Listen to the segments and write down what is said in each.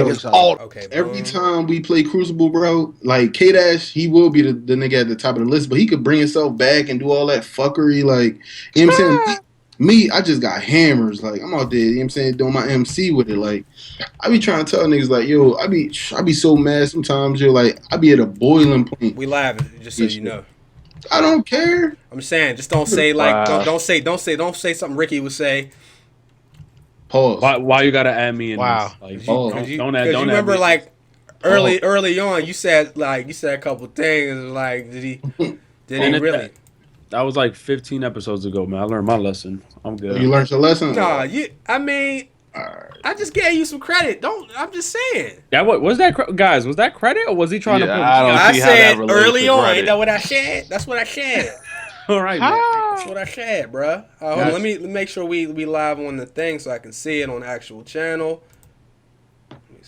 Okay, Every time we play Crucible, bro, like K-Dash, he will be the nigga at the top of the list, but he could bring himself back and do all that fuckery. Like, you know what I'm saying? Me, I just got hammers. Like, I'm out there, you know what I'm saying, doing my MC with it. Like, I be trying to tell niggas, like, yo, I be so mad sometimes, yo. Like, I be at a boiling point. We live, just so you know. I don't care. I'm saying, just don't say, like, don't say something Ricky would say. Pause. Why you gotta add me in Wow. this? Like, Because you remember, like, early on, you said a couple things, like, did he really? That was like 15 episodes ago, man. I learned my lesson. I'm good. You learned your lesson? Nah, I mean, I just gave you some credit. I'm just saying. Yeah, what was that, guys? Was that credit or was he trying to put? I said early on. Ain't that what I said? That's what I said. All right, man. That's what I said, bro. Hold on, let me make sure we live on the thing so I can see it on the actual channel.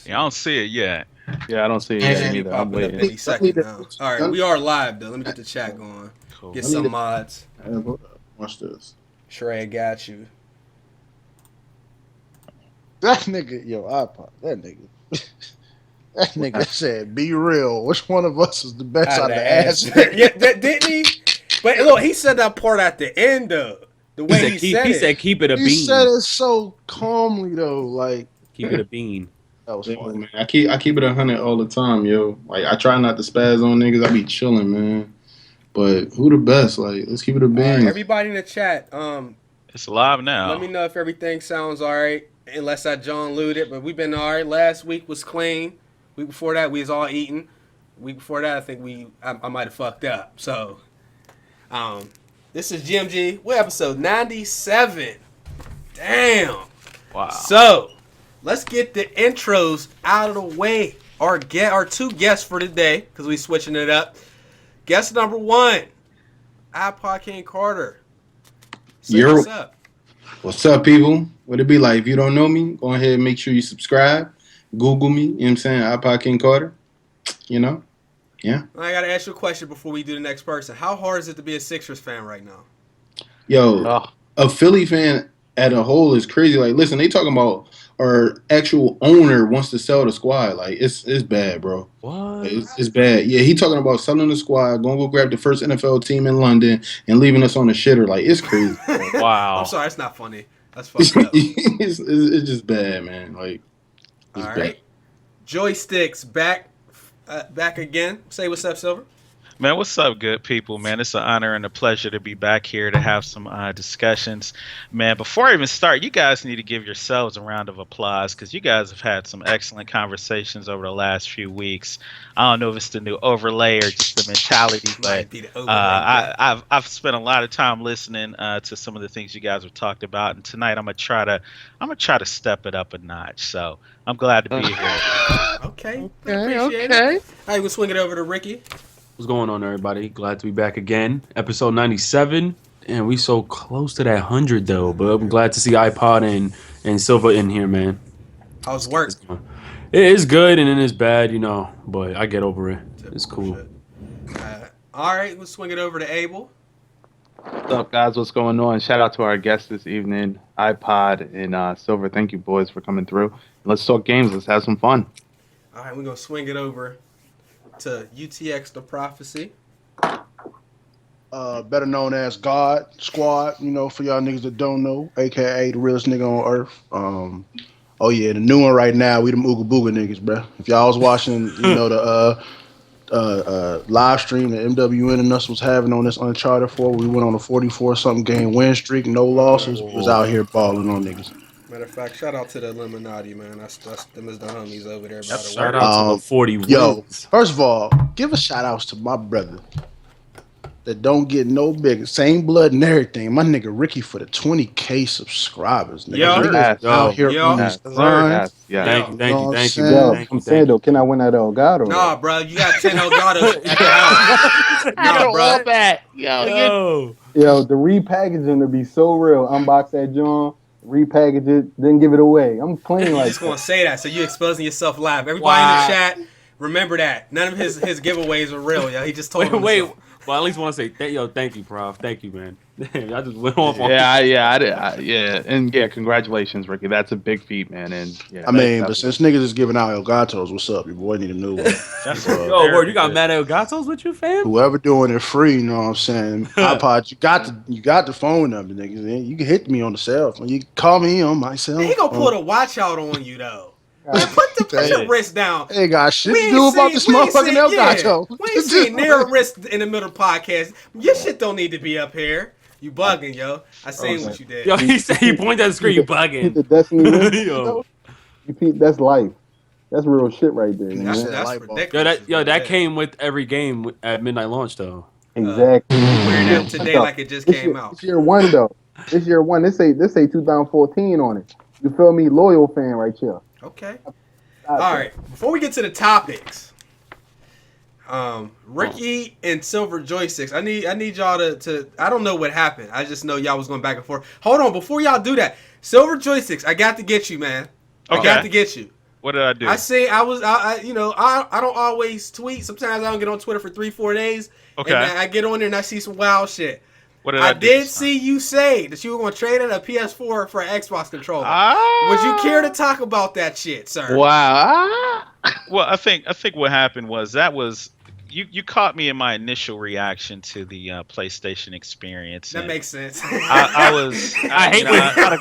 Yeah, I don't see it yet. Yeah, I don't see it yet either. I'm waiting. Any second now. All right, we are live though. Let me get the chat going. Cool. Get some mods. Watch this. Shrey got you. That nigga, iPod. That nigga said, "Be real. Which one of us is the best out of the ass?" Yeah, didn't he? But look, he said that part at the end though. The way he said, "Keep it a bean." He said it so calmly though, like keep it a bean. That was funny. Man, I keep it 100 all the time, yo. Like, I try not to spaz on niggas. I be chilling, man. But who the best? Like, let's keep it a bean. Everybody in the chat, it's live now. Let me know if everything sounds all right. Unless I John looted, but we've been all right. Last week was clean. Week before that, we was all eating. Week before that, I think I might have fucked up. So, this is GMG. We're episode 97. Damn. Wow. So, let's get the intros out of the way. Our two guests for today, because we switching it up. Guest number 1, IpodKingCarter. What's up? What's up, people? What it be like? If you don't know me, go ahead and make sure you subscribe. Google me, you know what I'm saying? IpodKingCarter. You know? Yeah. I got to ask you a question before we do the next person. How hard is it to be a Sixers fan right now? Yo, a Philly fan at a whole is crazy. Like, listen, they talking about our actual owner wants to sell the squad. Like, it's bad, bro. What? Like, it's bad. Yeah, he talking about selling the squad, going to go grab the first NFL team in London, and leaving us on the shitter. Like, it's crazy. Wow. I'm sorry, it's not funny. That's fucked up. it's just bad, man. Like, all right. Joystix back again. Say what's up, Silver. Man, what's up, good people? Man, it's an honor and a pleasure to be back here to have some discussions. Man, before I even start, you guys need to give yourselves a round of applause because you guys have had some excellent conversations over the last few weeks. I don't know if it's the new overlay or just the mentality, but I've spent a lot of time listening to some of the things you guys have talked about, and tonight I'm gonna try to step it up a notch. So I'm glad to be here. Okay. Appreciate it. All right, we'll swing it over to Ricky. What's going on, everybody? Glad to be back again. Episode 97, and we so close to that 100 though. But I'm glad to see iPod and Silva in here, man. How's work? It is good and it is bad, you know. But I get over it. It's cool. All right, let's swing it over to Abel. What's up, guys? What's going on? Shout out to our guests this evening, iPod and Silver. Thank you, boys, for coming through. Let's talk games. Let's have some fun. All right, we're gonna swing it over to UTxProphecy. Better known as God Squad, you know, for y'all niggas that don't know, aka the realest nigga on earth. Oh yeah, the new one right now, we them Ooga Booga niggas, bro. If y'all was watching, you know, the live stream that MWN and us was having on this Uncharted 4, we went on a 44-something game win streak, no losses. We was out here balling on niggas. Matter of fact, shout out to the Illuminati, man. That's them is the homies over there. By the way. Shout out to the 40 wins. Yo, first of all, give a shout outs to my brother that don't get no bigger. Same blood and everything. My nigga Ricky for the 20K subscribers. Nigga. Out here on this grind. Thank you. Yo, I'm saying though, can I win that Elgato? Nah, bro, you got 10 Elgatos. Nah, bro. Yo, the repackaging to be so real. Unbox that joint, repackage it, then give it away. I'm clean like just gonna say that, so you exposing yourself live. Everybody in the chat, remember that. None of his giveaways are real, yo. He just told him. Wait. Well, at least want to say, thank you, Prof. Thank you, man. I just went off on. Yeah, congratulations, Ricky. That's a big feat, man. And yeah, I mean, but since niggas is giving out Elgatos, what's up? Your boy need a new one. That's Yo, word, you got Mad Elgatos with you, fam? Whoever doing it free, you know what I'm saying? iPod, you got the phone number, niggas. You can hit me on the cell phone. You can call me on my cell phone. He gonna pull the watch out on you though. Man, put your wrist down. Ain't got shit to do about this motherfucking Elgato. We ain't seen near wrist in the middle of the podcast. Your shit don't need to be up here. You bugging, yo. I seen what you did. Yo, he said he pointed at the screen. You bugging. The Destiny wrist, Yo. that's life. That's real shit right there. That's Man. ridiculous. That came with every game at midnight launch though. Exactly. Wearing them today like it just came out. This year one though. This year one. This say 2014 on it. You feel me? Loyal fan right here. Okay. All right. Before we get to the topics, Ricky and Silver Joystix. I need y'all to. I don't know what happened. I just know y'all was going back and forth. Hold on. Before y'all do that, Silver Joystix. I got to get you, man. Okay. I got to get you. What did I do? I say I don't always tweet. Sometimes I don't get on Twitter for 3-4 days. Okay. And I get on there and I see some wild shit. What did I do? did see you say that you were going to trade in a PS4 for an Xbox controller. Would you care to talk about that shit, sir? Wow. Well, I think what happened was you caught me in my initial reaction to the PlayStation experience. That makes sense. I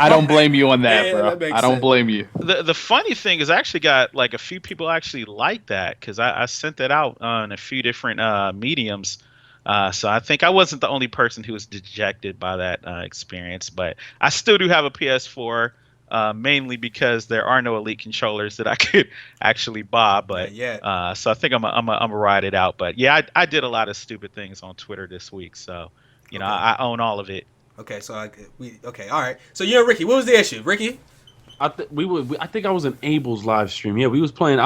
don't blame you on that, bro. I don't blame you. The funny thing is, I actually got like a few people actually like that because I sent that out on a few different mediums. So I think I wasn't the only person who was dejected by that experience, but I still do have a PS4, mainly because there are no Elite controllers that I could actually buy. But so I think I'm gonna ride it out. But yeah, I did a lot of stupid things on Twitter this week, so you know I own all of it. Okay, so all right. So you and Ricky, what was the issue, Ricky? I think I was in Abel's live stream. Yeah, I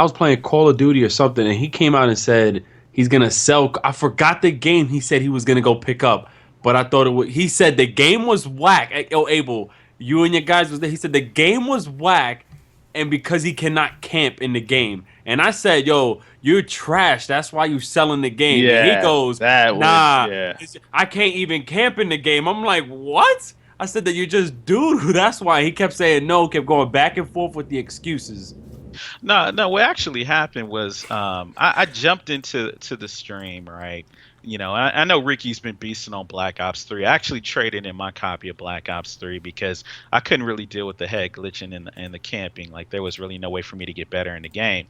was playing Call of Duty or something, and he came out and said he's gonna sell. I forgot the game he said he was gonna go pick up, but I thought it was. He said the game was whack. Yo, Abel, you and your guys was there. He said the game was whack, and because he cannot camp in the game. And I said, yo, you're trash. That's why you selling the game. Yeah, and he goes, nah, yeah. I can't even camp in the game. I'm like, what? I said that you're just doo-doo. That's why he kept saying no, kept going back and forth with the excuses. No. What actually happened was I jumped into the stream, right? You know, I know Ricky's been beasting on Black Ops 3. I actually traded in my copy of Black Ops 3 because I couldn't really deal with the head glitching and the camping. Like, there was really no way for me to get better in the game.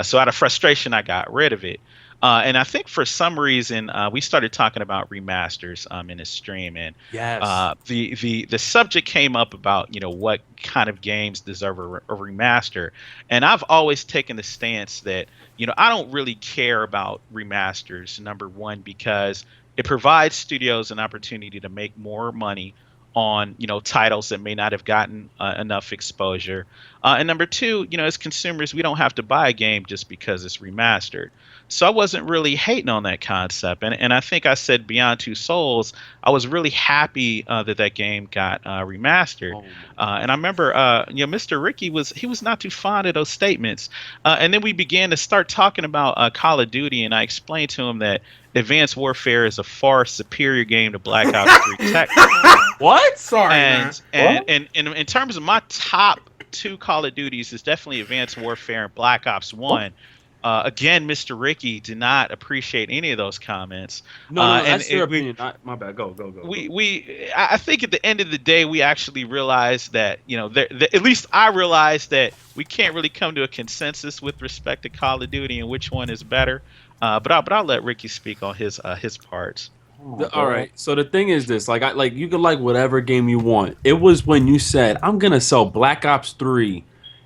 So out of frustration, I got rid of it. And I think for some reason we started talking about remasters in the stream, and the subject came up about what kind of games deserve a remaster, and I've always taken the stance that I don't really care about remasters. Number one, because it provides studios an opportunity to make more money on titles that may not have gotten enough exposure, and number two, as consumers, we don't have to buy a game just because it's remastered. So I wasn't really hating on that concept, and I think I said Beyond Two Souls, I was really happy that game got remastered. And I remember Mr. Ricky was not too fond of those statements, and then we began to start talking about Call of Duty, and I explained to him that Advanced Warfare is a far superior game to Black Ops 3 Tech. What? Sorry, and in terms of my top two Call of Duties, is definitely Advanced Warfare and Black Ops 1. Again, Mr. Ricky did not appreciate any of those comments. No, that's your opinion. My bad. Go. I think at the end of the day, we actually realized that at least I realized that we can't really come to a consensus with respect to Call of Duty and which one is better. But I'll let Ricky speak on his parts. All right. So the thing is this: you can like whatever game you want. It was when you said I'm gonna sell Black Ops 3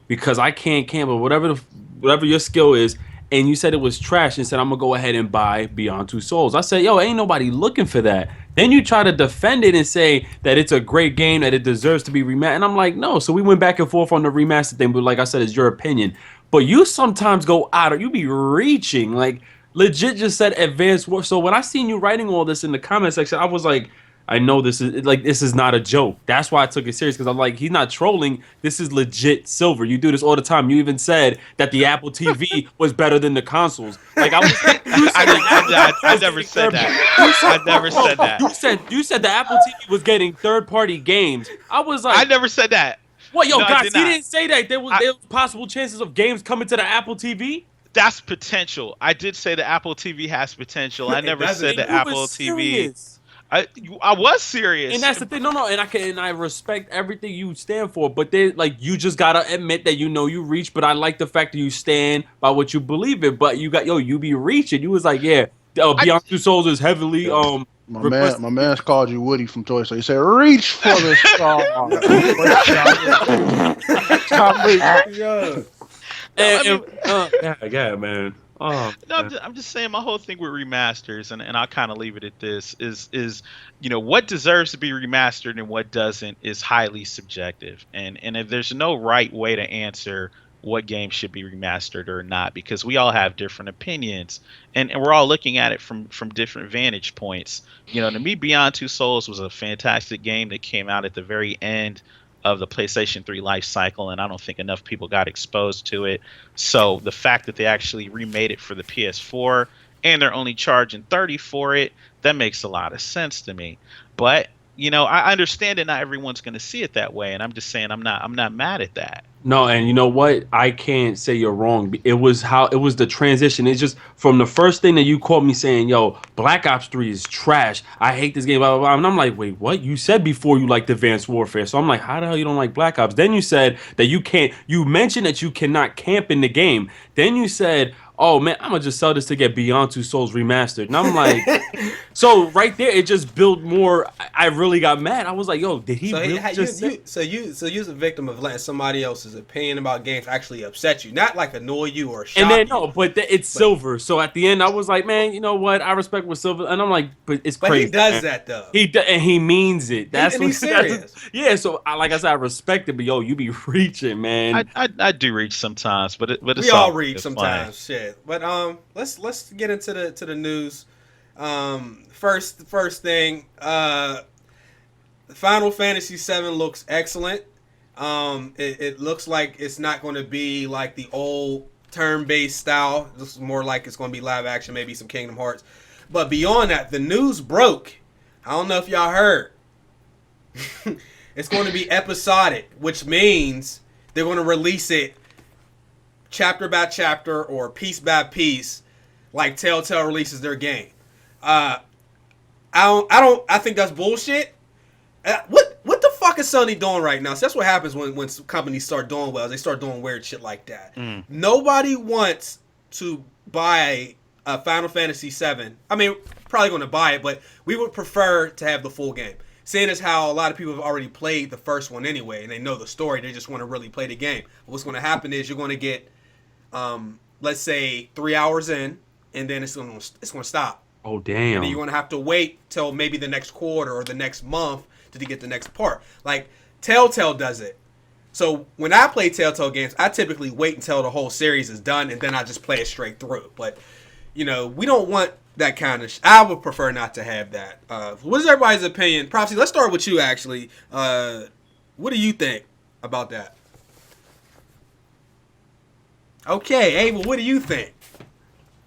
because I can't camp or whatever your skill is. And you said it was trash and said, I'm going to go ahead and buy Beyond Two Souls. I said, yo, ain't nobody looking for that. Then you try to defend it and say that it's a great game, that it deserves to be remastered. And I'm like, no. So we went back and forth on the remaster thing. But like I said, it's your opinion. But you sometimes go you be reaching. Like, legit just said Advanced Warfare. So when I seen you writing all this in the comment section, I was like, I know this is not a joke. That's why I took it serious because I'm like, he's not trolling. This is legit silver. You do this all the time. You even said that the Apple TV was better than the consoles. Like I was, I never said that. I never said that. You said the Apple TV was getting third-party games. I was like, I never said that. what, yo, No, I guys? did He not. didn't say that there was possible chances of games coming to the Apple TV. That's potential. I did say the Apple TV has potential. I never said the Apple TV. I was serious. And that's the thing. No, and I respect everything you stand for, but they like you just gotta admit that you reach. But I like the fact that you stand by what you believe in. But you be reaching. You was like, yeah, Beyond Two Souls is heavily My man's called you Woody from Toy Story. He said, "Reach for the star." Yeah, man. Oh, no, I'm just saying my whole thing with remasters, and I'll kind of leave it at this, is what deserves to be remastered and what doesn't is highly subjective. And if there's no right way to answer what game should be remastered or not, because we all have different opinions and we're all looking at it from different vantage points. To me, Beyond Two Souls was a fantastic game that came out at the very end of the PlayStation 3 life cycle, and I don't think enough people got exposed to it. So the fact that they actually remade it for the PS4 and they're only charging $30 for it, that makes a lot of sense to me. But I understand that not everyone's going to see it that way, and I'm just saying I'm not mad at that. No, and you know what? I can't say you're wrong. It was the transition. It's just from the first thing that you called me saying, yo, Black Ops 3 is trash. I hate this game, blah, blah, blah. And I'm like, wait, what? You said before you liked Advanced Warfare. So I'm like, how the hell you don't like Black Ops? Then you said that you mentioned that you cannot camp in the game. Then you said, oh man, I'm gonna just sell this to get Beyond Two Souls remastered. And I'm like, so right there, it just built more. I really got mad. I was like, yo, did he really just say? So you're a victim of letting somebody else's opinion about games actually upset you, not like annoy you or shock and then you. it's Silver. So at the end, I was like, man, you know what? I respect what Silver, and I'm like, but it's crazy. He does man. that though. And he means it. That's and he's serious. Yeah. So like I said, I respect it, but yo, you be reaching, man. I do reach sometimes, but it's we all reach sometimes. Shit. But let's get into the news. First thing, Final Fantasy VII looks excellent. It looks like it's not going to be like the old turn-based style. This is more like it's going to be live action, maybe some Kingdom Hearts. But beyond that, the news broke. I don't know if y'all heard. It's going to be episodic, which means they're going to release it chapter by chapter or piece by piece, like Telltale releases their game. I think that's bullshit. What the fuck is Sony doing right now? So that's what happens when companies start doing well. They start doing weird shit like that. Nobody wants to buy a Final Fantasy VII. I mean, probably going to buy it, but we would prefer to have the full game. Seeing as how a lot of people have already played the first one anyway, and they know the story, they just want to really play the game. But what's going to happen is you're going to get, let's say, 3 hours in, and then it's going to stop. Oh, damn. And then you're going to have to wait till maybe the next quarter or the next month to get the next part. Like, Telltale does it. So when I play Telltale games, I typically wait until the whole series is done, and then I just play it straight through. But, we don't want that kind of I would prefer not to have that. What is everybody's opinion? Prophecy, let's start with you, actually. What do you think about that? Okay, Abel, what do you think?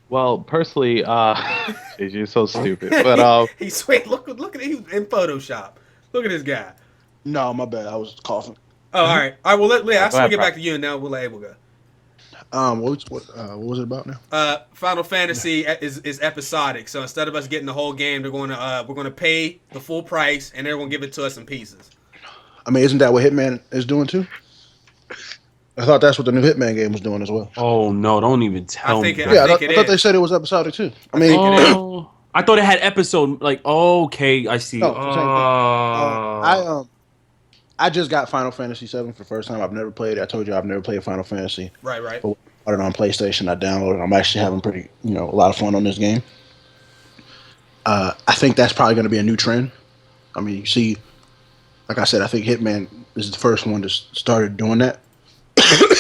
Well, personally, you're so stupid. But he's sweet. Look at he's in Photoshop. Look at this guy. No, my bad. I was coughing. Oh, all right. Well, let's get back to you, and now we'll let Abel go. What was it about now? Final Fantasy is episodic. So instead of us getting the whole game, we're going to pay the full price, and they're going to give it to us in pieces. I mean, isn't that what Hitman is doing too? I thought that's what the new Hitman game was doing as well. Oh no! Don't even tell me. I thought they said it was episodic too. I mean, I thought it had episode. Like, okay, I see. No, I just got Final Fantasy VII for the first time. I've never played it. I told you I've never played Final Fantasy. Right. But I got it on PlayStation. I downloaded it. I'm actually having a lot of fun on this game. I think that's probably going to be a new trend. I mean, you see, like I said, I think Hitman is the first one to started doing that.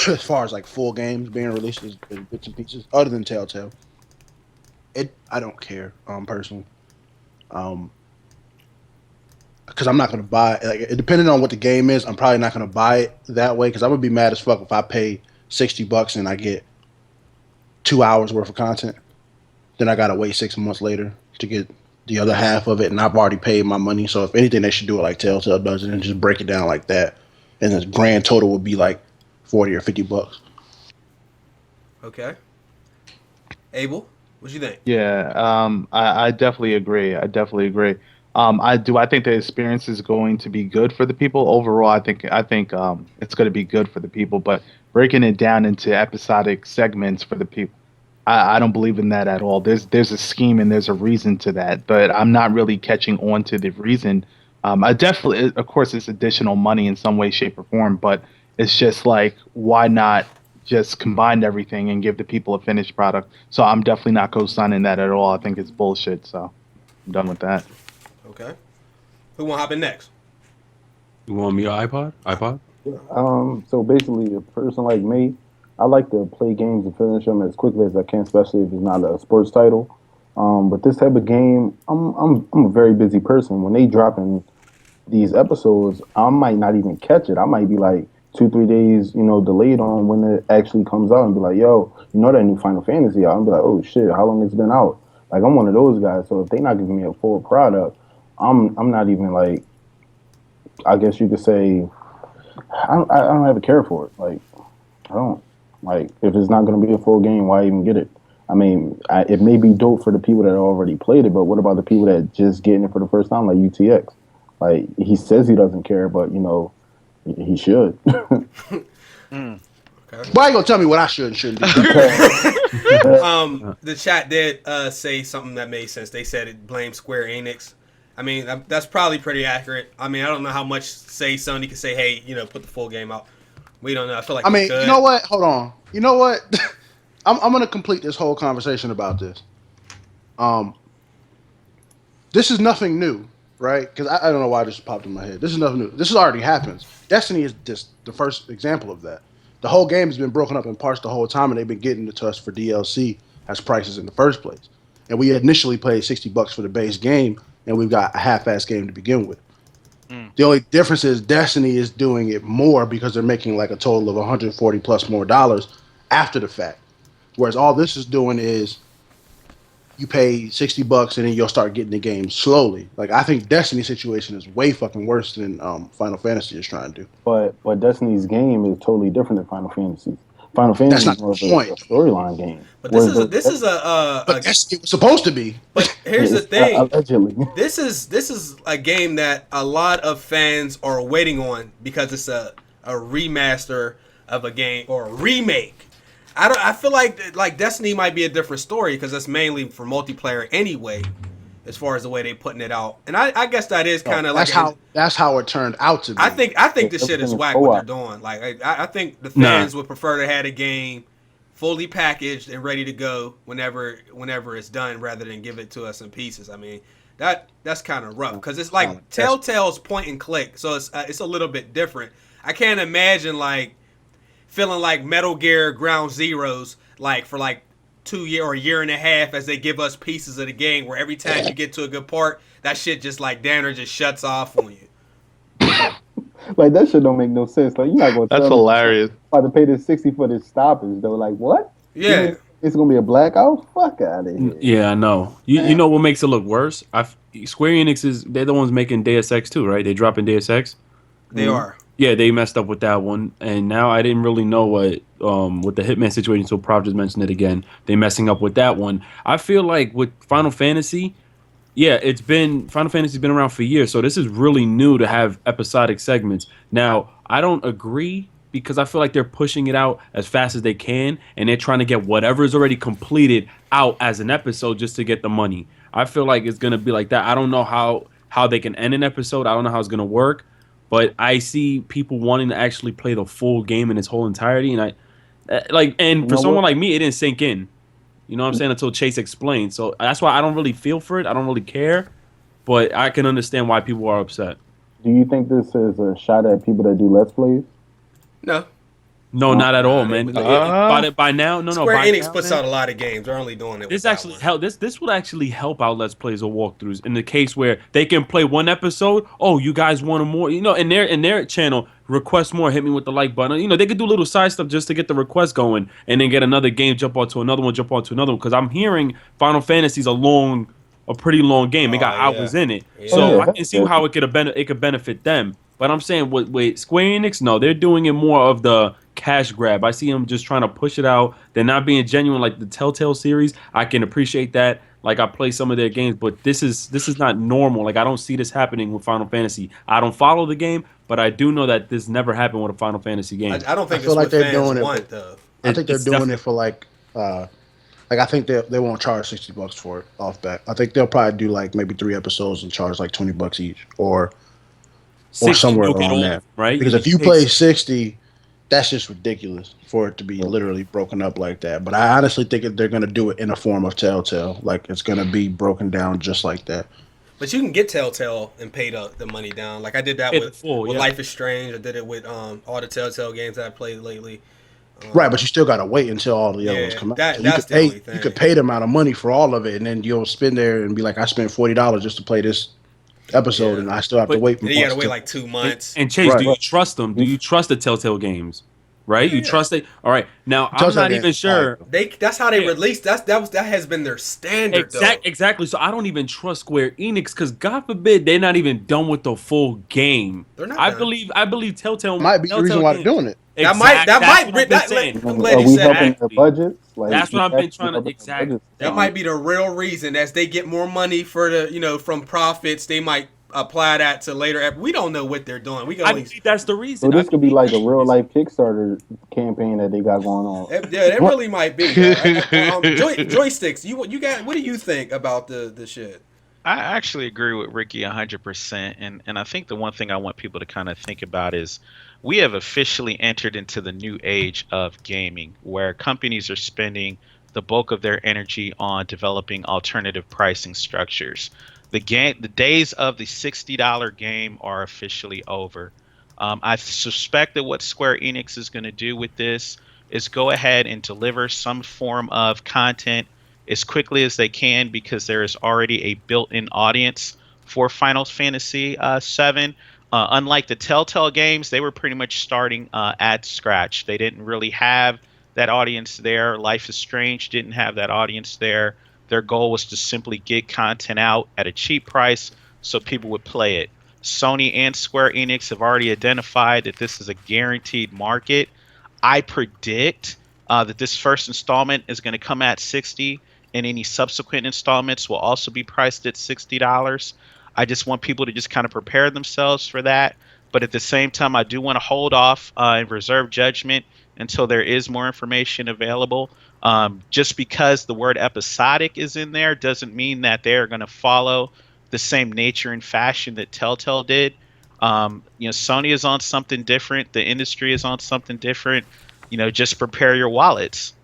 As far as like full games being released as bits and pieces, other than Telltale, I don't care personally. because I'm not gonna buy like depending on what the game is, I'm probably not gonna buy it that way because I'm gonna be mad as fuck if I pay $60 and I get 2 hours worth of content. Then I gotta wait 6 months later to get the other half of it, and I've already paid my money. So if anything, they should do it like Telltale does it and just break it down like that, and the grand total would be like $40 or $50. Okay. Abel, what you think? Yeah, I definitely agree. I definitely agree. I think the experience is going to be good for the people overall. I think it's going to be good for the people, but breaking it down into episodic segments for the people, I don't believe in that at all. There's a scheme and there's a reason to that, but I'm not really catching on to the reason. I definitely, of course, it's additional money in some way, shape, or form, but it's just like, why not just combine everything and give the people a finished product? So I'm definitely not co-signing that at all. I think it's bullshit. So I'm done with that. Okay. Who want to hop in next? You want me an iPod? So basically, a person like me, I like to play games and finish them as quickly as I can, especially if it's not a sports title. But this type of game, I'm a very busy person. When they drop in these episodes, I might not even catch it. I might be like 2-3 days, delayed on when it actually comes out, and be like, yo, that new Final Fantasy out? I'll be like, oh shit, how long it's been out? Like, I'm one of those guys. So if they're not giving me a full product, I'm not even like, I guess you could say, I don't have a care for it. Like, I don't. Like, if it's not going to be a full game, why even get it? I mean, it may be dope for the people that already played it, but what about the people that just getting it for the first time, like UTX? Like, he says he doesn't care, but, he should. Okay. Why you gonna tell me what I should and shouldn't do? The chat did say something that made sense. They said it blamed Square Enix. I mean, that's probably pretty accurate. I mean, I don't know how much say Sony can say, hey, put the full game out. We don't know. I feel like you know what? Hold on. You know what? I'm gonna complete this whole conversation about this. This is nothing new, right? Because I don't know why this popped in my head. This is nothing new. This has already happened. Destiny is just the first example of that. The whole game has been broken up in parts the whole time, and they've been getting it to us for DLC as prices in the first place. And we initially paid $60 for the base game, and we've got a half-ass game to begin with. The only difference is Destiny is doing it more because they're making like a total of $140 plus more after the fact. Whereas all this is doing is you pay $60 and then you'll start getting the game slowly. Like, I think Destiny's situation is way fucking worse than Final Fantasy is trying to do. But Destiny's game is totally different than Final Fantasy. Final Fantasy is more of a storyline game. But this is Destiny was supposed to be. But here's the thing. Allegedly. This is a game that a lot of fans are waiting on because it's a remaster of a game or a remake. I feel like Destiny might be a different story because that's mainly for multiplayer anyway, as far as the way they putting it out. And I guess that is kind of that's how it turned out to be. I think this shit is whack what they're doing. Like I think the fans would prefer to have a game fully packaged and ready to go whenever it's done, rather than give it to us in pieces. I mean, that's kind of rough because it's like Telltale's point and click, so it's a little bit different. I can't imagine like feeling like Metal Gear Ground Zeroes like for like 2 year or a year and a half as they give us pieces of the game where every time you get to a good part, that shit just like Danner just shuts off on you. Like, that shit don't make no sense. Like, you're not gonna That's tell hilarious. me I'm about to pay this $60 for this stoppage though. Like, what? Yeah. It's gonna be a blackout? Fuck out of here. Yeah, I know. You know what makes it look worse? Square Enix they're the ones making Deus Ex too, right? They dropping Deus Ex. They are. Yeah, they messed up with that one, and now I didn't really know what with the Hitman situation. So Prov just mentioned it again. They messing up with that one. I feel like with Final Fantasy, Final Fantasy's been around for years, so this is really new to have episodic segments. Now I don't agree because I feel like they're pushing it out as fast as they can, and they're trying to get whatever is already completed out as an episode just to get the money. I feel like it's gonna be like that. I don't know how they can end an episode. I don't know how it's gonna work. But I see people wanting to actually play the full game in its whole entirety, and for someone like me, it didn't sink in. You know what I'm saying? Until Chase explained. So that's why I don't really feel for it. I don't really care, but I can understand why people are upset. Do you think this is a shot at people that do Let's Plays? No. No, not at all, they man. would- By now, no. Square By Enix now, puts man, out a lot of games. They're only doing it. this with that actually one. help. This would actually help out Let's Plays or walkthroughs in the case where they can play one episode. Oh, you guys want more? You know, in their channel, request more. Hit me with the like button. You know, they could do little side stuff just to get the request going, and then get another game, jump onto another one, jump onto another one. Because I'm hearing Final Fantasy's a pretty long game. It got hours in it, Yeah. so Yeah. I can see how it could benefit them. But I'm saying, wait, Square Enix, no, they're doing it more of the cash grab. I see them just trying to push it out. They're not being genuine like the Telltale series. I can appreciate that. Like I play some of their games, but this is not normal. Like I don't see this happening with Final Fantasy. I don't follow the game, but I do know that this never happened with a Final Fantasy game. I don't think I feel it's like what they're fans doing it. want, though. I think they're It's doing definitely- it for like I think they won't charge $60 for it off bat. I think they'll probably do like maybe 3 episodes and charge like $20 each or 60 somewhere you'll get around all that. of it, right? Because if you play 60, that's just ridiculous for it to be literally broken up like that. But I honestly think they're going to do it in a form of Telltale. Like it's going to be broken down just like that. But you can get Telltale and pay the money down. Like I did that Pay with, the full, with yeah. Life is Strange. I did it with all the Telltale games that I played lately. Right, but you still got to wait until all the other ones come out. that- So that's the only thing. you could pay the amount of money for all of it, and then you'll spend there and be like, I spent $40 just to play this episode, Yeah. and I still have to But- wait. And then you gotta months wait to- like 2 months. And Chase, Right. do you trust them? Do you trust the Telltale games? Right? You Yeah. trust it? All right. Now I'm Telltale not games, even sure. That's how they Yeah. released. That has been their standard. though. Exactly. So I don't even trust Square Enix because God forbid they're not even done with the full game. They're not I done. believe Telltale might be the reason why they're games- doing it. That might That's what I've been that- saying. I'm glad Are you we said helping that. their budgets? Like, That's what I've been actually trying to- helping their exactly. budgets? That might be the real reason. As they get more money for from profits, they might apply that to later. We don't know what they're doing. We can I only. believe that's the reason. So this could be like a real life Kickstarter campaign that they got going on. Yeah, that really might be. Joystix, you got. What do you think about the shit? I actually agree with Ricky 100%, and I think the one thing I want people to kind of think about is we have officially entered into the new age of gaming, where companies are spending the bulk of their energy on developing alternative pricing structures. The days of the $60 game are officially over. I suspect that what Square Enix is going to do with this is go ahead and deliver some form of content as quickly as they can, because there is already a built-in audience for Final Fantasy VII. Unlike the Telltale games, they were pretty much starting at scratch. They didn't really have that audience there. Life is Strange didn't have that audience there. Their goal was to simply get content out at a cheap price so people would play it. Sony and Square Enix have already identified that this is a guaranteed market. I predict that this first installment is going to come at $60, and any subsequent installments will also be priced at $60. I just want people to just kind of prepare themselves for that. But at the same time, I do want to hold off and reserve judgment until there is more information available. Just because the word episodic is in there doesn't mean that they're going to follow the same nature and fashion that Telltale did. Sony is on something different. The industry is on something different. Just prepare your wallets.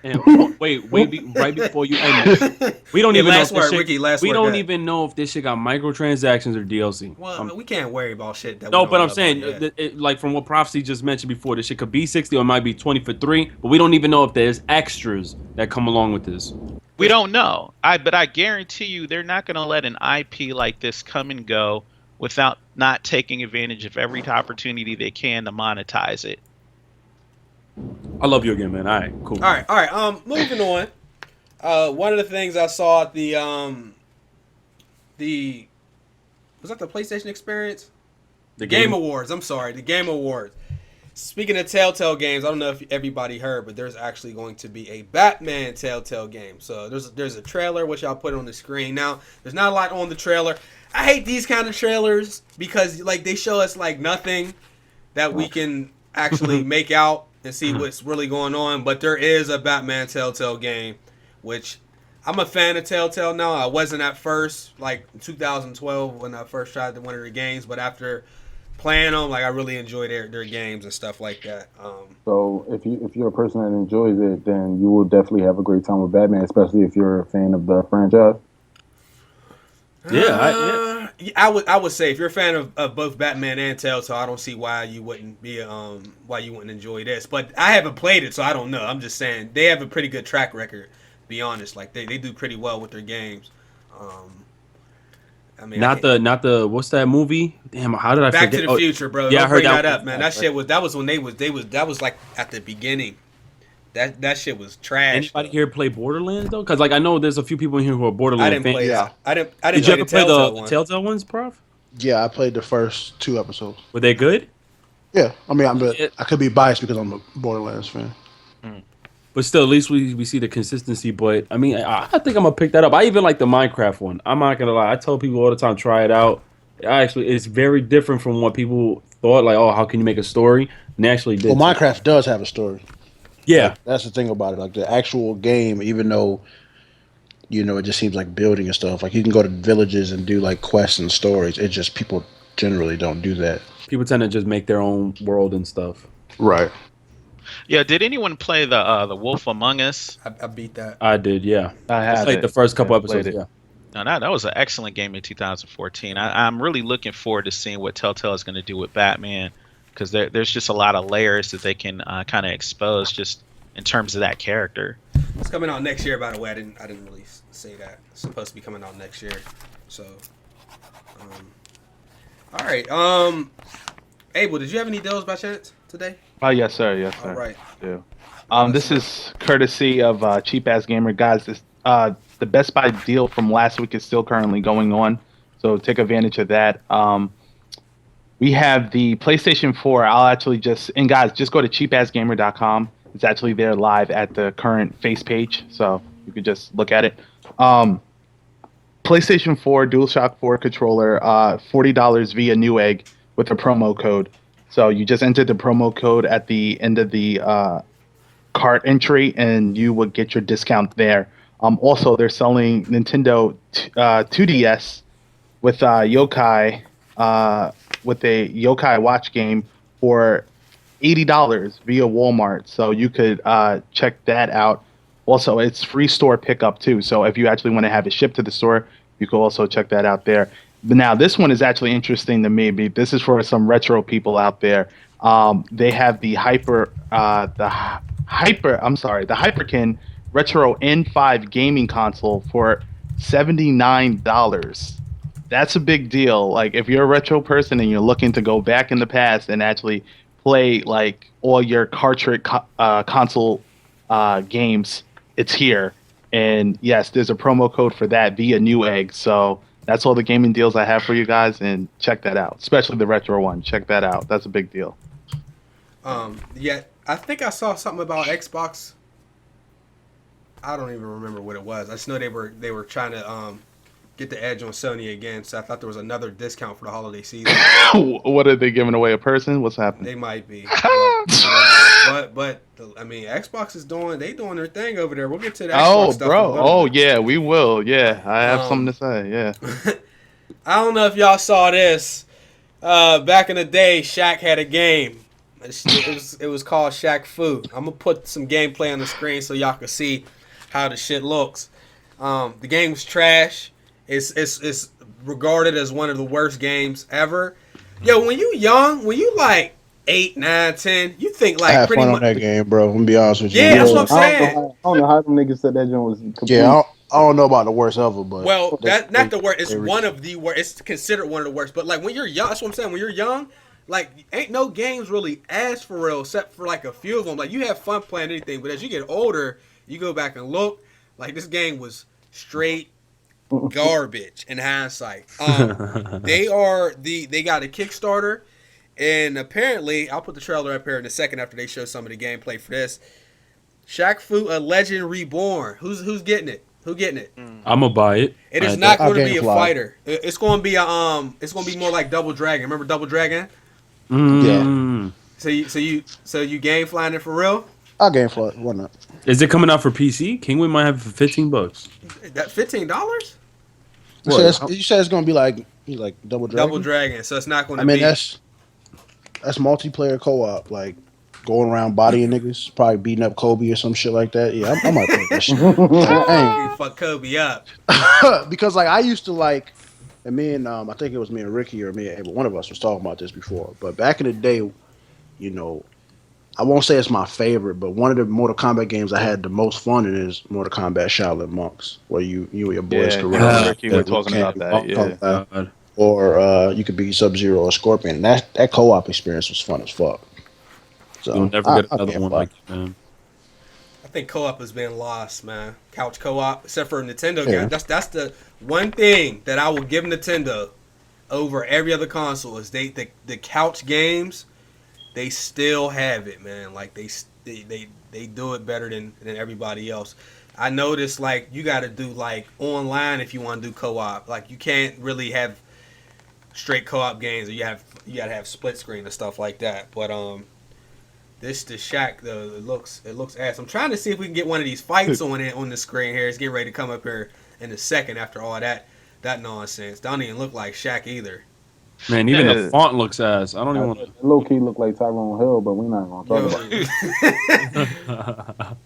And wait, right before you end it, we don't Yeah, even know last if this word, shit, Ricky, last we word, don't go ahead. even know if this shit got microtransactions or DLC. Well, we can't worry about shit. That No, we but don't I'm know saying, about yet. like from what Prophecy just mentioned before, this shit could be 60 or it might be 20 for 3, but we don't even know if there's extras that come along with this. We don't know. But I guarantee you they're not going to let an IP like this come and go without not taking advantage of every opportunity they can to monetize it. I love you again, man. All right, cool. All right. Moving on. One of the things I saw at the was that the PlayStation Experience? The Game Awards. I'm sorry, the Game Awards. Speaking of Telltale games, I don't know if everybody heard, but there's actually going to be a Batman Telltale game. So there's a trailer which I'll put on the screen. Now, there's not a lot on the trailer. I hate these kind of trailers because like they show us like nothing that we can actually make out and see what's really going on. But there is a Batman Telltale game, which I'm a fan of Telltale now. I wasn't at first, like in 2012 when I first tried one of their games, but after playing them, like I really enjoy their games and stuff like that. So if you're a person that enjoys it, then you will definitely have a great time with Batman, especially if you're a fan of the franchise. I would say if you're a fan of both Batman and Telltale, I don't see why you wouldn't enjoy this. But I haven't played it, so I don't know. I'm just saying they have a pretty good track record. To be honest, like they do pretty well with their games. I mean, not the what's that movie? Damn, how did I Back forget? to the Future, bro. Yeah, Don't I heard bring that up, man. That was when that was like at the beginning. That shit was trash. Anybody here play Borderlands though? Because like I know there's a few people in here who are Borderlands I didn't fans. play that. I didn't Did you play ever play Telltale the one. Telltale ones, Prof? Yeah, I played the first 2 episodes. Were they good? Yeah, I mean, I could be biased because I'm a Borderlands fan. But still, at least we see the consistency. But I mean, I think I'm gonna pick that up. I even like the Minecraft one. I'm not gonna lie. I tell people all the time, try it out. It's very different from what people thought. Like, oh, how can you make a story? And they actually did. Well, Minecraft does have a story. Yeah, That's the thing about it. Like the actual game, even though it just seems like building and stuff. Like you can go to villages and do like quests and stories. It just people generally don't do that. people tend to just make their own world and stuff. Right. Yeah, did anyone play the Wolf Among Us? I beat that. I did, yeah. I have Played it. the first couple I played episodes, it. yeah. No, that was an excellent game in 2014. I'm really looking forward to seeing what Telltale is going to do with Batman, because there's just a lot of layers that they can kind of expose just in terms of that character. It's coming out next year, by the way. I didn't really say that. It's supposed to be coming out next year. So, all right. Abel, did you have any deals by chance today? Oh, yes, sir. Yes, sir. All right. Yeah. This is courtesy of Cheap Ass Gamer. Guys, the Best Buy deal from last week is still currently going on, so take advantage of that. We have the PlayStation 4. Guys, just go to cheapassgamer.com. It's actually there live at the current face page, so you could just look at it. PlayStation 4 DualShock 4 controller, $40 via Newegg with a promo code. So you just enter the promo code at the end of the cart entry, and you will get your discount there. Also, they're selling Nintendo 2DS with Yokai, with a Yokai watch game for $80 via Walmart. So you could check that out. Also, it's free store pickup too. So if you actually want to have it shipped to the store, you can also check that out there. But now this one is actually interesting to me. This is for some retro people out there. They have the Hyperkin Retro N5 gaming console for $79. That's a big deal. Like if you're a retro person and you're looking to go back in the past and actually play like all your cartridge console games, it's here. And yes, there's a promo code for that via Newegg. So that's all the gaming deals I have for you guys, and check that out. Especially the retro one. Check that out. That's a big deal. Yeah, I think I saw something about Xbox. I don't even remember what it was. I just know they were trying to get the edge on Sony again. So I thought there was another discount for the holiday season. What are they giving away? A person? What's happening? They might be. But I mean, Xbox is doing their thing over there. We'll get to that. Oh, bro. Oh, yeah, we will. Yeah, I have something to say. Yeah. I don't know if y'all saw this. Back in the day, Shaq had a game. It was called Shaq Fu. I'm gonna put some gameplay on the screen so y'all can see how the shit looks. The game was trash. It's regarded as one of the worst games ever. Yo, when you like 8, 9, 10, you think like I had pretty fun much on that game, bro. I'm gonna be honest with you. Yeah, that's what I'm saying. I don't know how them niggas said that joint was complete. Yeah, I don't know about the worst ever, but Well, that's not the worst. It's one of the worst. It's considered one of the worst. But like when you're young, that's what I'm saying. When you're young, like ain't no games really as for real, except for like a few of them. Like you have fun playing anything, but as you get older, you go back and look. Like this game was straight garbage in hindsight. They got a Kickstarter, and apparently I'll put the trailer up here in a second after they show some of the gameplay for this. Shaq Fu: A Legend Reborn. Who's getting it? Who getting it? I'm gonna buy it. It is not going to be a fighter. It's going to be it's going to be more like Double Dragon. Remember Double Dragon? Yeah. So you game flying it for real? I'll game for it. Why not? Is it coming out for PC? Kingwin might have it for $15. That $15? You said it's gonna be like Double Dragon. Double Dragon. So it's not going to I mean be. that's multiplayer co-op, like going around bodying niggas, probably beating up Kobe or some shit like that. Yeah, I might play that shit. You fuck Kobe up. Because like I used to like And me and I think it was me and Ricky or me and Abel, one of us was talking about this before. But back in the day, you know, I won't say it's my favorite, but one of the Mortal Kombat games I had the most fun in is Mortal Kombat Shaolin Monks, where you and your boys Yeah, could me run and around. Ricky were talking about that. Yeah. God. Or you could be Sub-Zero or Scorpion. That co-op experience was fun as fuck. So You'll never get I another can't one fuck. like it, man. I think co-op has been lost, man. Couch co-op, except for Nintendo Yeah. games. That's the one thing that I will give Nintendo over every other console is the couch games. They still have it, man. Like they do it better than everybody else. I noticed like you got to do like online if you want to do co-op. Like you can't really have straight co-op games. Or you gotta have split screen and stuff like that. But the Shack though it looks ass. I'm trying to see if we can get one of these fights on the screen here. It's getting ready to come up here in a second after all that nonsense. Don't even look like Shaq either. Man, even the font looks ass. I don't even want It low key look like Tyrone Hill, but we're not gonna talk about it. to.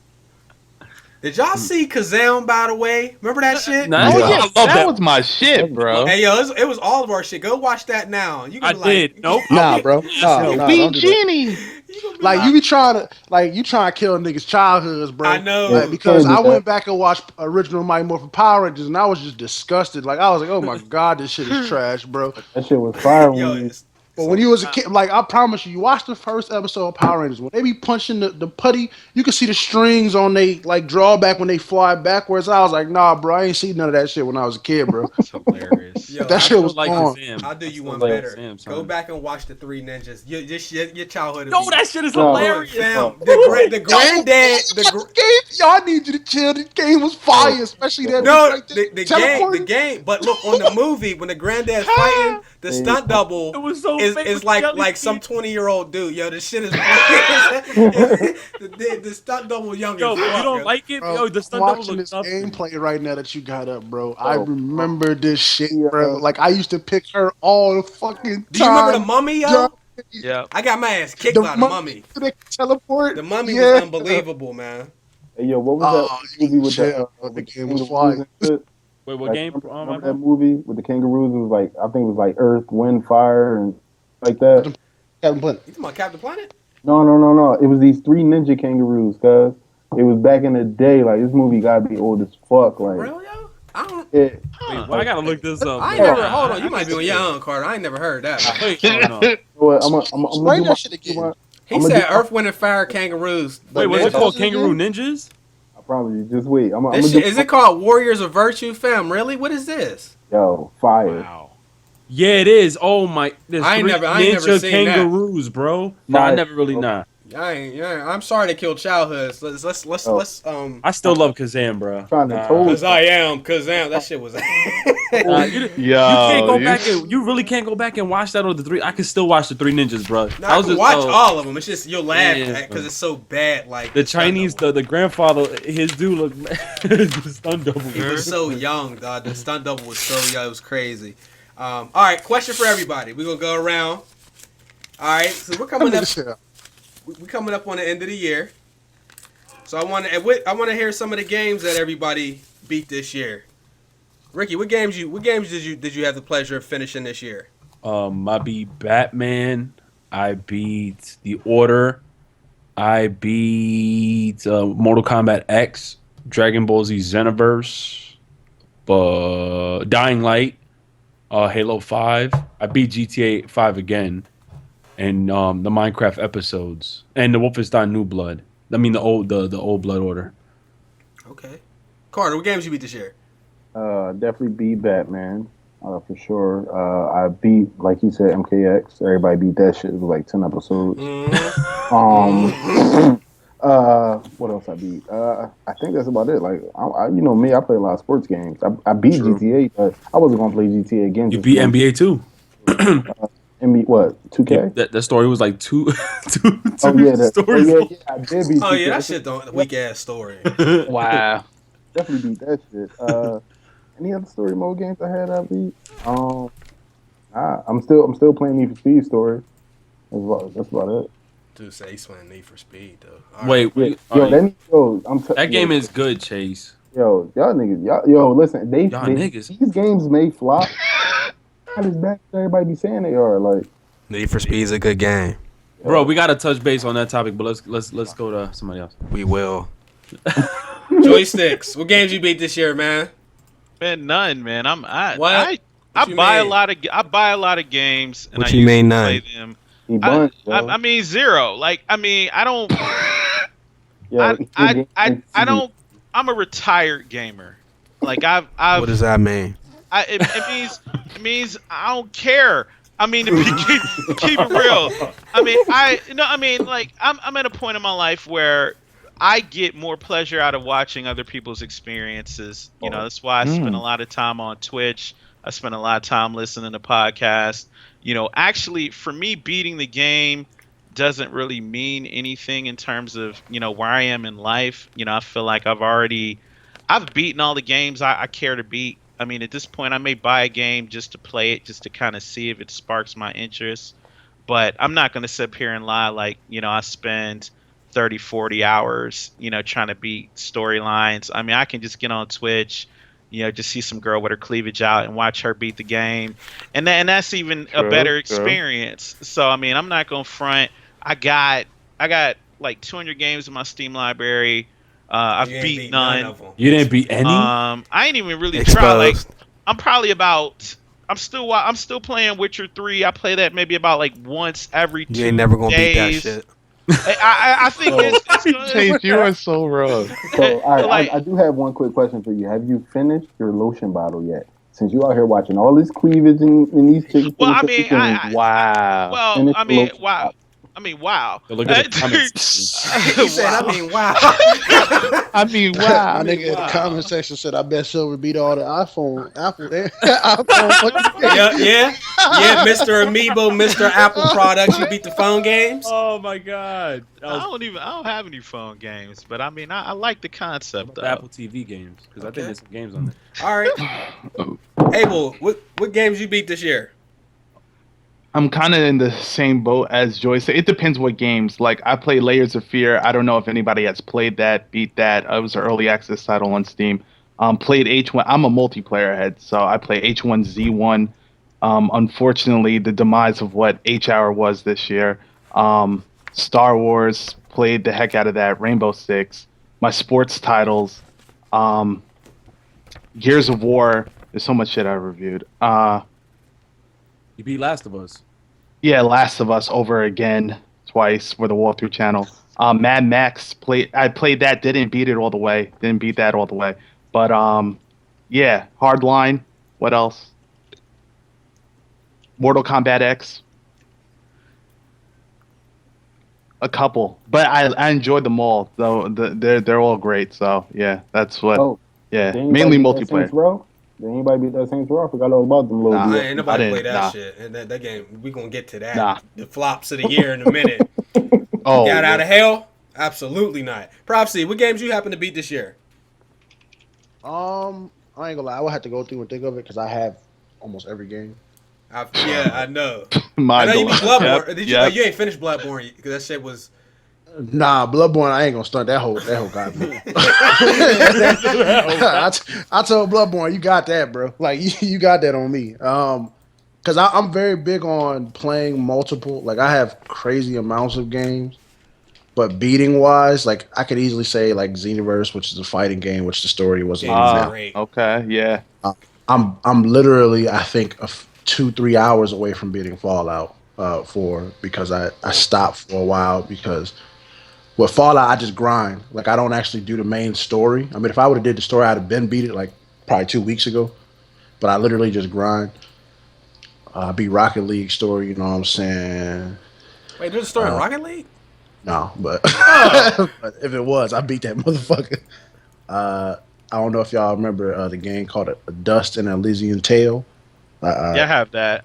Did y'all see Kazam, by the way? Remember that shit? Nah, Oh I yeah, love that was my shit, bro. Hey, yo, it was all of our shit. Go watch that now. You I gonna be like, did. Nope. Nah, bro. Nah, Be don't do that. Genie. You gonna be Like you be trying to kill niggas' childhoods, bro. I know. Like, because Can't do I that. went back and watched original Mighty Morphin Power Rangers, and I was just disgusted. Like I was like, oh my god, this shit is trash, bro. That shit was fire Yo, when you But when you was a kid, like I promise you watch the first episode of Power Rangers. When they be punching the putty, you can see the strings on they like drawback when they fly backwards. I was like, nah, bro, I ain't seen none of that shit when I was a kid, bro. That's hilarious. yo, That I- shit was like on. Kazam. I'll do you one like better. Kazam, son. Go back and watch the Three Ninjas. Your childhood. No, that shit is No. hilarious. Fam, the granddad. Y'all, I need you to chill. The game was fire, especially that. No, like, the game. But look on the movie when the granddad's fighting, the stunt double It was so is fake with like Jelly some Bean. 20-year-old dude. Yo, this shit is the stunt double young. Yo, as you fuck, don't yo. like it? Bro, Yo, the I'm stunt double watching looks this nothing. gameplay right now that you got up, bro. I Bro, remember this shit, yeah. bro. Like I used to pick her all the fucking time. Do you remember the Mummy, yo? Yeah. Yeah. I got my ass kicked by the Mummy. They could teleport. The Mummy Yeah. was unbelievable, man. Hey, yo, what was Oh, that movie with chill. the The game kangaroos was fire. and shit? Wait, what Like, game? remember that movie with the kangaroos? It was like I think it was like Earth, Wind, Fire, and like that. Captain Planet. You talking about Captain Planet? No. It was these three ninja kangaroos, cuz it was back in the day. Like this movie gotta be old as fuck. Like Real, yo? I don't. it, Wait, well, I gotta look this up. I ain't man. never. Hold on, you might be on your own, Carter. I ain't never heard that. Wait, hold on. what, I'm Explain do that shit again. He I'ma said do- Earth, Wind, and Fire kangaroos. Wait, what's it called? Kangaroo Ninjas? I promise you. Just wait. I'm This gonna shit, do is it called Warriors of Virtue, fam? Really? What is this? yo fire. Wow. Yeah, it is. Oh my! There's I ain't three never ninja seen that. kangaroos, bro. No, I Fire. never really nah. I'm sorry to kill childhoods. Let's I still love Kazam, bro. Trying to told Cause I am Kazam. That shit was. You can't go back and you really can't go back and watch that on the three. I can still watch the Three Ninjas, bro. I can watch all of them. It's just you'll laugh Yeah, at because it's so bad. Like the Chinese, the grandfather, his dude look the stunt double. He was so young, dog. The stunt double was so young. It was crazy. All right, question for everybody. We're gonna go around. All right, so we're coming up. We're coming up on the end of the year. So I want to hear some of the games that everybody beat this year. Ricky, what games did you have the pleasure of finishing this year? I beat Batman. I beat The Order. I beat Mortal Kombat X, Dragon Ball Z Xenoverse, Dying Light, Halo 5. I beat GTA 5 again, and the Minecraft episodes, and the Wolfenstein New Blood. I mean the old Blood Order. Okay, Carter, what games you beat this year? Definitely beat Batman. For sure. I beat, like he said, MKX. Everybody beat that shit. It was like 10 episodes. What else I beat? I think that's about it. Like, you know me, I play a lot of sports games. I beat GTA, but I wasn't gonna play GTA again. You beat NBA too. NBA what? 2K? That story was like two Oh yeah, stories. yeah, I did beat. Oh 2K. yeah, that shit don't weak ass story. Wow. Definitely beat that shit. Any other story mode games I had I beat? I'm still playing Need for Speed story. That's about it. Dude, say he's playing Need for Speed though. Wait, that game is good, Chase. Yo, y'all niggas, yo, listen, Y'all niggas. these games may flop, not as bad as everybody be saying they are. Like, Need for Speed's a good game. Bro, we gotta touch base on that topic, but let's go to somebody else. We will. Joystix, what games you beat this year, man? Man, none, man. I you buy a mean? lot of games and What I you used mean to none? play them. he buns, I mean zero. Like I mean I don't Yo, I don't. I'm a retired gamer. Like I've What does that mean? it means I don't care. I mean, to keep it real. I mean, like I'm at a point in my life where I get more pleasure out of watching other people's experiences. You know, that's why I spend a lot of time on Twitch. I spend a lot of time listening to podcasts. You know, actually, for me, beating the game doesn't really mean anything in terms of, you know, where I am in life. You know, I feel like I've beaten all the games I care to beat. I mean, at this point, I may buy a game just to play it, just to kind of see if it sparks my interest. But I'm not going to sit up here and lie like, you know, I spend 30, 40 hours, you know, trying to beat storylines. I mean, I can just get on Twitch, you know, just see some girl with her cleavage out and watch her beat the game. And that's even a better experience. So, I mean, I'm not going to front. I got like 200 games in my Steam library. I've beat none of them. You didn't beat any? I ain't even really Exposed. try. Like, I'm still playing Witcher 3. I play that maybe about like once every 2 days. You ain't never gonna beat that shit. I think it's good. Chase, you are so wrong. So, all right, Like- I do have one quick question for you. Have you finished your lotion bottle yet? Since you out here watching all this cleavage in these chicks. Well, I mean, Wow. Well, Finish I mean, lotion wow. I mean, wow. But look at the comments. He said, I mean, wow. I mean, wow. My nigga in the comment section said, "I bet Silver beat all the Apple there." iPhone yeah, Mr. Amiibo, Mr. Apple products. You beat the phone games. Oh my god. I don't have any phone games, but I mean, I like the concept The though. Apple TV games, because I think there's some games on there. All right, Abel, what games you beat this year? I'm kind of in the same boat as Joyce. It depends what games. Like, I play Layers of Fear. I don't know if anybody has played that, beat that. It was an early access title on Steam. Played H1. I'm a multiplayer head, so I play H1Z1. Unfortunately, the demise of what H-Hour was this year. Star Wars, played the heck out of that. Rainbow Six. My sports titles. Gears of War. There's so much shit I reviewed. You beat Last of Us. Yeah, Last of Us over again twice for the walkthrough channel. Mad Max I played that, didn't beat it all the way. Didn't beat that all the way. But yeah, Hardline. What else? Mortal Kombat X. A couple, but I enjoyed them all. Though they're all great. So yeah, that's what. Oh, yeah, did mainly anybody beat that multiplayer. Saints Row? Did anybody beat that Saints Row? I forgot all about them little Nah. deals. Ain't nobody I play didn't, that nah. shit. And that game, we gonna get to that. Nah. The flops of the year in a minute. Oh, Got out yeah. of hell? Absolutely not. Prophecy, what games you happen to beat this year? I ain't gonna lie. I would have to go through and think of it because I have almost every game. Yeah, I know. I Mind know you beat blown. Bloodborne. Yep, Did yep. you ain't finished Bloodborne because that shit was. Nah, Bloodborne. I ain't gonna stunt that whole got me. I told Bloodborne, you got that, bro. Like you got that on me. Because I'm very big on playing multiple. Like I have crazy amounts of games, but beating wise, like I could easily say like Xenoverse, which is a fighting game, which the story wasn't. Ah. even Great. Okay, yeah. I'm literally I think 2-3 hours away from beating Fallout 4 because I stopped for a while because with Fallout I just grind. Like I don't actually do the main story. I mean if I would have did the story I'd have been beat it like probably 2 weeks ago. But I literally just grind. Beat Rocket League story, you know what I'm saying? Wait, there's a story in Rocket League? No, but, but if it was, I beat that motherfucker. I don't know if y'all remember the game called Dust and Elysian Tale. Yeah, I have that.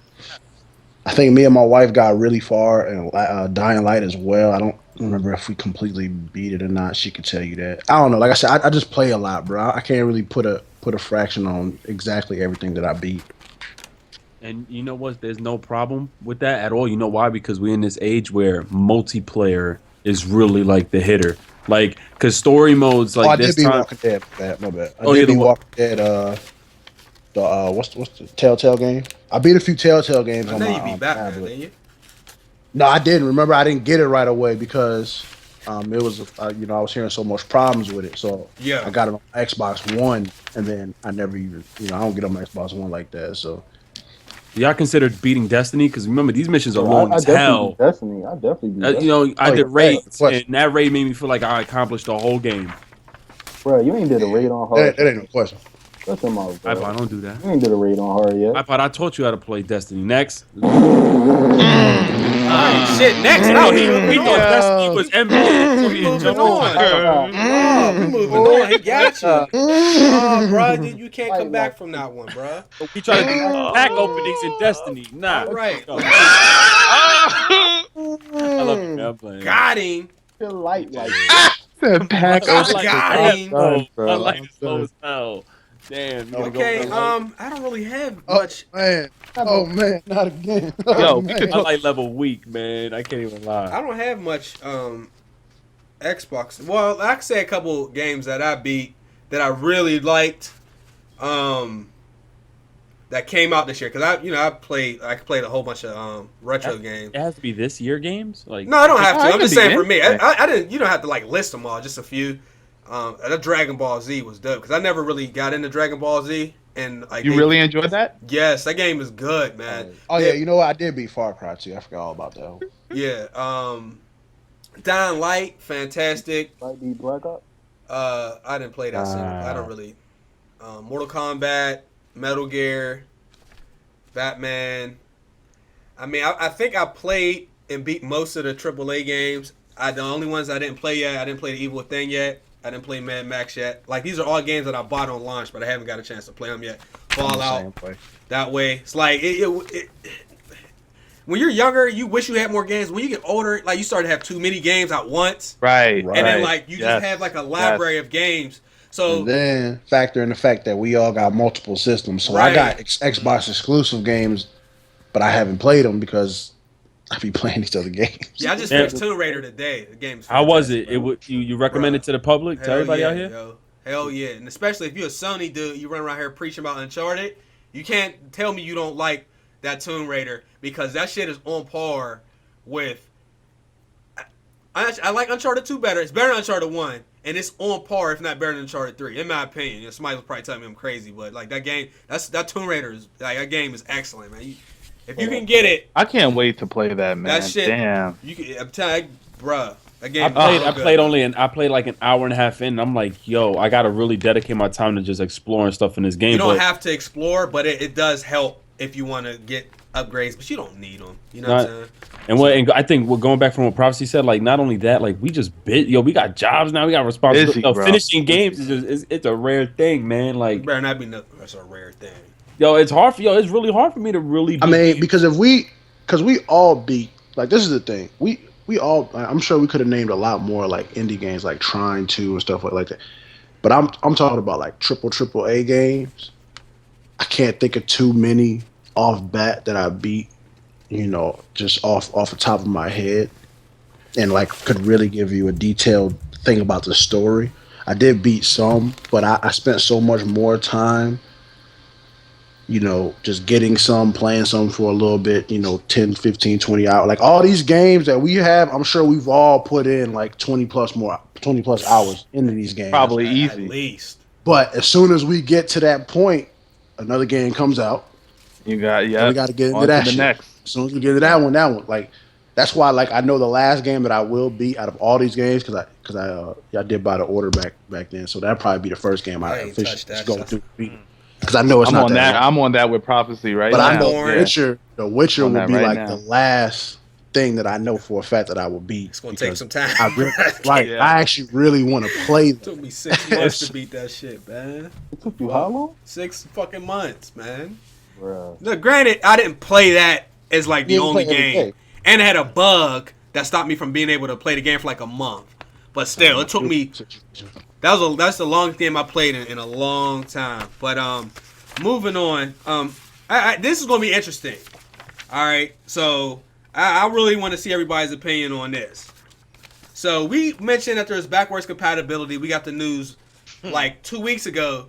I think me and my wife got really far, and Dying Light as well. I don't remember if we completely beat it or not. She could tell you that. I don't know. Like I said, I just play a lot, bro. I can't really put a fraction on exactly everything that I beat. And you know what? There's no problem with that at all. You know why? Because we're in this age where multiplayer is really like the hitter. Like, because story modes like I this did beat time. Walking Dead. My bad. I Oh, did yeah, the beat wa- Walking Dead. The what's the Telltale game? I beat a few Telltale games I on know my you beat Batman, tablet. didn't you? No, I didn't. Remember, I didn't get it right away because it was I was hearing so much problems with it. So Yeah. I got it on Xbox One, and then I never even I don't get on my Xbox One like that. So Y'all considered beating Destiny? Because remember, these missions are I long as definitely hell. beat Destiny. I definitely beat Destiny. I Oh, did yeah, raids, question. and that raid made me feel like I accomplished the whole game. Bro, you ain't did a raid on hard. that ain't no question. Shut your mouth, bro. iPod, don't do that. You ain't did a raid on hard yet. iPod, I taught you how to play Destiny. Next. Shit, next. No, we moving thought on. Destiny was NBA. So We we moving jumped on. Oh, we moving on. He got you. Oh, bro, you can't come back from that one, bro. We tried to do pack openings in Destiny. Nah. All right. No. I love you, man. I'm playing. Got him. Feel light like Pack I open. like got it him. slow. Bro, I like I'm it slow as hell. Damn. You wanna go Okay, for light? I don't really have Oh much. man, oh man, not again. Yo, Oh, we man. could I like level weak, man. I can't even lie. I don't have much Xbox. Well, I can say a couple games that I beat that I really liked. That came out this year because I played a whole bunch of retro games. It has to be this year games. Like No, I don't have to. I I'm just can saying for begin. me. I didn't. You don't have to like list them all. Just a few. That Dragon Ball Z was dope because I never really got into Dragon Ball Z, and like You really enjoyed that? yes, that game is good, man. Oh yeah, you know what? I did beat Far Cry 2. I forgot all about that. Yeah. Dying Light, fantastic. Might be Black Ops. I didn't play that single. I don't really. Mortal Kombat, Metal Gear, Batman. I mean, I think I played and beat most of the AAA games. The only ones I didn't play yet, I didn't play the Evil Thing yet. I didn't play Mad Max yet. Like, these are all games that I bought on launch, but I haven't got a chance to play them yet. Fallout, that way. It's like, when you're younger, you wish you had more games. When you get older, like, you start to have too many games at once. Right. And then, like, you just have, like, a library of games. So And then factor in the fact that we all got multiple systems. So I got Xbox exclusive games, but I haven't played them because I be playing these other games. yeah, I just finished Tomb Raider today. The game's how was fantastic, it? bro. You recommend it to the public, to Hell everybody yeah, out here? yo. Hell yeah. And especially if you're a Sony dude, you run around here preaching about Uncharted, you can't tell me you don't like that Tomb Raider because that shit is on par with... I like Uncharted 2 better. It's better than Uncharted 1. And it's on par, if not better than Uncharted 3, in my opinion. You know, somebody will probably tell me I'm crazy, but like that game, that Tomb Raider is like that game is excellent, man. If you can get it, I can't wait to play that, man. that shit. Damn. You can, I'm telling you, bruh, that game. I played like an hour and a half in, and I'm like, yo, I gotta really dedicate my time to just exploring stuff in this game. You don't have to explore, but it does help if you want to get upgrades, but you don't need them. You know what I'm saying? And I think we're going back from what Prophecy said. Like, not only that, like we we got jobs now, we got responsibility. Busy, bro. Finishing games is it's a rare thing, man. Like, Better not be that's a rare thing. it's hard for it's really hard for me to really. I mean, because we all beat, like, this is the thing. We all, I'm sure we could have named a lot more like indie games like Trine 2 and stuff like that. But I'm talking about like triple A games. I can't think of too many off bat that I beat, just off the top of my head, and like could really give you a detailed thing about the story. I did beat some, but I spent so much more time, just getting some, playing some for a little bit, 10, 15, 20 hours. Like all these games that we have, I'm sure we've all put in like 20 plus hours into these games. Probably At easy. least. But as soon as we get to that point, another game comes out. You got We got to get into On that to the shit. next. As soon as we get to that one, like that's why, like, I know the last game that I will beat out of all these games because I did buy the order back then, so that'll probably be the first game I ain't officially touched that just go stuff. through because I know it's I'm not on that. that. I'm on that with Prophecy right But now. I know Yeah. The Witcher On will that be right like now. the last thing that I know for a fact that I will beat. It's gonna take some time. I really, right. Yeah. I actually really want to play It them. took me 6 months to beat that shit, man. It took you how long? 6 fucking months, man. Bruh. Now, granted, I didn't play that as like the You didn't only play every game, day. and it had a bug that stopped me from being able to play the game for like a month. But still, it took me. That's the longest game I played in a long time. But moving on. This is gonna be interesting. All right, so I really want to see everybody's opinion on this. So we mentioned that there's backwards compatibility. We got the news like 2 weeks ago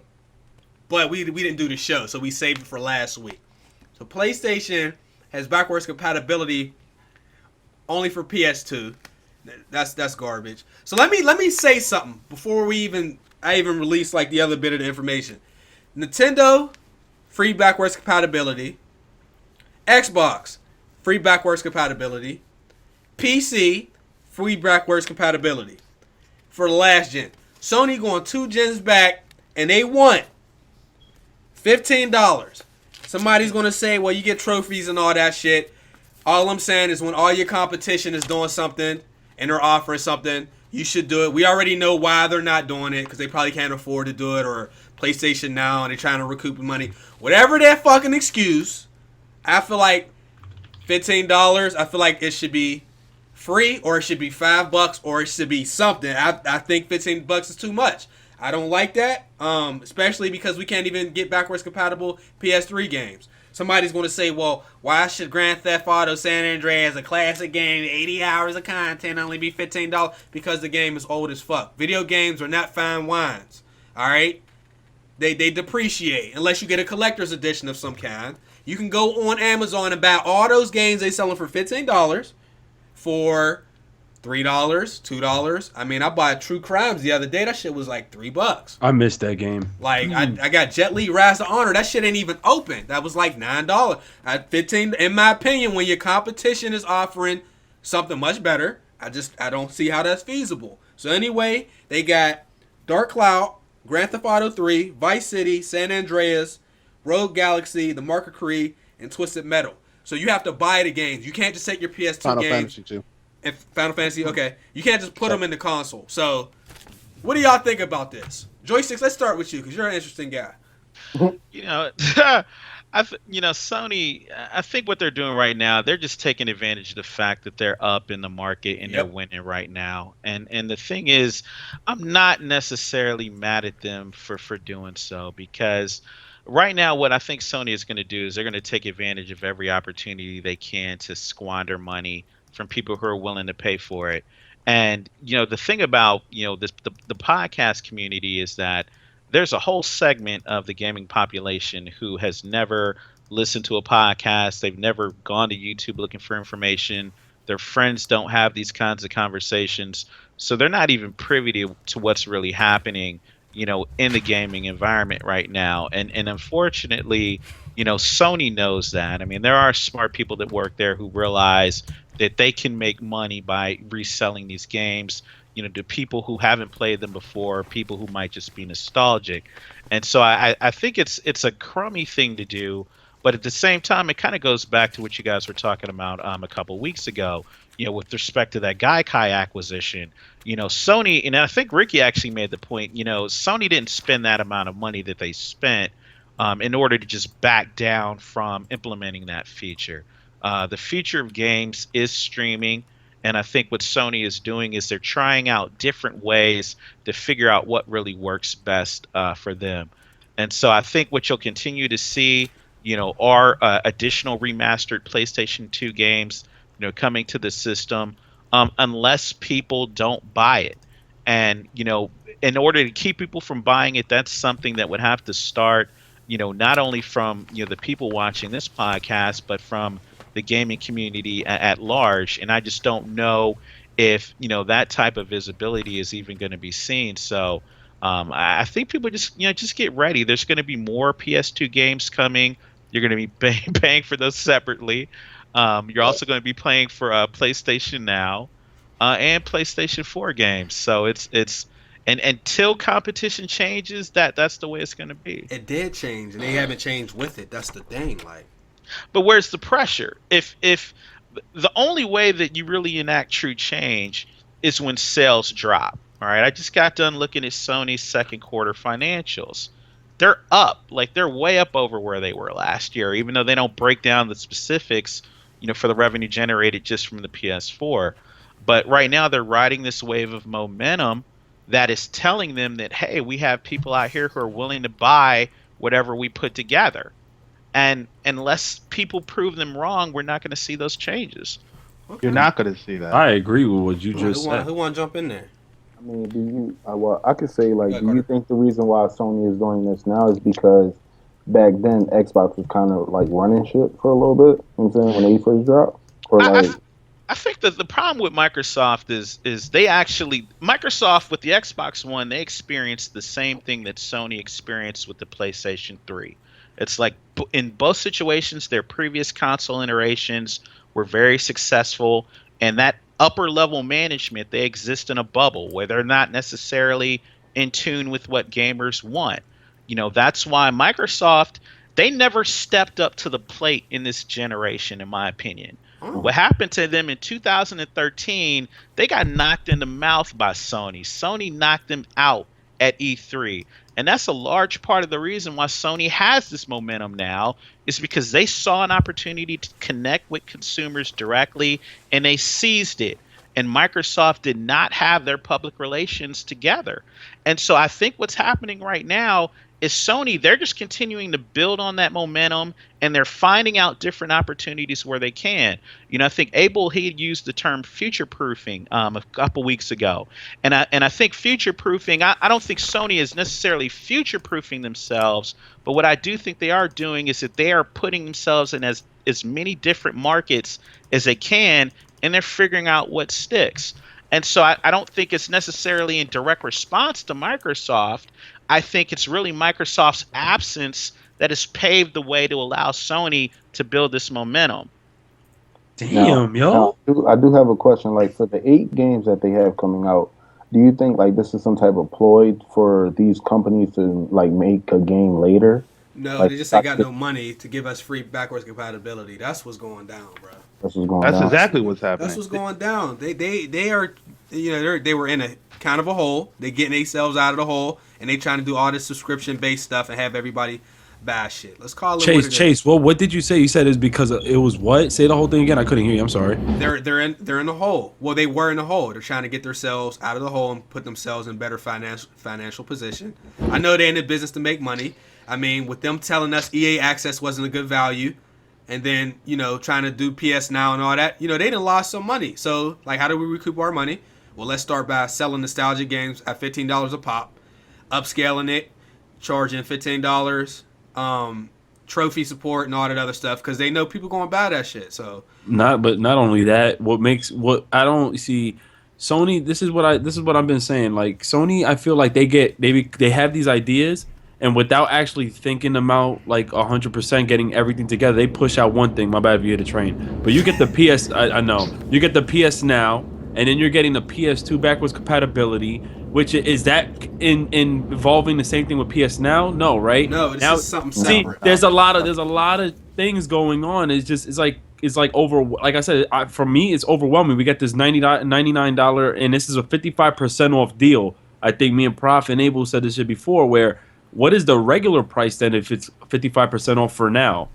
but we didn't do the show, so we saved it for last week. So PlayStation has backwards compatibility only for PS2. That's garbage. So let me say something before I even release like the other bit of the information. Nintendo, free backwards compatibility. Xbox, free backwards compatibility. PC, free backwards compatibility for the last gen. Sony going 2 gens back, and they want $15. Somebody's going to say, well, you get trophies and all that shit. All I'm saying is when all your competition is doing something and they're offering something, you should do it. We already know why they're not doing it, because they probably can't afford to do it, or PlayStation Now and they're trying to recoup the money. Whatever that fucking excuse, I feel like $15, I feel like it should be free, or it should be $5, or it should be something. I think $15 is too much. I don't like that, especially because we can't even get backwards compatible PS3 games. Somebody's going to say, well, why should Grand Theft Auto San Andreas, a classic game, 80 hours of content, only be $15? Because the game is old as fuck. Video games are not fine wines, all right? They depreciate unless you get a collector's edition of some kind. You can go on Amazon and buy all those games they selling for $15 for $3, $2. I mean, I bought True Crimes the other day. That shit was like $3. I missed that game. Like I got Jet Li Rise to Honor. That shit ain't even open. That was like $9. At $15, in my opinion, when your competition is offering something much better, I don't see how that's feasible. So anyway, they got Dark Cloud, Grand Theft Auto 3, Vice City, San Andreas, Rogue Galaxy, The Mark of Cree, and Twisted Metal. So you have to buy the games. You can't just take your PS2 Final games. Fantasy 2. And Final Fantasy, okay. You can't just put them in the console. So, what do y'all think about this? Joystix, let's start with you because you're an interesting guy. You know, Sony. I think what they're doing right now, they're just taking advantage of the fact that they're up in the market and they're winning right now. And the thing is, I'm not necessarily mad at them for doing so, because right now, what I think Sony is going to do is they're going to take advantage of every opportunity they can to squander money from people who are willing to pay for it. And, the thing about, the podcast community is that there's a whole segment of the gaming population who has never listened to a podcast. They've never gone to YouTube looking for information. Their friends don't have these kinds of conversations. So they're not even privy to what's really happening, in the gaming environment right now. And unfortunately, Sony knows that. I mean, there are smart people that work there who realize that they can make money by reselling these games, to people who haven't played them before, people who might just be nostalgic. And so I think it's a crummy thing to do, but at the same time, it kind of goes back to what you guys were talking about a couple weeks ago, with respect to that Gaikai acquisition. Sony, and I think Ricky actually made the point, Sony didn't spend that amount of money that they spent in order to just back down from implementing that feature. The feature of games is streaming, and I think what Sony is doing is they're trying out different ways to figure out what really works best for them. And so I think what you'll continue to see, are additional remastered PlayStation 2 games, coming to the system, unless people don't buy it. And, in order to keep people from buying it, that's something that would have to start, not only from, the people watching this podcast, but from the gaming community at large. And I just don't know if, that type of visibility is even going to be seen. So I think people just get ready. There's going to be more PS2 games coming. You're going to be paying for those separately. You're also going to be paying for PlayStation Now and PlayStation 4 games. So it's and until competition changes, that's the way it's going to be. It did change, and they haven't changed with it. That's the thing. Like, but where's the pressure? If the only way that you really enact true change is when sales drop. All right, I just got done looking at Sony's second quarter financials. They're up, like they're way up over where they were last year, even though they don't break down the specifics, for the revenue generated just from the PS4. But right now they're riding this wave of momentum that is telling them that, hey, we have people out here who are willing to buy whatever we put together. And unless people prove them wrong, we're not going to see those changes. You're not going to see that. I agree with what you just said. Who want to jump in there? I mean, do you? Well, I could say like, Go ahead, do you Carter. think the reason why Sony is doing this now is because back then Xbox was kind of like running shit for a little bit? You know what I'm saying, when they first dropped, or I, like, I I think that the problem with Microsoft is they actually Microsoft with the Xbox One, they experienced the same thing that Sony experienced with the PlayStation 3. It's like in both situations their previous console iterations were very successful, and that upper level management, they exist in a bubble where they're not necessarily in tune with what gamers want. That's why Microsoft, they never stepped up to the plate in this generation, in my opinion. Oh. What happened to them in 2013, they got knocked in the mouth by Sony. Sony knocked them out at E3. And that's a large part of the reason why Sony has this momentum now, is because they saw an opportunity to connect with consumers directly and they seized it. And Microsoft did not have their public relations together. And so I think what's happening right now is Sony, they're just continuing to build on that momentum and they're finding out different opportunities where they can. I think Abel, he had used the term future proofing a couple weeks ago. And I think future proofing, I don't think Sony is necessarily future proofing themselves, but what I do think they are doing is that they are putting themselves in as many different markets as they can, and they're figuring out what sticks. And so I don't think it's necessarily in direct response to Microsoft. I think it's really Microsoft's absence that has paved the way to allow Sony to build this momentum. Damn, now, yo. I do have a question. Like, for the 8 games that they have coming out, do you think like this is some type of ploy for these companies to like make a game later? No, Like, they just ain't got no money to give us free backwards compatibility. That's what's going down, bro. That's what's going That's down. exactly what's happening. That's what's going down. They are, they were in a kind of a hole. They getting themselves out of the hole, and they trying to do all this subscription based stuff and have everybody buy shit. Let's call it what it Chase. is. Well, what did you say? You said it's because it was what? Say the whole thing again. I couldn't hear you. I'm sorry. They're in the hole. Well, they were in the hole. They're trying to get themselves out of the hole and put themselves in better financial position. I know they're in the business to make money. I mean, with them telling us EA Access wasn't a good value, and then trying to do PS Now and all that, they done lost some money. So like, how do we recoup our money? Well, let's start by selling nostalgia games at $15 a pop, upscaling it, charging $15. Trophy support and all that other stuff, because they know people going to buy that shit. So Not only that, what I don't see, Sony. This is what I've been saying. Like Sony, I feel like they have these ideas, and without actually thinking them out like 100%, getting everything together, they push out one thing. My bad if you hit a train, but you get the PS. I know you get the PS Now, and then you're getting the PS2 backwards compatibility, which is that involving the same thing with PS Now? No, right? no, this Now, is something see, separate. there's a lot of things going on. It's like over. Like I said, for me, it's overwhelming. We got this $99, and this is a 55% off deal. I think me and Prof and Abel said this shit before. Where what is the regular price then if it's 55% off for now?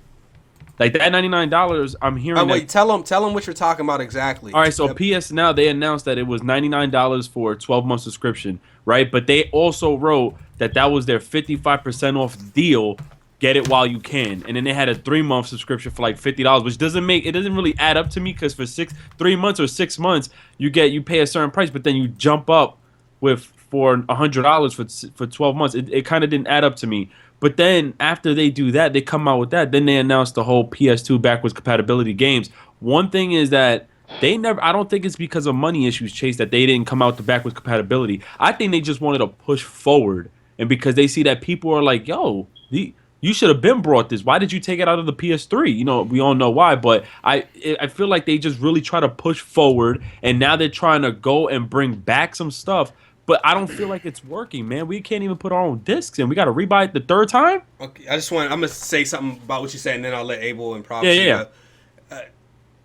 Like that $99, I'm hearing. Oh wait, tell them what you're talking about exactly. All right, so PS Now, they announced that it was $99 for a 12-month subscription, right? But they also wrote that was their 55% off deal. Get it while you can, and then they had a 3-month subscription for like $50, which doesn't really add up to me, because for 3 months or 6 months you pay a certain price, but then you jump up for $100 for 12 months. It kind of didn't add up to me. But then after they do that, they come out with that. Then they announce the whole PS2 backwards compatibility games. One thing is that I don't think it's because of money issues, Chase, that they didn't come out with backwards compatibility. I think they just wanted to push forward, and because they see that people are like, yo, you should have been brought this. Why did you take it out of the PS3? We all know why, but I feel like they just really try to push forward, and now they're trying to go and bring back some stuff. But I don't feel like it's working, man. We can't even put our own discs in. We got to rebuy it the third time? Okay, I'm going to say something about what you said, and then I'll let Abel and Prof. Yeah.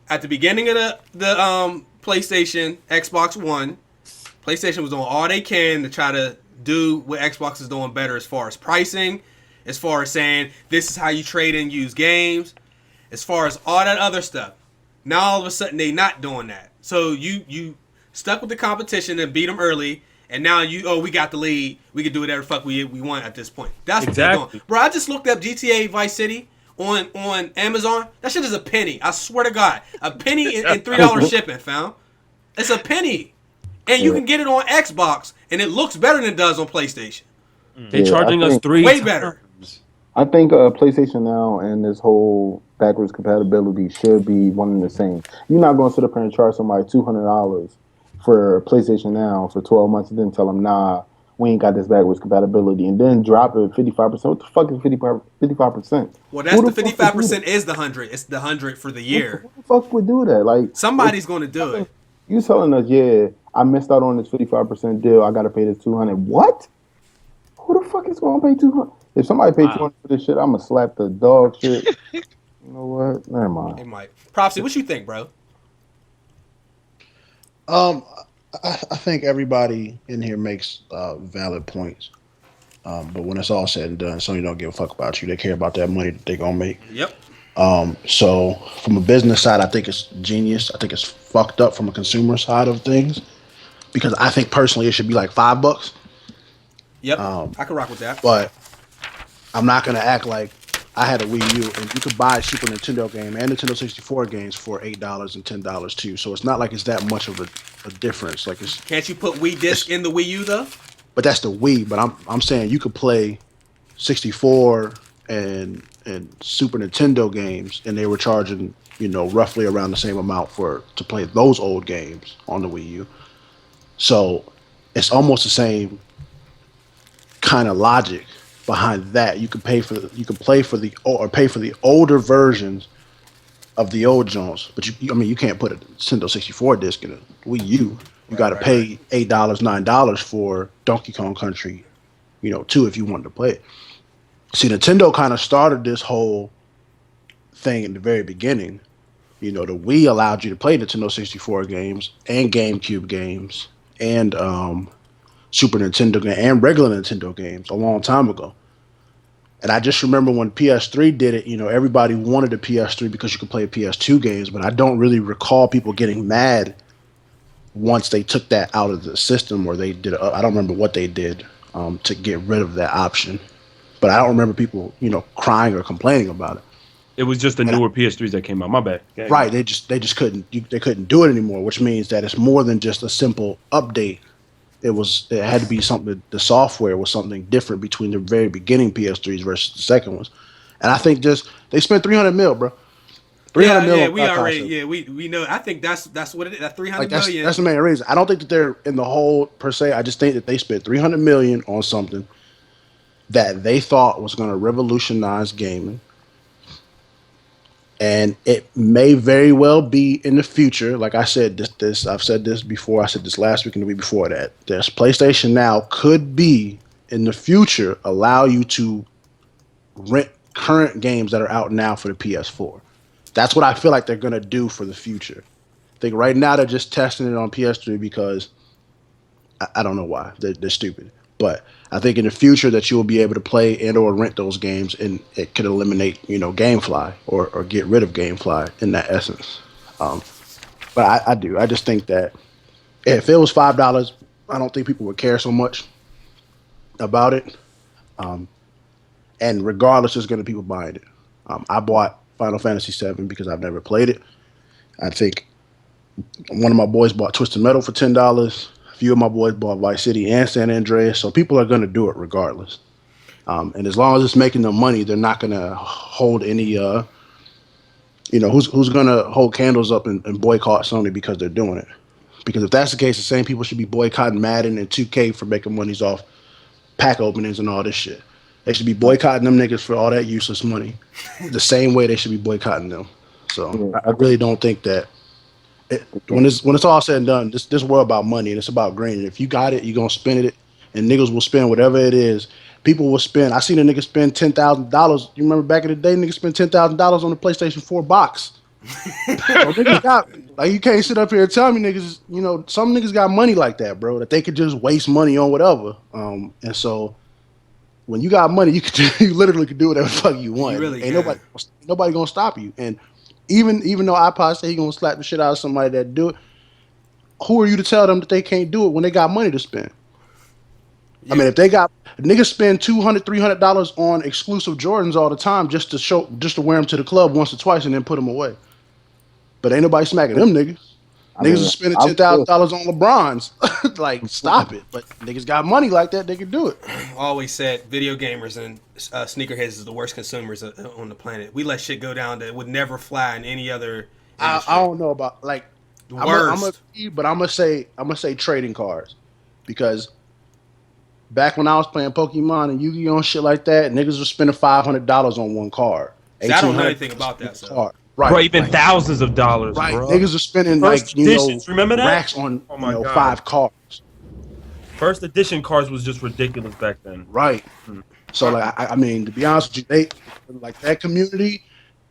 At the beginning of the PlayStation, Xbox One, PlayStation was doing all they can to try to do what Xbox is doing better as far as pricing, as far as saying this is how you trade in used games, as far as all that other stuff. Now all of a sudden they not doing that. So you stuck with the competition and beat them early. And now we got the lead. We can do whatever the fuck we want at this point. That's what they're doing. Bro, I just looked up GTA Vice City on Amazon. That shit is a penny. I swear to God. A penny and $3 shipping, fam. It's a penny. and you can get it on Xbox, and it looks better than it does on PlayStation. They charging us three way better. I think PlayStation Now and this whole backwards compatibility should be one and the same. You're not going to sit up here and charge somebody $200 for PlayStation Now for 12 months and then tell them, nah, we ain't got this backwards compatibility, and then drop it 55%. What the fuck is 55%? Well, that's the 55% is the 100. It's the 100 for the year. Who the fuck would do that? Like, somebody's going to do it. You telling us, yeah, I missed out on this 55% deal. I got to pay this $200. What? Who the fuck is going to pay $200? If somebody paid $200 for this shit, I'm gonna slap the dog shit. You know what? Never mind. Hey, Mike. Propsy, what you think, bro? I think everybody in here makes valid points. But when it's all said and done, Sony don't give a fuck about you. They care about that money that they gonna make. Yep. So from a business side, I think it's genius. I think it's fucked up from a consumer side of things, because I think personally it should be like $5. Yep. I can rock with that. But I'm not gonna act like I had a Wii U and you could buy a Super Nintendo game and Nintendo 64 games for $8 and $10 too. So it's not like it's that much of a difference. Like, it's, can't you put Wii Disc in the Wii U though? But that's the Wii. But I'm saying you could play 64 and Super Nintendo games, and they were charging, you know, roughly around the same amount to play those old games on the Wii U. So it's almost the same kind of logic behind that. You can pay for the older versions of the old Jones, but you can't put a Nintendo 64 disc in a Wii U. You got to pay $8, $9 for Donkey Kong Country, 2 if you wanted to play it. See, Nintendo kind of started this whole thing in the very beginning. The Wii allowed you to play Nintendo 64 games and GameCube games and Super Nintendo games and regular Nintendo games a long time ago. And I just remember when PS3 did it, everybody wanted a PS3 because you could play PS2 games, but I don't really recall people getting mad once they took that out of the system, or they did. I don't remember what they did to get rid of that option, but I don't remember people, crying or complaining about it. It was just the newer PS3s that came out. My bad. Okay. Right? They just couldn't. They couldn't do it anymore, which means that it's more than just a simple update. It had to be something. The software was something different between the very beginning PS3s versus the second ones, and I think they spent $300 million, bro. $300 million. We know. I think that's what it is. That $300 million. That's the main reason. I don't think that they're in the hole per se. I just think that they spent $300 million on something that they thought was going to revolutionize gaming. And it may very well be in the future. Like I said, I've said this before. I said this last week and the week before that. This PlayStation Now could be in the future allow you to rent current games that are out now for the PS4. That's what I feel like they're gonna do for the future. I think right now they're just testing it on PS3 because I don't know why. They're stupid. But I think in the future that you'll be able to play and or rent those games, and it could eliminate, GameFly or get rid of GameFly in that essence. But I do. I just think that if it was $5, I don't think people would care so much about it. And regardless, there's going to be people buying it. I bought Final Fantasy VII because I've never played it. I think one of my boys bought Twisted Metal for $10. Few of my boys bought Vice City and San Andreas, so people are going to do it regardless. And as long as it's making them money, they're not going to hold any, who's going to hold candles up and boycott Sony because they're doing it. Because if that's the case, the same people should be boycotting Madden and 2K for making monies off pack openings and all this shit. They should be boycotting them niggas for all that useless money the same way they should be boycotting them. So I really don't think that when it's all said and done, this world about money and it's about green. And if you got it, you're gonna spend it, and niggas will spend whatever it is. People will spend. I seen a nigga spend $10,000. You remember back in the day, niggas spent $10,000 on the PlayStation 4 box. Like, you can't sit up here and tell me niggas. Some niggas got money like that, bro, that they could just waste money on whatever. And so when you got money, you literally can do whatever the fuck you want. You really Ain't nobody gonna stop you. And even though iPod say he gonna slap the shit out of somebody that do it, who are you to tell them that they can't do it when they got money to spend? Yeah. I mean, if niggas spend $200, $300 on exclusive Jordans all the time just to wear them to the club once or twice and then put them away, but ain't nobody smacking them niggas. Niggas are spending $10,000 on LeBrons. Like, stop it. But niggas got money like that, they can do it. I always said video gamers and sneakerheads is the worst consumers on the planet. We let shit go down that would never fly in any other industry. I don't know about like Worst. I'm gonna say trading cards, because back when I was playing Pokemon and Yu-Gi-Oh and shit like that, niggas were spending $500 on one card. See, I don't know anything about that. So. Right, Bro, even like, thousands of dollars, right. bro. Niggas are spending First editions, remember that? racks on God. 5 cards. First edition cards was just ridiculous back then. Right. So like I mean, to be honest with you, they like that community.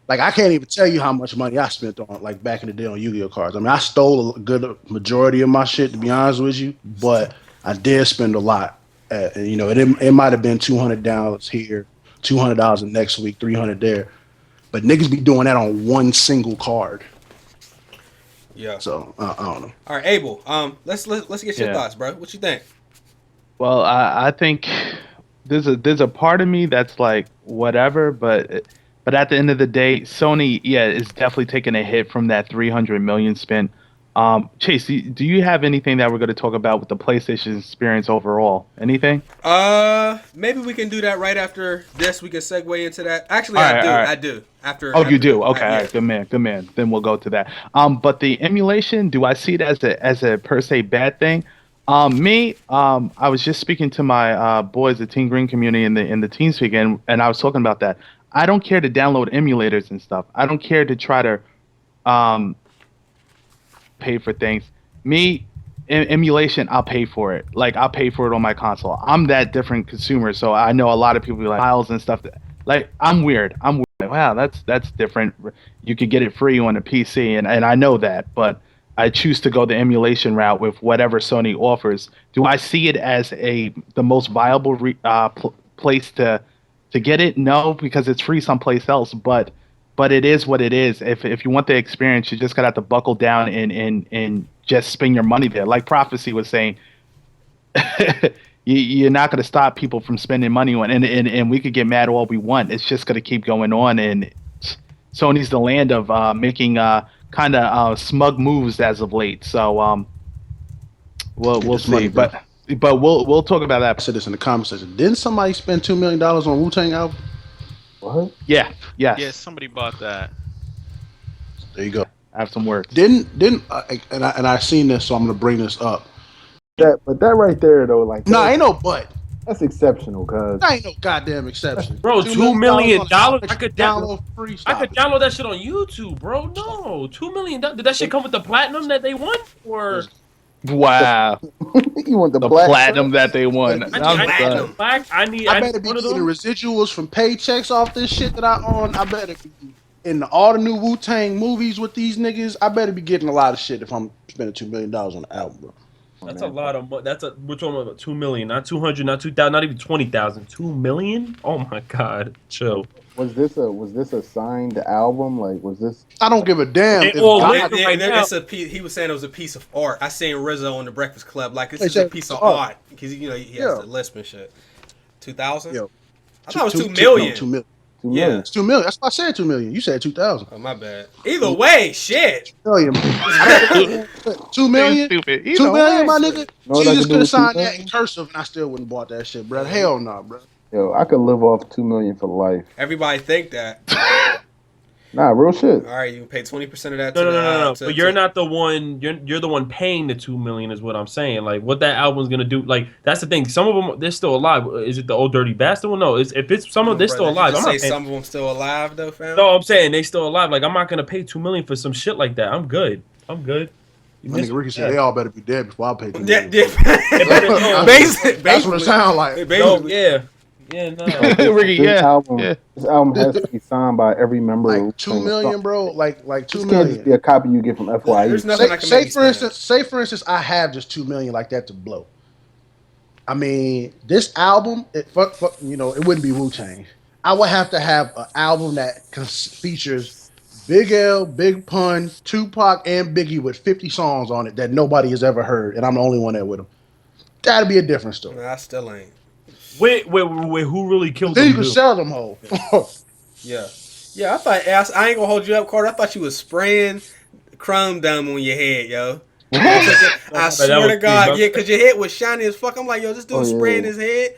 Like I can't even tell you how much money I spent on like back in the day on Yu-Gi-Oh cards. I mean, I stole a good majority of my shit, to be honest with you, but I did spend a lot. You know, it might have been $200 here, $200 the next week, $300 there, but niggas be doing that on one single card. Yeah. So I don't know. All right, Abel. Let's get your thoughts, bro. What you think? Well, I think there's a part of me that's like whatever, but at the end of the day, Sony, is definitely taking a hit from that $300 million spent. Chase, do you have anything that we're going to talk about with the PlayStation experience overall? Anything? Maybe we can do that right after this. We can segue into that. Actually, All right, I do. After. You do? Okay, yeah. all right, good man. Then we'll go to that. But the emulation, do I see it as a per se bad thing? I was just speaking to my boys, the Team Green community in the TeamSpeak, and I was talking about that. I don't care to download emulators and stuff. I don't care to try to pay for things. Emulation, I'll pay for it. Like, I'll pay for it on my console. I'm that different consumer, so I know a lot of people be like files and stuff. Like, I'm weird. Like, wow, that's different. You could get it free on a PC, and I know that, but I choose to go the emulation route with whatever Sony offers. Do I see it as the most viable place to get it? No, because it's free someplace else, but it is what it is. If you want the experience, you just gotta have to buckle down and just spend your money there. Like Prophecy was saying, you're not gonna stop people from spending money on, and we could get mad all we want. It's just gonna keep going on, and Sony's the land of making kind of smug moves as of late. So we'll see, money, but we'll talk about that. I said this in the comment section. Didn't somebody spend $2 million on Wu-Tang album? What? Yeah. Yeah, somebody bought that. There you go. I have some words. Didn't and I seen this, so I'm gonna bring this up. But that right there though, like No, ain't no but. that's exceptional, cuz. That ain't no goddamn exception. Bro, $2 million. I could download free. I could download that shit on YouTube, bro. No, $2 million. Did that shit come with the platinum that they won, or? Wow, You want the the black platinum that they won. I need I better be one of getting them. residuals from paychecks off this shit that I own. I better be in all the new Wu-Tang movies with these niggas. I better be getting a lot of shit if I'm spending $2 million on the album, bro. That's a lot of money. We're talking about 2 million, not 200, not 2,000, not even 20,000. 2 million? Oh my god, chill. Was this a signed album? Like, was this? I don't give a damn. They if all God- lit. Right now. He was saying it was a piece of art. I seen Rizzo on the Breakfast Club like this They is said a piece of art. art because he has Yeah. the lisp and shit. 2,000? Yo, I thought it was two- 2 million. no, 2 million. 2 Yeah. million. It's 2 million. That's why I said 2 million. You said 2,000. Oh my bad. Either way, shit. 2 million. 2 million. Stupid. 2 million, my nigga. Know what I Jesus can do could have with signed 2 that in cursive, and I still wouldn't bought that shit, bro. Hell no, bro. Yo, I could live off 2 million for life. Everybody think that. Nah, real shit. All right, you can pay 20% of that. No. to- But you're to- not the one. You're the one paying the 2 million. Is what I'm saying. Like, what that album's gonna do? Like, that's the thing. Some of them they're still alive. Is it the Old Dirty Bastard one? No. If it's some of they're still Brother, alive. you I'm just not say paying. some of them still alive though, fam. No, I'm saying they still alive. Like, I'm not gonna pay 2 million for some shit like that. I'm good. You My missed- nigga Ricky said they all better be dead before I pay 2 Yeah, million. yeah. Basically, That's what it sounds like. No, Basically, yeah, no. Ricky, This album has to be signed by every member. Like of 2 million, bro. Like 2 This can't just be million. a copy you get from FYE. There's nothing I can Say make for you instance, I have just 2 million like that to blow. I mean, this album, it wouldn't be Wu-Tang. I would have to have an album that features Big L, Big Pun, Tupac, and Biggie with 50 songs on it that nobody has ever heard, and I'm the only one there with them. That'd be a different story. Nah, I still ain't. Wait, who really killed Then them? you can dude? sell them whole. Yeah. I thought I ain't gonna hold you up, Carter. I thought you was spraying chrome dome on your head, yo. I swear to God, yeah, because your head was shiny as fuck. I'm like, yo, this dude spraying his head.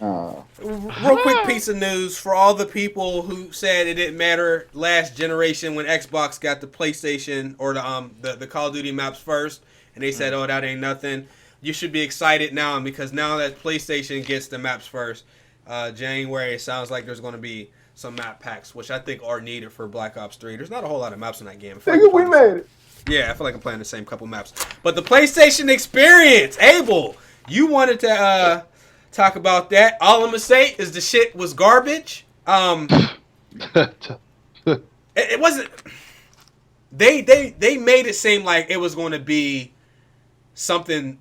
Real quick piece of news for all the people who said it didn't matter last generation when Xbox got the PlayStation or the Call of Duty maps first, and they said, oh, that ain't nothing. You should be excited now because now that PlayStation gets the maps first, January, it sounds like there's going to be some map packs, which I think are needed for Black Ops 3. There's not a whole lot of maps in that game. We made it. Yeah, I feel like I'm playing the same couple maps. But the PlayStation experience, Abel, you wanted to talk about that. All I'm going to say is the shit was garbage. It wasn't... They made it seem like it was going to be something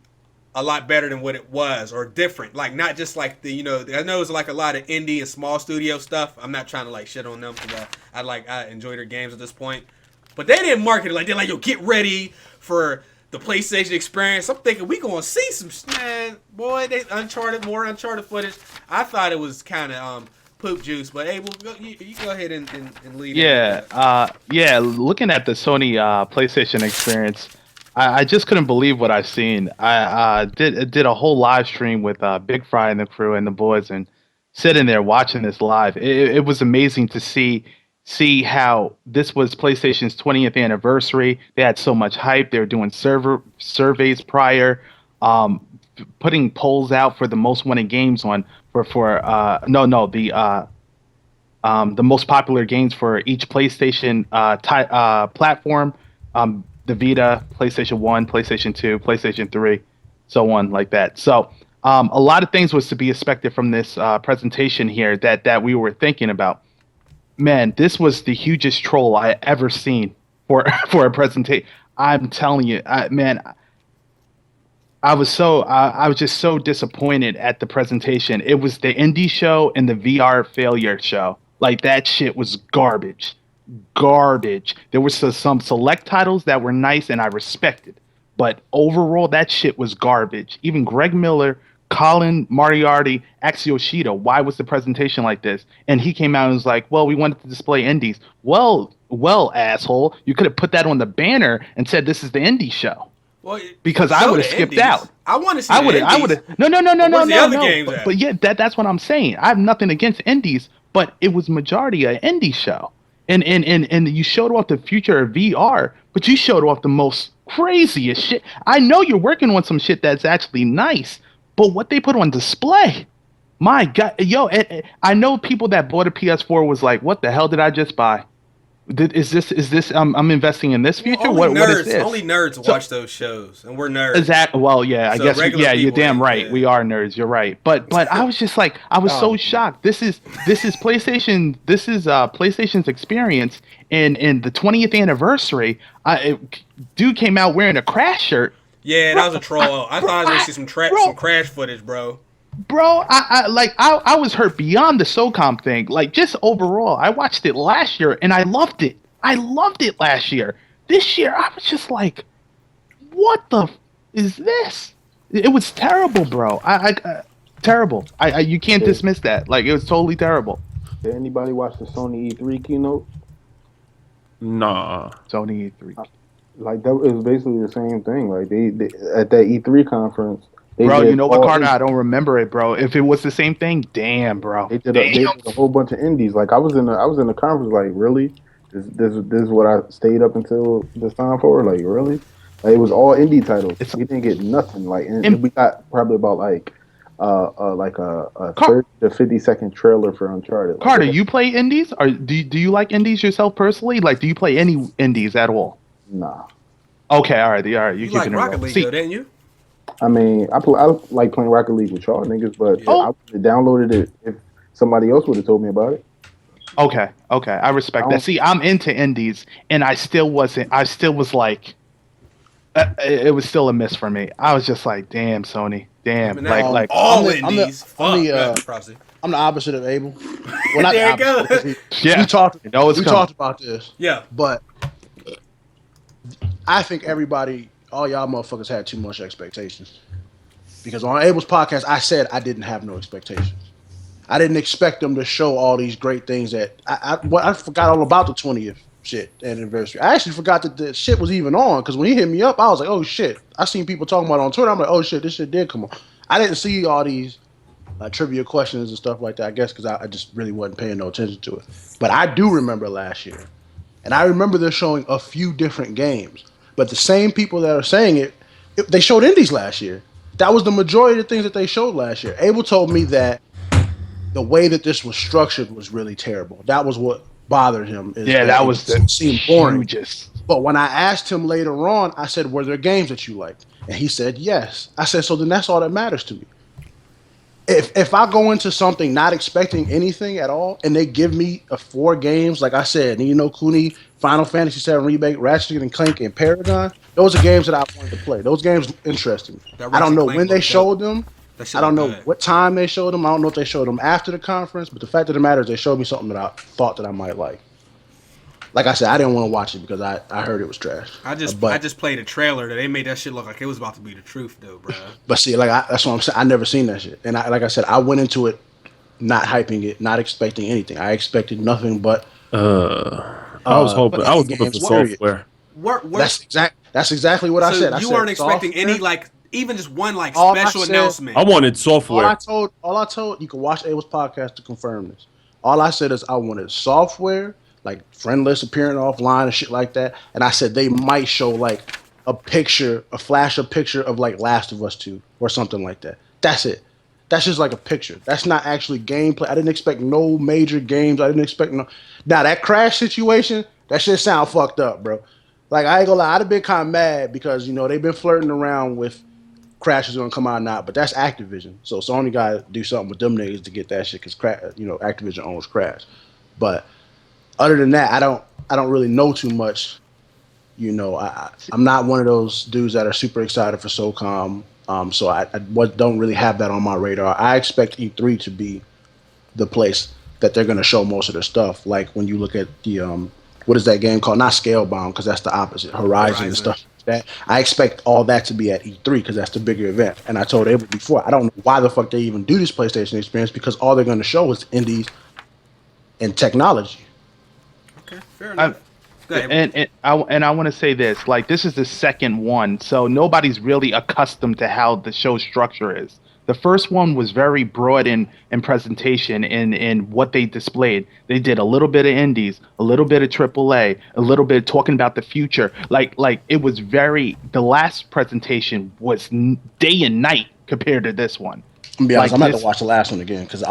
a lot better than what it was, or different. Like, not just like the, I know it's like a lot of indie and small studio stuff. I'm not trying to like shit on them because I enjoy their games at this point. But they didn't market it like, they're like, yo, get ready for the PlayStation experience. I'm thinking we gonna see some, man, boy, more Uncharted footage. I thought it was kind of poop juice, but hey, you go ahead and lead. Yeah, looking at the Sony PlayStation experience, I just couldn't believe what I've seen. I did a whole live stream with Big Fry and the crew and the boys, and sitting there watching this live. It was amazing to see how this was PlayStation's 20th anniversary. They had so much hype. They were doing surveys prior, putting polls out for the most winning games the most popular games for each PlayStation platform. The Vita, PlayStation 1, PlayStation 2, PlayStation 3, so on like that. So a lot of things was to be expected from this presentation here that we were thinking about. Man, this was the hugest troll I ever seen for a presentation. I'm telling you, I was just so disappointed at the presentation. It was the indie show and the VR failure show. Like, that shit was garbage. There was some select titles that were nice and I respected, but overall that shit was garbage. Even Greg Miller, Colin Moriarty, Axel Yoshida, why was the presentation like this? And he came out and was like, well, we wanted to display indies. Well, asshole, you could have put that on the banner and said this is the indie show. Well, because I would have skipped indies. out. I want to see. I would have. No. But yeah, that's what I'm saying. I have nothing against indies, but it was majority an indie show. And you showed off the future of VR, but you showed off the most craziest shit. I know you're working on some shit that's actually nice, but what they put on display, my God, yo, I know people that bought a PS4 was like, what the hell did I just buy? Is this I'm investing in this future? Well, what is this? Only nerds watch those shows, and we're nerds. Exactly. Well, yeah, I guess you're damn right. Yeah. We are nerds. You're right. But I was just like, I was so shocked. This is PlayStation. This is PlayStation's experience in the 20th anniversary. Dude came out wearing a Crash shirt. Yeah, that was a troll. I thought I was gonna see some Crash footage, bro. Bro, I was hurt beyond the SOCOM thing. Like, just overall, I watched it last year and I loved it. I loved it last year. This year, I was just like, what the is this? It was terrible, bro. Terrible. You can't dismiss that. Like, it was totally terrible. Did anybody watch the Sony E3 keynote? Nah. Sony E3. Like, that was basically the same thing. Like, they at that E3 conference. Bro, you know what, Carter? I don't remember it, bro. If it was the same thing, damn, bro. They did a whole bunch of indies. Like, I was in the conference. Like, really? This is what I stayed up until this time for? Like, really? Like, it was all indie titles. We didn't get nothing. Like, and we got probably about a 30 to 50-second trailer for Uncharted. Like, Carter, you play indies? Or do you like indies yourself personally? Like, do you play any indies at all? Nah. Okay, all right. You like Rocket League, though, didn't you? I mean, I like playing Rocket League with y'all niggas, but I would have downloaded it if somebody else would have told me about it. Okay, I respect that. See, I'm into indies, and I still wasn't. I still was like, it was still a miss for me. I was just like, damn, Sony, damn, like all indies. I'm the opposite of Abel. Well, not there the opposite. Yeah, we talked about this. Yeah, but I think all y'all motherfuckers had too much expectations. Because on Abel's podcast, I said I didn't have no expectations. I didn't expect them to show all these great things that I forgot all about the 20th shit anniversary. I actually forgot that the shit was even on because when he hit me up, I was like, oh shit. I seen people talking about it on Twitter. I'm like, oh shit, this shit did come on. I didn't see all these trivia questions and stuff like that, I guess, because I just really wasn't paying no attention to it. But I do remember last year. And I remember they're showing a few different games. But the same people that are saying they showed indies last year. That was the majority of the things that they showed last year. Abel told me that the way that this was structured was really terrible. That was what bothered him. That was seemed boring. hugest. But when I asked him later on, I said, were there games that you liked? And he said, yes. I said, so then that's all that matters to me. If I go into something not expecting anything at all, and they give me 4 games, like I said, Ni no Kuni, Final Fantasy VII Remake, Ratchet and Clank, and Paragon, those are games that I wanted to play. Those games interested me. I don't know when they showed them. I don't know what time they showed them. I don't know if they showed them after the conference, but the fact of the matter is they showed me something that I thought that I might like. Like I said, I didn't want to watch it because I heard it was trash. I just played a trailer that they made that shit look like it was about to be the truth, though, bro. But see, that's what I'm saying. I never seen that shit, and like I said, I went into it not hyping it, not expecting anything. I expected nothing but. I was hoping for software. That's exactly what I said. You weren't expecting any even just one special announcement. I wanted software. All I told you can watch Abel's podcast to confirm this. All I said is I wanted software. Like friendless appearing offline and shit like that. And I said they might show a flash picture of Last of Us 2 or something like that. That's it. That's just a picture. That's not actually gameplay. I didn't expect no major games. I didn't expect no. Now that Crash situation, that shit sound fucked up, bro. I ain't gonna lie, I'd have been kind of mad because they've been flirting around with Crash is gonna come out or not, but that's Activision. So Sony gotta do something with them niggas to get that shit because Activision owns Crash. But other than that, I don't really know too much. I'm not one of those dudes that are super excited for SOCOM. So I don't really have that on my radar. I expect E3 to be the place that they're going to show most of their stuff. Like when you look at the what is that game called? Not Scalebound, because that's the opposite. Horizon and stuff like that. I expect all that to be at E3 because that's the bigger event. And I told Abel before, I don't know why the fuck they even do this PlayStation experience because all they're going to show is indies and technology. Okay, fair enough. And I want to say this, this is the second one, so nobody's really accustomed to how the show structure is. The first one was very broad in presentation in what they displayed. They did a little bit of indies, a little bit of AAA, a little bit talking about the future. It was the last presentation was day and night compared to this one. I'm gonna be honest, I'm gonna have to watch the last one again because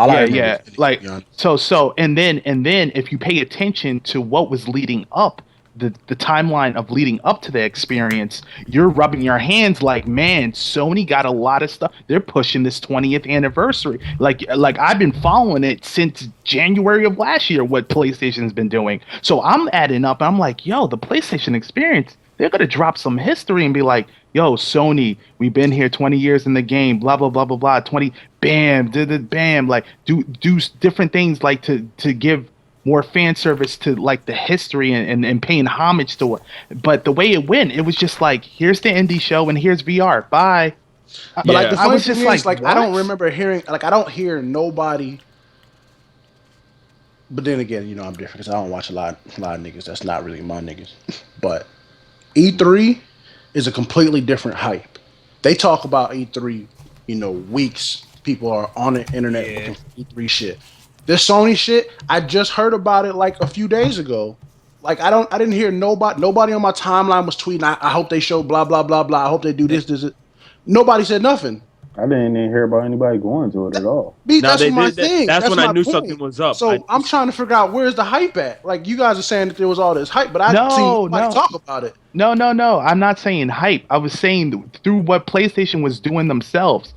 so and then if you pay attention to what was leading up, the timeline of leading up to the experience, you're rubbing your hands man, Sony got a lot of stuff. They're pushing this 20th anniversary. I've been following it since January of last year, what PlayStation's been doing. So I'm adding up. I'm like, yo, the PlayStation experience, they're gonna drop some history and be like, yo, Sony, we've been here 20 years in the game, blah, blah, blah, blah, blah, 20, bam, bam, do different things to give more fan service to the history and paying homage to it. But the way it went, it was just here's the indie show and here's VR, bye. But the funny thing is, I don't remember hearing, I don't hear nobody. But then again, I'm different because I don't watch a lot of niggas. That's not really my niggas. But E3 is a completely different hype. They talk about E3, weeks. People are on the internet looking for E3 shit. This Sony shit, I just heard about it a few days ago. I didn't hear nobody on my timeline was tweeting, I hope they show blah, blah, blah, blah. I hope they do this. Nobody said nothing. I didn't even hear about anybody going to it at all. That's my thing. That's when I knew point. something was up. So I'm trying to figure out where's the hype at. You guys are saying that there was all this hype, but I didn't see nobody talk about it. No. I'm not saying hype. I was saying through what PlayStation was doing themselves.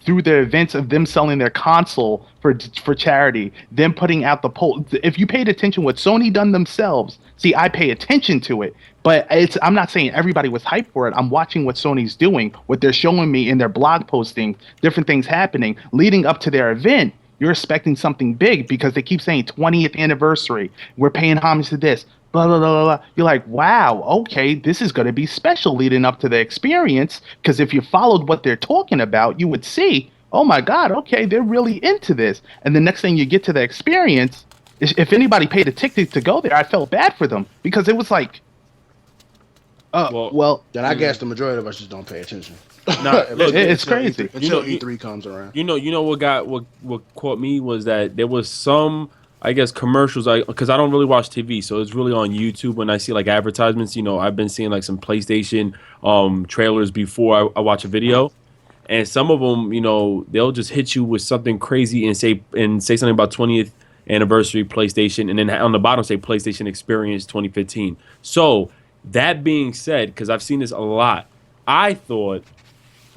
Through the events of them selling their console for charity, them putting out the poll. If you paid attention what Sony done themselves, see, I pay attention to it, but I'm not saying everybody was hyped for it. I'm watching what Sony's doing, what they're showing me in their blog postings, different things happening leading up to their event. You're expecting something big because they keep saying 20th anniversary. We're paying homage to this. Blah, blah, blah, blah. You're like, wow, okay, this is going to be special leading up to the experience. Because if you followed what they're talking about, you would see, oh my God, okay, they're really into this. And the next thing you get to the experience, if anybody paid a ticket to go there, I felt bad for them because it was like, Then I guess the majority of us just don't pay attention. Nah, look, it's crazy. Until E3 comes around. You know what caught me was that there was some, I guess, commercials. Because I don't really watch TV, so it's really on YouTube when I see like advertisements. I've been seeing like some PlayStation trailers before I watch a video, and some of them, they'll just hit you with something crazy and say something about 20th anniversary PlayStation, and then on the bottom say PlayStation Experience 2015. So that being said, because I've seen this a lot, I thought,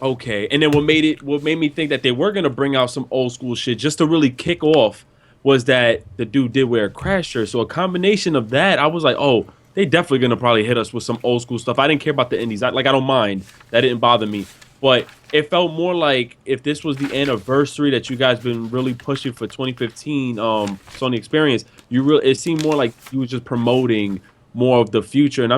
okay, and then what made me think that they were gonna bring out some old school shit just to really kick off was that the dude did wear a Crash shirt. So a combination of that, I was like, oh, they definitely gonna probably hit us with some old school stuff. I didn't care about the indies. I don't mind. That didn't bother me. But it felt more like if this was the anniversary that you guys been really pushing for 2015 Sony Experience, it seemed more like you were just promoting more of the future. And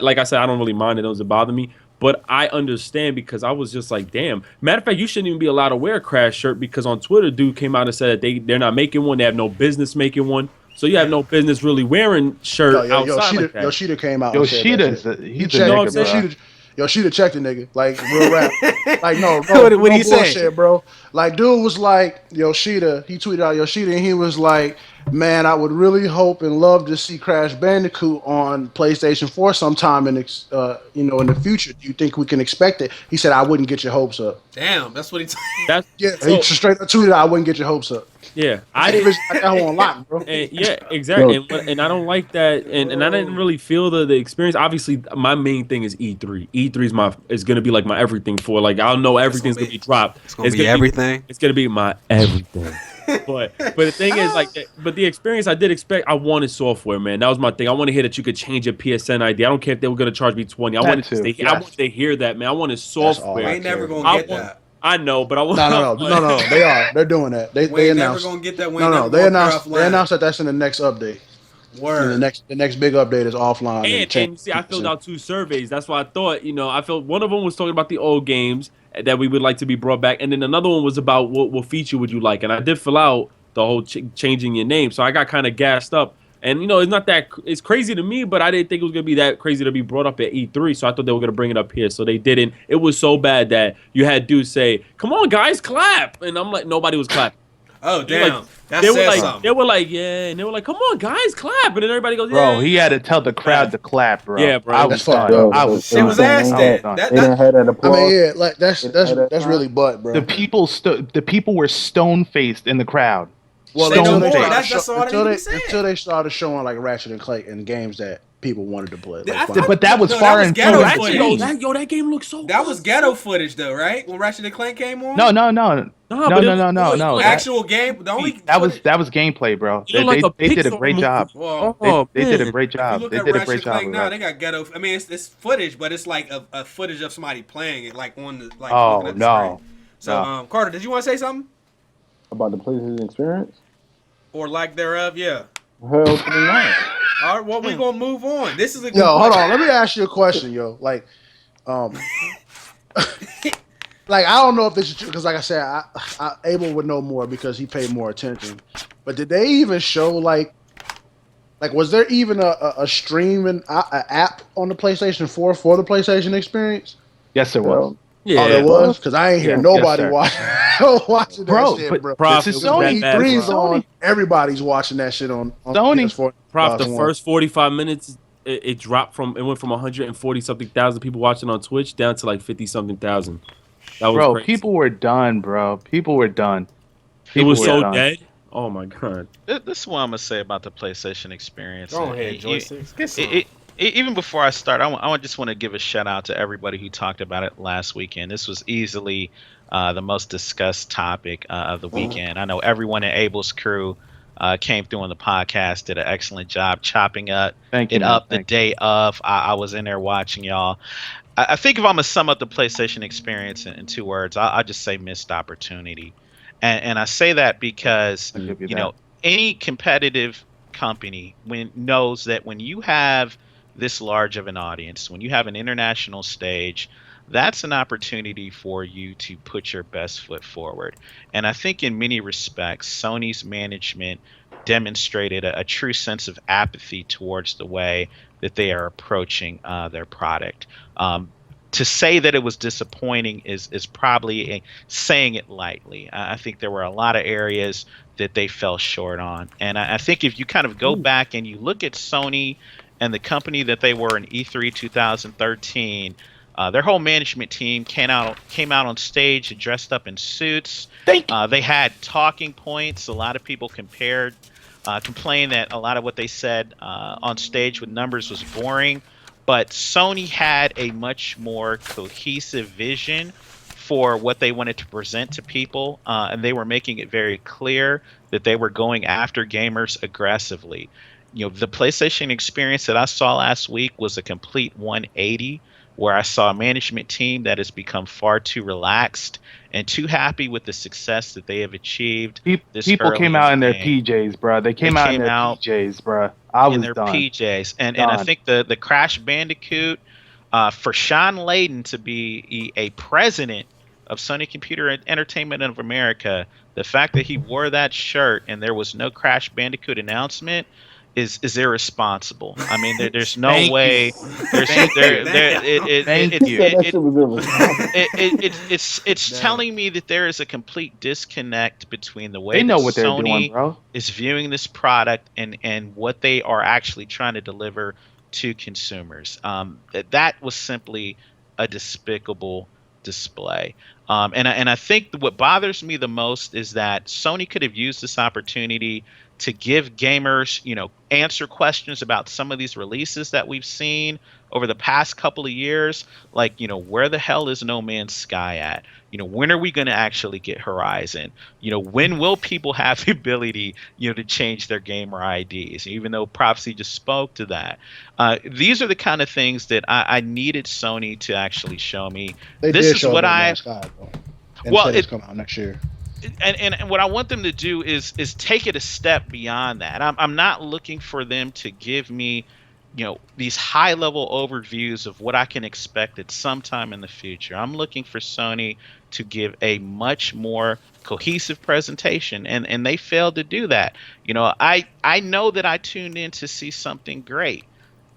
like I said, I don't really mind. It doesn't bother me. But I understand because I was just like, damn. Matter of fact, you shouldn't even be allowed to wear a Crash shirt because on Twitter, dude came out and said that they're not making one. They have no business making one. So you have no business really wearing shirt outside like that. Yoshida came out. Yoshida's he's a nigga, bro. Yoshida checked the nigga, like real rap. Like no what he say, bro? Like dude was like Yoshida. He tweeted out Yoshida, and he was like, "Man, I would really hope and love to see Crash Bandicoot on PlayStation 4 sometime in the future. Do you think we can expect it?" He said, "I wouldn't get your hopes up." Damn, that's what he. He straight up tweeted, "I wouldn't get your hopes up." Yeah, I didn't. That on lock, bro. Yeah, exactly. And I don't like that. And I didn't really feel the experience. Obviously, my main thing is E3. E3 is gonna be like my everything for. Like I'll know everything's gonna be dropped. It's gonna be everything. It's gonna be my everything. But the thing is, like, but the experience I did expect. I wanted software, man. That was my thing. I want to hear that you could change your PSN ID. I don't care if they were gonna charge me $20. I wanted to hear that, man. I wanted software. They ain't never gonna get that. I know, but I want. No. They are. They're doing that. They announced. Never gonna get that. They announced that that's in the next update. Word. The next big update is offline. And see, I filled out 2 surveys. That's why I thought, I felt one of them was talking about the old games that we would like to be brought back, and then another one was about what feature would you like. And I did fill out the whole changing your name, so I got kind of gassed up. And it's not that it's crazy to me, but I didn't think it was gonna be that crazy to be brought up at E3. So I thought they were gonna bring it up here, so they didn't. It was so bad that you had dudes say, "Come on, guys, clap!" And I'm like, nobody was clapping. Oh damn! They were like, yeah, and they were like, "Come on, guys, clap!" And then everybody goes, "Yeah." Bro, he had to tell the crowd to clap, bro. Yeah, bro. I was done. It was ass dead. That's really butt, bro. The people were stone faced in the crowd. Well, until they started showing like Ratchet and Clank in games that people wanted to play. But that was far and few. That game looks so. That was ghetto footage, though, right? When Ratchet and Clank came on. No. Actual game. The only that was gameplay, bro. They did a great job. They did a great job. They did a great job. Now they got ghetto. I mean, it's footage, but it's like a footage of somebody playing it, like on the like. Oh no. So, Carter, did you want to say something about the PlayStation Experience or lack thereof? Yeah. Hell to the no. All right, well, we're gonna move on. This is a good hold on. Let me ask you a question, yo. Like, like I don't know if this is true because, like I said, I Abel would know more because he paid more attention. But did they even show like was there even a streaming app on the PlayStation 4 for the PlayStation Experience? Yes, there was. Yeah, there was because I ain't hear nobody watching that shit, bro. This is Sony. E3's on. Everybody's watching that shit on Sony. PS4. The first 45 minutes, it dropped it went from 140 something thousand people watching on Twitch down to like 50 something thousand. That was crazy. People were done, bro. People were done. It was so dead. Oh my god. This is what I'm gonna say about the PlayStation Experience. Go ahead, Joystix. Even before I start, I just want to give a shout out to everybody who talked about it last weekend. This was easily the most discussed topic of the weekend. I know everyone in Abel's crew came through on the podcast, did an excellent job chopping it up the day of. I was in there watching y'all. I think if I'm gonna sum up the PlayStation Experience in 2 words, I'll just say missed opportunity. And I say that because any competitive company knows that when you have this large of an audience, when you have an international stage, that's an opportunity for you to put your best foot forward. And I think in many respects, Sony's management demonstrated a true sense of apathy towards the way that they are approaching their product. To say that it was disappointing is probably saying it lightly. I think there were a lot of areas that they fell short on. And I think if you kind of go back and you look at Sony and the company that they were in E3 2013, their whole management team came out on stage dressed up in suits. They had talking points. A lot of people complained that a lot of what they said on stage with numbers was boring. But Sony had a much more cohesive vision for what they wanted to present to people, and they were making it very clear that they were going after gamers aggressively. You know, the PlayStation experience that I saw last week was a complete 180, where I saw a management team that has become far too relaxed and too happy with the success that they have achieved. People came out in their PJs, bro. They came out in their PJs, bro. I was done. PJs, and I think the Crash Bandicoot, for Sean Layden to be a president of Sony Computer Entertainment of America, the fact that he wore that shirt and there was no Crash Bandicoot announcement is irresponsible. I mean, there's no way. It's telling me that there is a complete disconnect between the way that Sony is viewing this product and what they are actually trying to deliver to consumers. That was simply a despicable display. And I think what bothers me the most is that Sony could have used this opportunity to give gamers, answer questions about some of these releases that we've seen over the past couple of years. Like, where the hell is No Man's Sky at? When are we going to actually get Horizon? When will people have the ability, to change their gamer IDs? Even though Prophecy just spoke to that. These are the kind of things that I needed Sony to actually show me. This is what it's coming out next year. And what I want them to do is take it a step beyond that. I'm not looking for them to give me, these high level overviews of what I can expect at some time in the future. I'm looking for Sony to give a much more cohesive presentation, and they failed to do that. I know that I tuned in to see something great.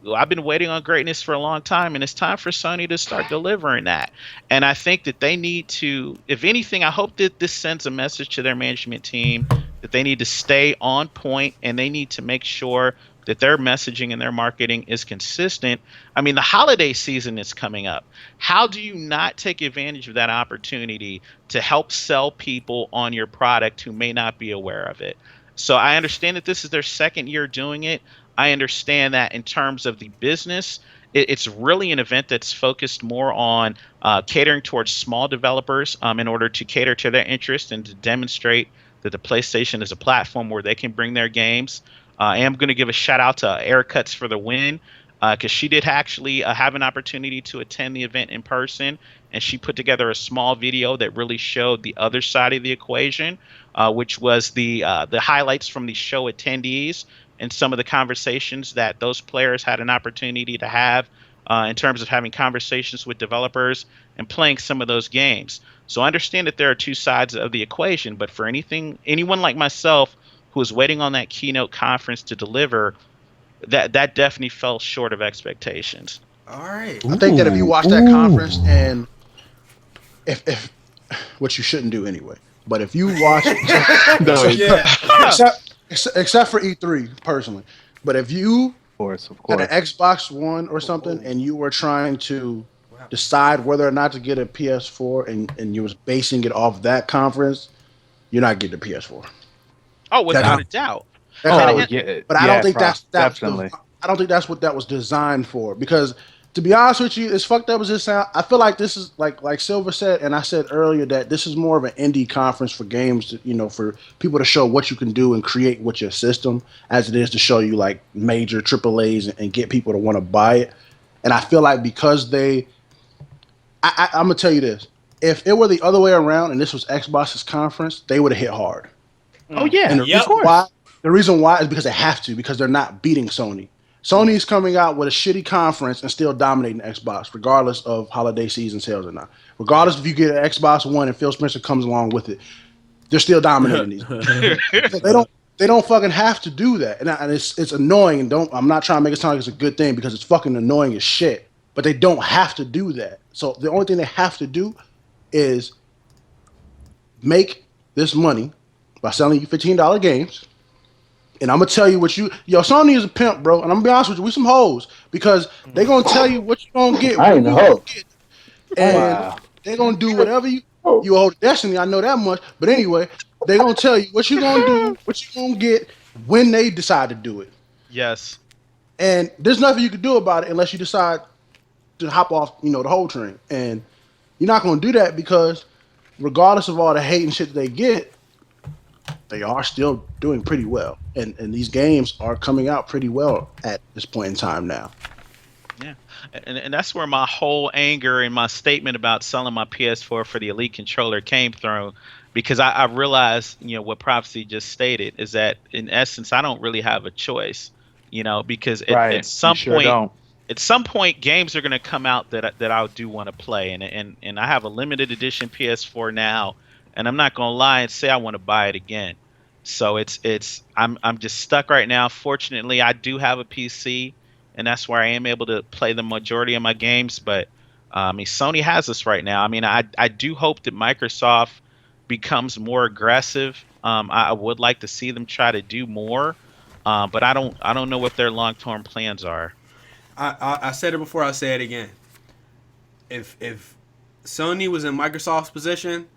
I've been waiting on greatness for a long time, and it's time for Sony to start delivering that. And I think that they need to, if anything, I hope that this sends a message to their management team that they need to stay on point, and they need to make sure that their messaging and their marketing is consistent. I mean, the holiday season is coming up. How do you not take advantage of that opportunity to help sell people on your product who may not be aware of it? So I understand that this is their second year doing it. I understand that in terms of the business, it's really an event that's focused more on catering towards small developers in order to cater to their interest and to demonstrate that the PlayStation is a platform where they can bring their games. I am going to give a shout out to Eric Cuts for the win, because she did actually have an opportunity to attend the event in person, and she put together a small video that really showed the other side of the equation, which was the highlights from the show attendees and some of the conversations that those players had an opportunity to have in terms of having conversations with developers and playing some of those games. So I understand that there are two sides of the equation, but for anyone like myself who was waiting on that keynote conference to deliver, that definitely fell short of expectations. All right. I think that if you watch that conference, and if which you shouldn't do anyway, but if you watch except for E3 personally, but if you had an Xbox One or something and you were trying to decide whether or not to get a PS4 and you was basing it off that conference, you're not getting a PS4. Oh, without a doubt. But I don't think I don't think that's what that was designed for. Because to be honest with you, as fucked up as this sound, I feel like this is like Silver said, and I said earlier that this is more of an indie conference for games, for people to show what you can do and create with your system, as it is to show you like major AAAs and get people to want to buy it. And I feel like because I'm gonna tell you this: if it were the other way around and this was Xbox's conference, they would have hit hard. Oh yeah, and the reason why is because they have to, because they're not beating Sony. Sony's coming out with a shitty conference and still dominating Xbox, regardless of holiday season sales or not. Regardless if you get an Xbox One and Phil Spencer comes along with it, they're still dominating these. They don't fucking have to do that, and it's annoying. And I'm not trying to make it sound like it's a good thing because it's fucking annoying as shit. But they don't have to do that. So the only thing they have to do is make this money by selling you $15 games. And I'm gonna tell you what Sony is a pimp, bro. And I'm gonna be honest with you, we some hoes because they gonna tell you what you gonna get. I ain't the hoe. And they gonna do whatever you hold Destiny. I know that much. But anyway, they gonna tell you what you gonna do, what you gonna get when they decide to do it. Yes. And there's nothing you can do about it unless you decide to hop off, the whole train. And you're not gonna do that because regardless of all the hate and shit they get, they are still doing pretty well. And these games are coming out pretty well at this point in time now. Yeah. And that's where my whole anger and my statement about selling my PS4 for the Elite controller came through, because I realized, what Prophecy just stated is that in essence, I don't really have a choice, because at some point, at some point, games are going to come out that I do want to play, and I have a limited edition PS4 now, and I'm not going to lie and say I want to buy it again. So I'm just stuck right now. Fortunately, I do have a PC, and that's where I am able to play the majority of my games. But Sony has us right now. I mean, I do hope that Microsoft becomes more aggressive. I would like to see them try to do more, but I don't know what their long-term plans are. I said it before, I'll say it again. If Sony was in Microsoft's position,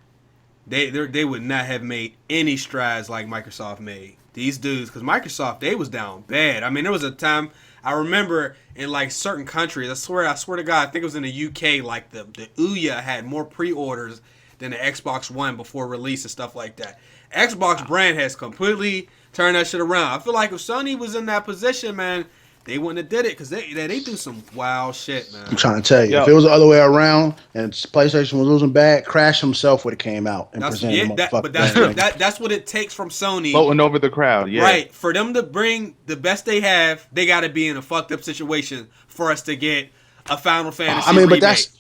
they would not have made any strides like Microsoft made. These dudes, because Microsoft, they was down bad. I mean, there was a time, I remember in like certain countries, I swear to God, I think it was in the UK, like the Ouya had more pre-orders than the Xbox One before release and stuff like that. Xbox brand has completely turned that shit around. I feel like if Sony was in that position, man, they wouldn't have did it because they do some wild shit, man. I'm trying to tell you, if it was the other way around and PlayStation was losing bad, Crash himself would have came out and presented that's what it takes from Sony. Voting over the crowd, yeah. Right. For them to bring the best they have, they got to be in a fucked up situation for us to get a Final Fantasy remake. That's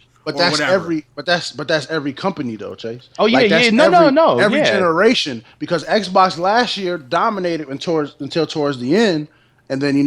every company though, Chase. Oh yeah, every generation, because Xbox last year dominated until towards the end, and then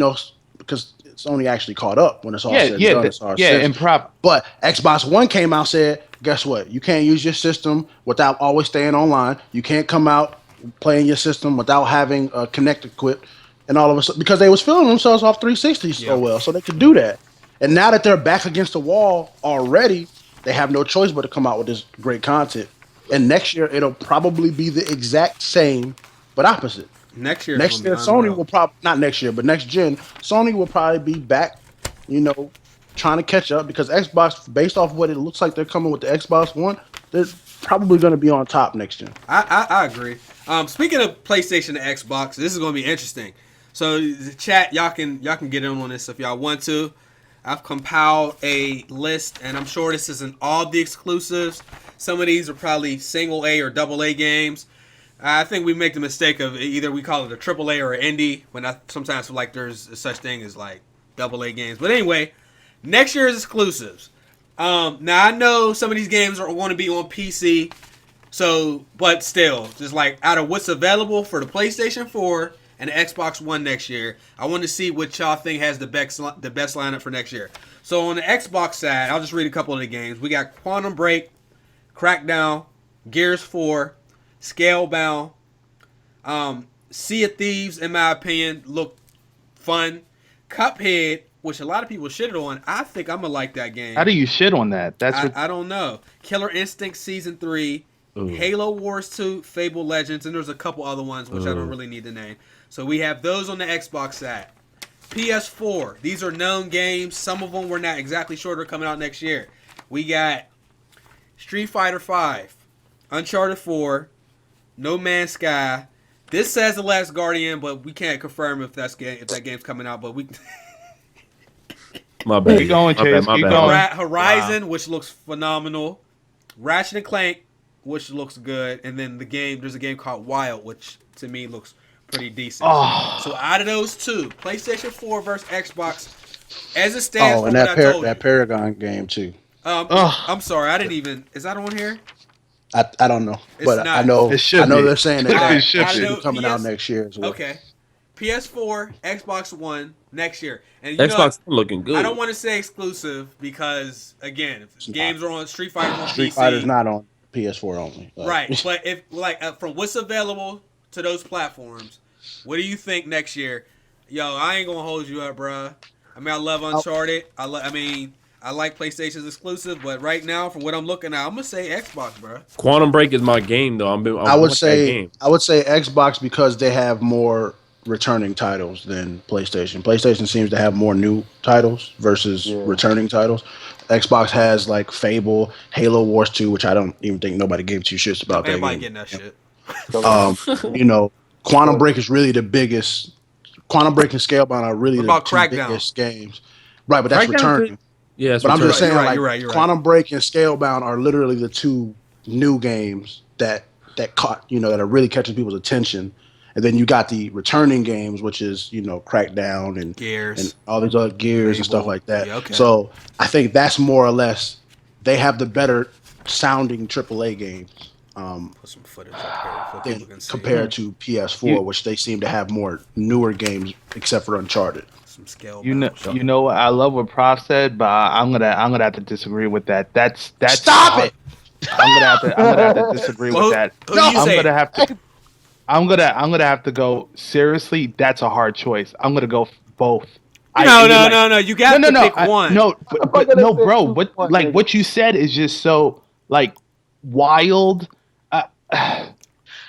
because Sony actually caught up when it's all said and done. But Xbox One came out and said, guess what? You can't use your system without always staying online. You can't come out playing your system without having a Kinect equipped, and all of a sudden, because they was filling themselves off 360 so well, so they could do that. And now that they're back against the wall already, they have no choice but to come out with this great content. And next year, it'll probably be the exact same, but opposite. Next year, Sony will probably, not next year, but next gen, Sony will probably be back, trying to catch up, because Xbox, based off what it looks like they're coming with the Xbox One, they're probably going to be on top next gen. I agree. Speaking of PlayStation and Xbox, this is going to be interesting. So the chat, y'all can get in on this if y'all want to. I've compiled a list, and I'm sure this isn't all the exclusives. Some of these are probably single A or double A games. I think we make the mistake of either we call it a triple A or an indie, when I sometimes feel like there's such thing as like double A games. But anyway, next year's exclusives. Now I know some of these games are going to be on PC, but still, just like out of what's available for the PlayStation 4 and the Xbox One next year, I want to see what y'all think has the best lineup for next year. So on the Xbox side, I'll just read a couple of the games. We got Quantum Break, Crackdown, Gears 4, Scalebound, Sea of Thieves, in my opinion, look fun. Cuphead, which a lot of people shitted on, I think I'm gonna like that game. How do you shit on that? I don't know. Killer Instinct Season 3, Halo Wars 2, Fable Legends, and there's a couple other ones which I don't really need to name. So we have those on the Xbox side. PS4, these are known games. Some of them we're not exactly sure they're coming out next year. We got Street Fighter 5, Uncharted 4, No Man's Sky. This says The Last Guardian, but we can't confirm if that game's coming out. But we. My bad. Keep going, Chase. Keep going. Horizon, which looks phenomenal. Ratchet and Clank, which looks good, and then there's a game called Wild, which to me looks pretty decent. So out of those two, PlayStation 4 versus Xbox, as it stands, and that Paragon game too. I'm sorry, I didn't even. Is that on here? I don't know, It's but not. I know It should be. they're saying that It that should I be. know coming out PS next year as well. Okay. PS4, Xbox One next year. And you know, Xbox looking good. I don't want to say exclusive because again, if games are on Street Fighter's on Street PC. Fighter's not on PS4 only. Right, but if from what's available to those platforms, what do you think next year? Yo, I ain't gonna hold you up, bruh. I mean, I love Uncharted. I like PlayStation's exclusive, but right now, from what I'm looking at, I'm gonna say Xbox, bruh. Quantum Break is my game though. I would say Xbox because they have more returning titles than PlayStation. PlayStation seems to have more new titles versus returning titles. Xbox has like Fable, Halo Wars 2, which I don't even think nobody gave two shits about. Everybody getting that shit. You know, Quantum Break is really the biggest. Quantum Break and Scalebound are really What the about two Crackdown? biggest games. Right, but that's Crackdown returning. Yeah, But I'm just saying, You're right. Quantum Break and Scalebound are literally the two new games that caught, that are really catching people's attention. And then you got the returning games, which is, Crackdown and Gears and all these other Gears and Fable. stuff like that. Yeah, okay. So I think that's more or less they have the better sounding AAA games. Put some footage up here for people can see. Compared to PS4, which they seem to have more newer games, except for Uncharted. Some scale. You know what? I love what Prof said, but I'm gonna have to disagree with that. That's Stop it! I'm gonna have to disagree with that. Who you I'm say? gonna have to. I'm gonna have to go. Seriously, that's a hard choice. I'm gonna go both. No. You got to pick one. No, but no, bro. What you said is just so like wild.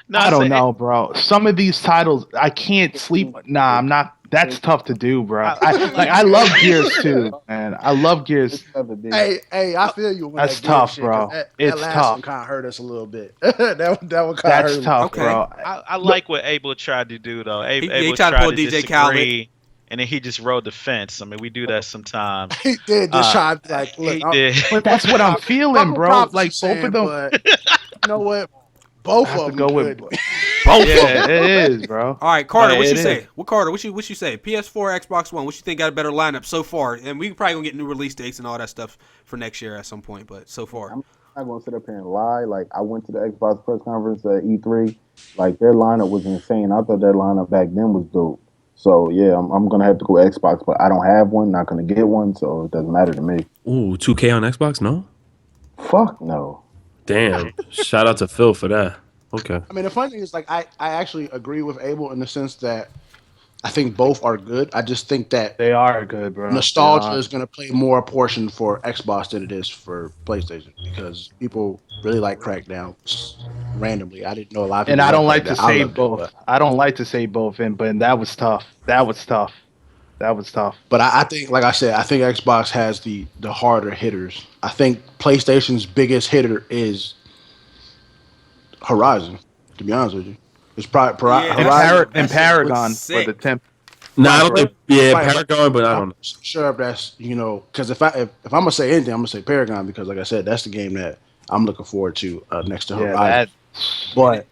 No, I don't know, bro. Some of these titles, I can't sleep. Nah, I'm not. That's tough to do, bro. I love Gears too, man. I love Gears. Hey, I feel you. That's tough, bro. It's It's last tough. one kind of hurt us a little bit. that one kind of hurt. That's tough, Okay. bro. I like what Abel tried to do though. He Abel tried to pull DJ disagree, Khaled. and then he just rode the fence. I mean, we do that sometimes. He did just try to like look. He did. But that's what I'm feeling, bro. Like both of them. But you know what? Both I have of to them go good. with Both. Yeah, it is, bro. All right, Carter, Yeah, what you it say? is. What Carter? What you say? PS4, Xbox One. What you think got a better lineup so far? And we probably gonna get new release dates and all that stuff for next year at some point. But so far, I'm not gonna sit up here and lie. Like I went to the Xbox press conference at E3. Like their lineup was insane. I thought their lineup back then was dope. So yeah, I'm gonna have to go Xbox, but I don't have one. Not gonna get one, so it doesn't matter to me. Ooh, 2K on Xbox? No. Fuck no. Damn. Shout out to Phil for that. Okay. I mean, the funny thing is, like, I actually agree with Abel in the sense that I think both are good. I just think that They are good, bro. nostalgia is going to play more a portion for Xbox than it is for PlayStation because people really like Crackdown randomly. I didn't know a lot of people. And I don't like Crackdown. to I say loved it, both. I don't like to say both, but that was tough. That was tough. But I think, like I said, I think Xbox has the harder hitters. I think PlayStation's biggest hitter is Horizon. To be honest with you, it's probably Yeah. Horizon. And Paragon looks for the sick. temp. No, I don't think. Yeah, Right. Paragon, but I don't I'm know. sure if that's because if I'm gonna say anything, I'm gonna say Paragon because, like I said, that's the game that I'm looking forward to next to Yeah, Horizon. But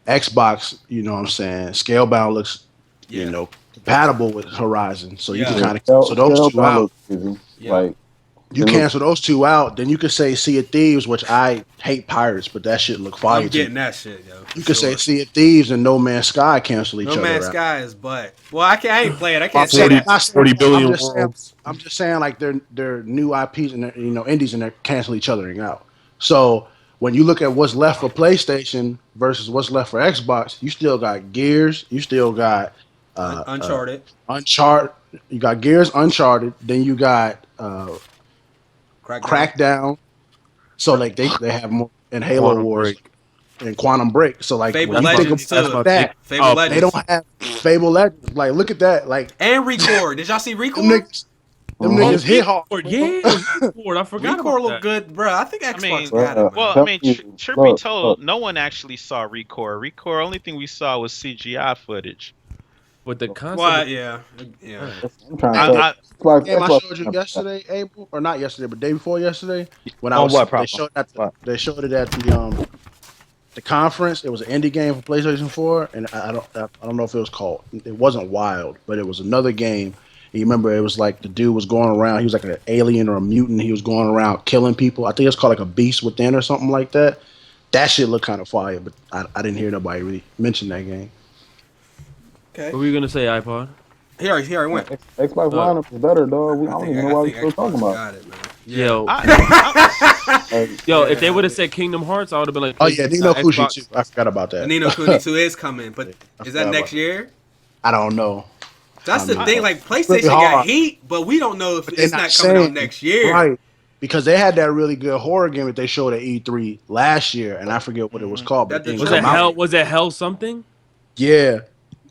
Xbox, you know what I'm saying, Scalebound looks, compatible with Horizon, so you can kind of cancel those two out. Like You cancel those two out, then you could say Sea of Thieves, which I hate pirates, but that shit look fire. I'm getting that shit, yo. You could say Sea of Thieves and No Man's Sky cancel each No other Man's out. Sky is butt. Well, I ain't playing. I can't say 40, that. 40 billion worlds. I'm just saying, like they're new IPs and they're, indies and they cancel each other out. So when you look at what's left for PlayStation versus what's left for Xbox, you still got Gears, you still got Uncharted. You got Gears, Uncharted, then you got Crackdown. So like they have more and Halo Quantum Wars Break. and Quantum Break. So like Fable when you think Legends about too. that, Fable Legends. they don't have Fable Legends. Like look at that. Like And Record. Did y'all see them Record? niggas hit hard. Yeah, Record. I forgot Record about look that. good, bro. I think Xbox mean- got it. Well, I mean, truth be told, no one actually saw Recore. Recore, only thing we saw was CGI footage. But the concept. Well, yeah. I'm trying to I, Game I showed you yesterday, April, or not yesterday, but day before yesterday, when I On was what, they Papa? showed, What? they showed it at the conference. It was an indie game for PlayStation 4, and I don't know if it was called. It wasn't Wild, but it was another game. And you remember it was like the dude was going around. He was like an alien or a mutant. He was going around killing people. I think it's called like a Beast Within or something like that. That shit looked kind of fire, but I didn't hear nobody really mention that game. Okay. What were you gonna say, iPod? He already went. Xbox lineup is better, dog. I don't even know why we're still talking about. Got it, man. Yo, Yo, if they would have said Kingdom Hearts, I would have been like, Oh yeah, Nino Kuni Xbox. too. I forgot about that. Nino Kuni 2 is coming, but I is that forgot next about year? I don't know. That's the thing. Like really PlayStation got hard. heat, but we don't know if But they're it's not coming out next year. Right. Because they had that really good horror game that they showed at E3 last year, and I forget what it was called. But That it Was didn't it come out. hell? Was it hell something? Yeah.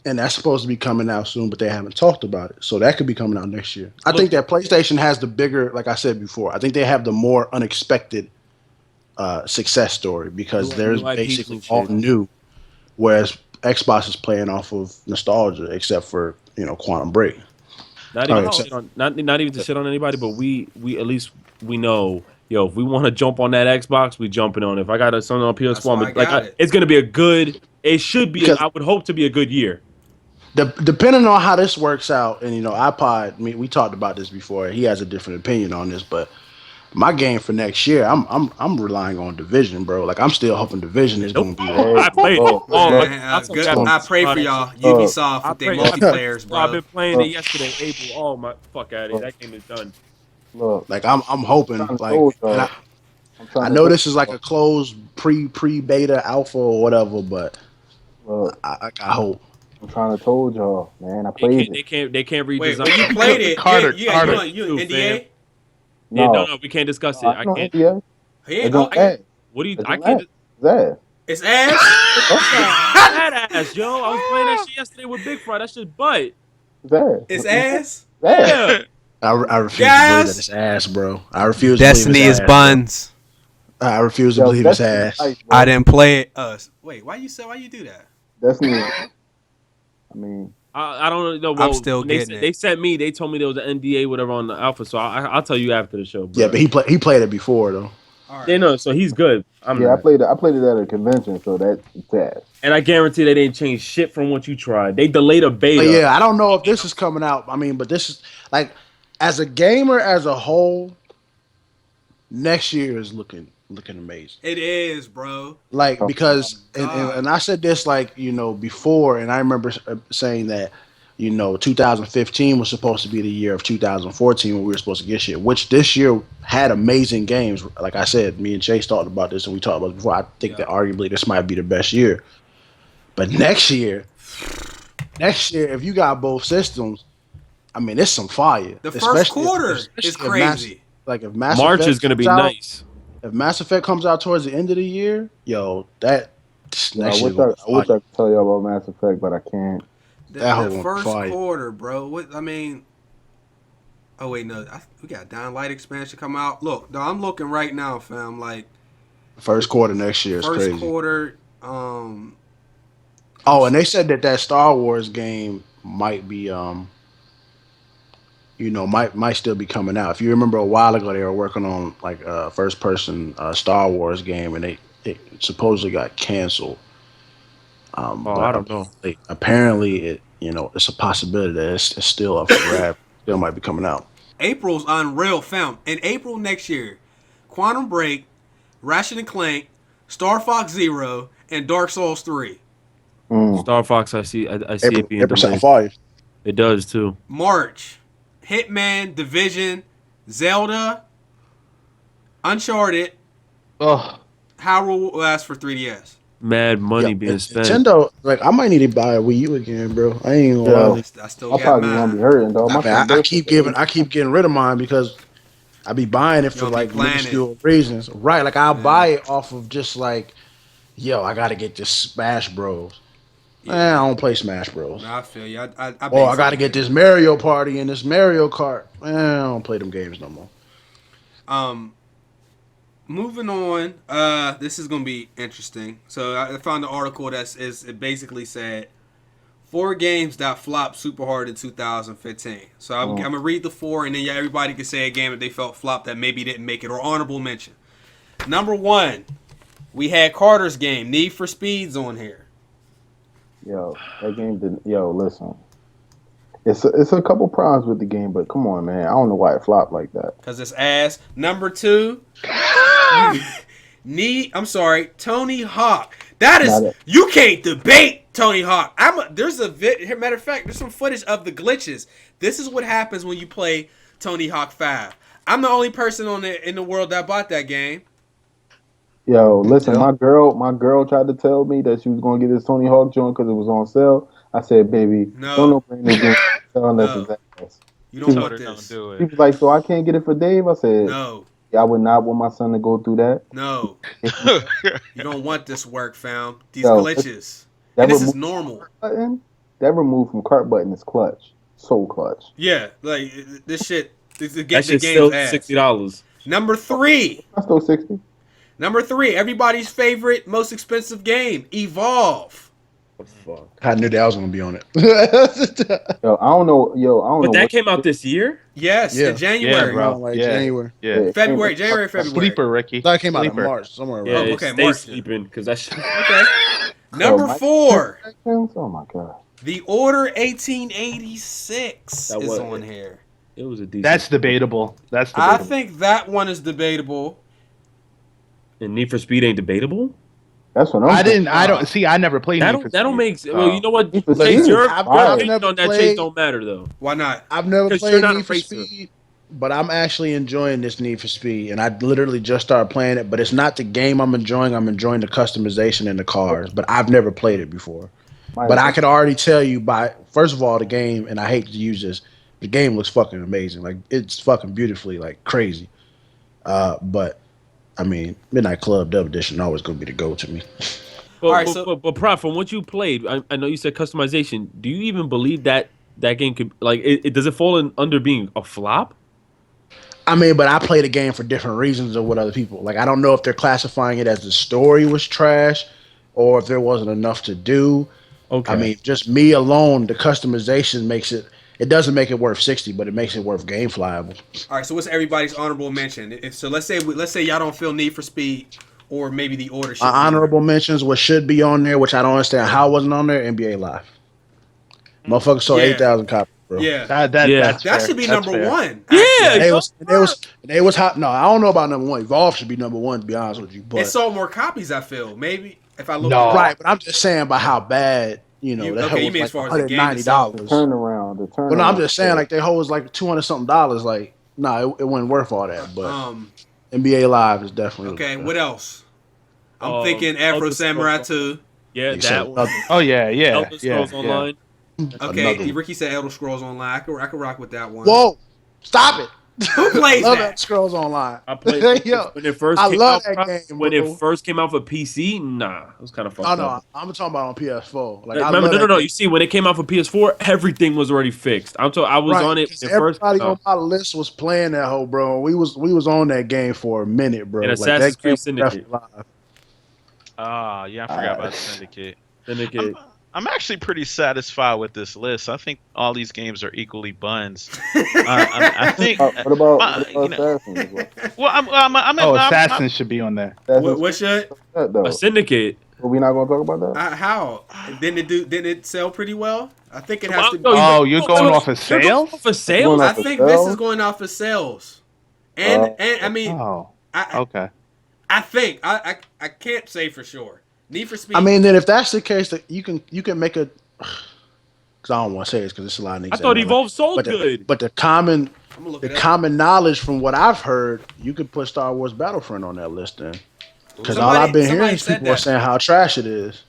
And that's supposed to be coming out soon, but they haven't talked about it. So that could be coming out next year. I think that PlayStation has the bigger, like I said before, I think they have the more unexpected success story because New they're IPs basically and all shit. new, whereas Xbox is playing off of nostalgia, except for Quantum Break. Not even Alright, to shit on, not even to shit on anybody, but we at least we know. Yo, if we want to jump on that Xbox, we jumping on it. If I got something on PS4, why I got it. it's gonna be a good. It should be. Because- I would hope to be a good year. Depending on how this works out, and iPod, we talked about this before. He has a different opinion on this, but my game for next year, I'm relying on Division, bro. Like I'm still hoping Division is going to be there. I played it. look, Oh, look, Man, good. I pray for y'all. Ubisoft with their multiplayers, I've bro. been playing it yesterday, April. Oh my fuck out of here! That game is done. look. Like I'm hoping. I'm Like told, and I'm trying I to know tell this is like a closed pre beta alpha or whatever, but look, I hope. I'm trying to told y'all, man. I played it. They can't redesign. Wait, when you played it, Carter, you Too, NDA? Yeah, No, no, we can't discuss it. no, I know can't. NBA. He It ain't, don't oh, ass. What do you? It I don't can't. ass. It's ass. it's ass. Badass, yo. I was playing that shit yesterday with Big Fry. That shit butt. It's ass. It's ass. It's ass. Yeah. I refuse to Guys! believe that it's ass, bro. I refuse to Destiny believe is it's ass, buns. bro. I refuse to Yo, believe it's Destiny ass. is nice, bro. I didn't play it. Wait, why you do that? Destiny. I mean, I don't know. I'm Well, still getting it. They sent me. They told me there was an NDA, whatever, on the alpha. So I'll tell you after the show. Bro. Yeah, but he played it before though. All right. They know. So he's good. I'm yeah, I not. played it at a convention, so that's ass. And I guarantee they didn't change shit from what you tried. They delayed a beta. But yeah, I don't know if this is coming out. I mean, but this is like as a gamer as a whole, next year is looking amazing. It is, bro. Like because God. and I said this like before, and I remember saying that 2015 was supposed to be the year of 2014 when we were supposed to get shit. Which this year had amazing games. Like I said, me and Chase talked about this, and we talked about it before. I think that arguably this might be the best year. But next year, if you got both systems, I mean, it's some fire. The first quarter is if crazy. if Mass March Effect is going to be comes out- nice. If Mass Effect comes out towards the end of the year, that I next wish year. I could tell y'all about Mass Effect, but I can't. That The whole first fire. quarter, bro. What I mean. Oh wait, no. We got Dying Light expansion come out. Look, dog, I'm looking right now, fam. Like First quarter next year is first crazy. quarter. Oh, and they said that Star Wars game might be might still be coming out. If you remember a while ago, they were working on like a first person Star Wars game, and it supposedly got canceled. But I don't know. Apparently, it's a possibility that it's still up for grabs. Still might be coming out. April's unreal, fam. In April next year, Quantum Break, Ratchet and Clank, Star Fox Zero, and Dark Souls 3. Star Fox, I see it being April delayed. fire. It does too. March, Hitman, Division, Zelda, Uncharted, Oh, Hyrule will ask for 3DS. Mad money Yeah, being spent. Nintendo, like I might need to buy a Wii U again, bro. I ain't gonna Yeah. lie. I still I'm got probably gonna be mine. hurting, dog. I keep getting rid of mine because I be buying it for don't be like planning. minuscule reasons, right? Like I'll buy it off of just like, I gotta get this Smash Bros. I don't play Smash Bros. Nah, I feel you. I Or I gotta get this Mario Party and this Mario Kart. I don't play them games no more. Moving on. This is gonna be interesting. So I found an article it basically said 4 games that flopped super hard in 2015. So I'm gonna read the 4, and then everybody can say a game that they felt flopped that maybe didn't make it or honorable mention. Number 1, we had Carter's game, Need for Speeds, on here. Yo, that game didn't. Yo, listen. It's a couple problems with the game, but come on, man. I don't know why it flopped like that. Cause it's ass. Number 2, I'm sorry, Tony Hawk. That is Not it. you can't debate Tony Hawk. There's a matter of fact, there's some footage of the glitches. This is what happens when you play Tony Hawk 5. I'm the only person in the world that bought that game. Yo, listen, Yeah. my girl tried to tell me that she was gonna get this Tony Hawk joint because it was on sale. I said, baby, No. don't bring this game on sale unless No. it's ass. You You don't told want her don't this. do She it. was like, so I can't get it for Dave? I said, No, yeah, I would not want my son to go through that. no. You don't want this work, fam. These Yo, glitches. That And this is remove normal. button, that remove from cart button is clutch. So clutch. Yeah, like this shit. The That game's shit's still ass. $60. Number 3. I still 60. Number 3. Everybody's favorite, most expensive game, Evolve. What the fuck? I knew that I was gonna be on it. Yo, I don't know. But know that what- came out this year? Yes, Yeah. in January. Yeah, bro. Like Yeah. January. Yeah. February, January, February. Sleeper, Ricky. I thought it came out in Sleeper. March somewhere. Yeah, Around. Oh, it okay, stay March. sleeping because that shit. Okay. Number Mike- 4. Oh my god. The Order 1886 That is was- on here. It was a decent. That's debatable. That's I debatable. think that one is debatable. And Need for Speed ain't debatable. That's what I'm I saying. didn't. I don't see. I never played. That Need for don't Speed. make sense. Well, you know what? Need for Chase, Speed your is I've fire. opinion never on that played- Chase don't matter though. Why not? I've never 'Cause played you're not a Need for racer. Speed, but I'm actually enjoying this Need for Speed, and I literally just started playing it. But it's not the game I'm enjoying. I'm enjoying the customization in the cars, but I've never played it before. But I could already tell you by first of all the game, and I hate to use this, the game looks fucking amazing. Like it's fucking beautifully, like crazy. But I mean, Midnight Club Dub Edition always gonna be the go to me. But, All right, but, so- but Prof, from what you played, I know you said customization. Do you even believe that game could does it fall under being a flop? I mean, but I play the game for different reasons than what other people. Like I don't know if they're classifying it as the story was trash, or if there wasn't enough to do. Okay. I mean, just me alone, the customization makes it. It doesn't make it worth 60, but it makes it worth game flyable. All right, so what's everybody's honorable mention? So let's say y'all don't feel Need for Speed or maybe the Order should be Honorable mentions, what should be on there, which I don't understand how it wasn't on there. NBA Live, motherfucker sold Yeah. 8,000 copies, bro. Yeah. Yeah. That That's fair. should be That's number fair. 1. Yeah, They was hot. No, I don't know about number one. Evolve should be number one, to be honest with you. It But sold more copies, I feel. Maybe if I look No. it up. right, but I'm just saying about how bad You- that okay, hoe you was mean like as far as the game $190. itself. turnaround. The turnaround. But no, I'm just saying like their hoe was like $200 something. Like no, it wasn't worth all that. But NBA Live is definitely Okay, what else? I'm thinking Elder Afro Samurai Scrolls. 2. Yeah, that one. Oh yeah, yeah, Elder yeah, Scrolls Online. Okay, Another- Ricky said Elder Scrolls Online. I could rock with that one. Whoa, stop it! Who plays Love that? Scrolls Online. I played Yo, when it first I came love out. that game, When bro. it first came out for PC, nah, it was kind of fucked Oh no, up. I'm talking about on PS4. Like, Remember, I love no. that You see, when it came out for PS4, everything was already fixed. I was Right, on it 'cause when it first. everybody on my list was playing that hoe, bro. We was on that game for a minute, bro. And Like, Assassin's that game Creed was Syndicate. definitely live. Ah, yeah, I forgot about Syndicate. Syndicate. I'm actually pretty satisfied with this list. I think all these games are equally buns. I think. What about you know- Assassin? Well, Oh, Assassin should be on there. What should? though? A Syndicate. Are we not gonna talk about that? How? Didn't it sell pretty well? I think it has to be. Oh, you're going off of You're going sales? off of sales? I off of think this sales? is going off of sales. And I mean, Oh, I okay. think I can't say for sure. Need for Speed. I mean, then if that's the case, that you can make a. Because I don't want to say this because it's a lot of niggas. I thought that don't Evolve sold but good. But the common I'm gonna look the it up. common knowledge from what I've heard, you could put Star Wars Battlefront on that list then. Because all Somebody- I've been somebody hearing is said people are that. saying how trash it is.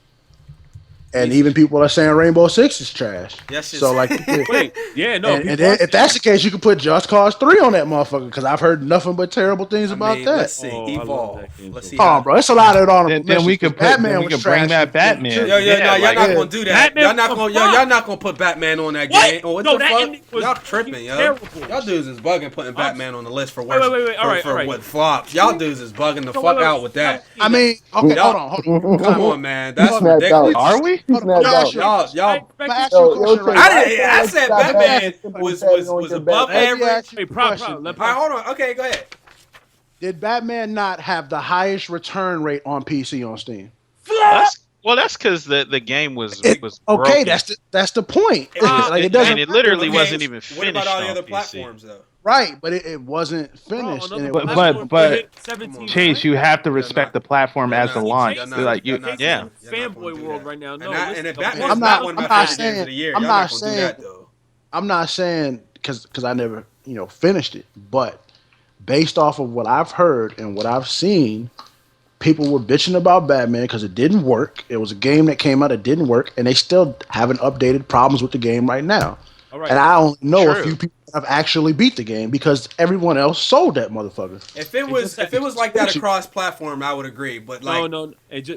And even people are saying Rainbow Six is trash. That shit's- So like, Wait, yeah, no. and then if that's the case, you could put Just Cause 3 on that motherfucker. Because I've heard nothing but terrible things I about mean, that. Let's see. Oh, I love Evolve. that game Let's so see. Oh, how- bro, it's a lot of it on. Then we could put. Then we could bring that Batman. Yo, Yeah, no, y'all like- not gonna do that. Batman Y'all not was gonna, fucked. y'all not gonna put Batman on that What? game. Oh, what No, the that fuck? ending was Y'all tripping, yo. terrible. Y'all dudes is bugging putting Batman on the list for Wait, worst. wait. All for right. what flops? Y'all dudes is bugging the No, fuck wait. out with that. I mean, okay, Y'all- hold on. Come on, man. That's snapped ridiculous. out. Are we? He snapped out. Y'all. Let me ask you a Yo, question right Chase, now. I said Batman was above Let me average. ask you Hey, a Prof, question. let All right, hold on. Okay, go ahead. Did Batman not have the highest return rate on PC on Steam? That's because the game was Okay, broken. that's the point. Ah, like it and doesn't. it literally Okay, wasn't even What finished about all the on other PC. platforms, though? Right, but it wasn't finished. Bro, and it another was- platform but- hit 17 Chase, you have to respect the platform as the launch. You're not- Like you, you're not- Yeah. you're not gonna Fanboy do world that. right now. No, And listen, Batman's I'm not not- one of I'm my not favorite games of the year. I'm Y'all not not gonna do saying- that though. I'm not saying because I never finished it, but based off of what I've heard and what I've seen, people were bitching about Batman because it didn't work. It was a game that came out that didn't work, and they still haven't updated problems with the game right now. all right. And I only know a True. few people that have actually beat the game because everyone else sold that motherfucker. If it was like that across platform, I would agree. But like, no.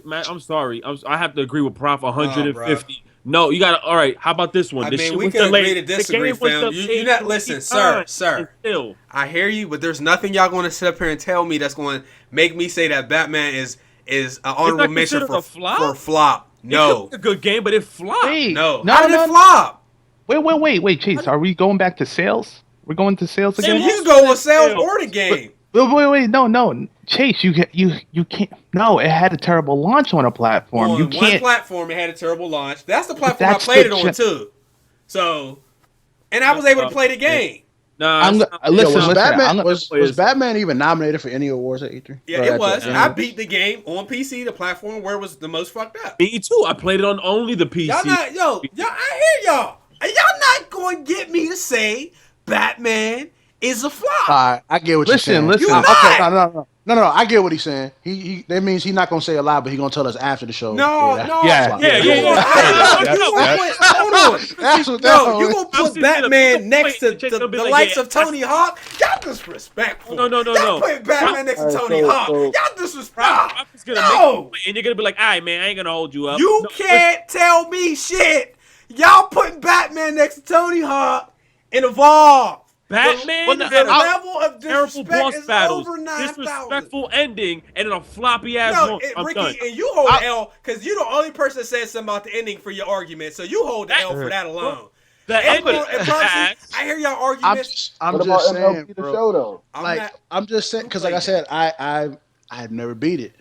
Man, I'm sorry. I have to agree with Prof. bruh. 150. No, you got to. All right. How about this one? I The mean, shit we was can agree delayed. to disagree, The game was fam. delayed You not 3 listen, times, sir. and Still, I hear you, but there's nothing y'all going to sit up here and tell me that's going to make me say that Batman is an honorable mention considered for a flop? for flop. No, It's a good game, but it flopped. wait, no. no, How did no, it flop? wait, Chase, are we going back to sales? We're going to sales So again? you can go with sales or the game. Wait, no, Chase, you can't. No, it had a terrible launch on a platform. On You one can't. platform, it had a terrible launch. That's the platform I that's played the it on too. So, and I was able to play the game. Nah, I'm it's go- not- listen, was listen, Batman I'm gonna- was Batman even nominated for any awards at E3? Yeah, Or it at was. the- I beat the game on PC, the platform where it was the most fucked up. Me too. I played it on only the PC. Y'all not, y'all. I hear y'all. Y'all not going to get me to say Batman is a flop. All right, I get what Listen, you're saying. listen. You Okay, not. no. I get what he's saying. He that means he's not gonna say a lot, but he's gonna tell us after the show. No, that- no. Yeah, yeah, You yeah. gonna put- Hold on. That's what No, you that gonna I'm put sitting there, Batman people next to play- the they'll be like, likes yeah, of Tony Hawk? Y'all disrespectful. No. Y'all put Batman next to Alright, Tony so- Hawk. so- Y'all disrespectful. I'm just gonna No. make and you're gonna be like, all right, man, I ain't gonna hold you up. You No, can't tell me shit. Y'all putting Batman next to Tony Hawk and Evolve. Batman Well, no, had The a level of terrible disrespect boss is battles, over 9,000. disrespectful ending, and then a floppy ass No, launch. I'm Ricky, done. and you hold the L because you're the only person that said something about the ending for your argument. So you hold the L for that alone. The And, ending and Prophecy, ass. I hear y'all I'm arguments. just, I'm What about just saying, MLB the bro. show though? I'm just saying because, like I said, I had never beat it,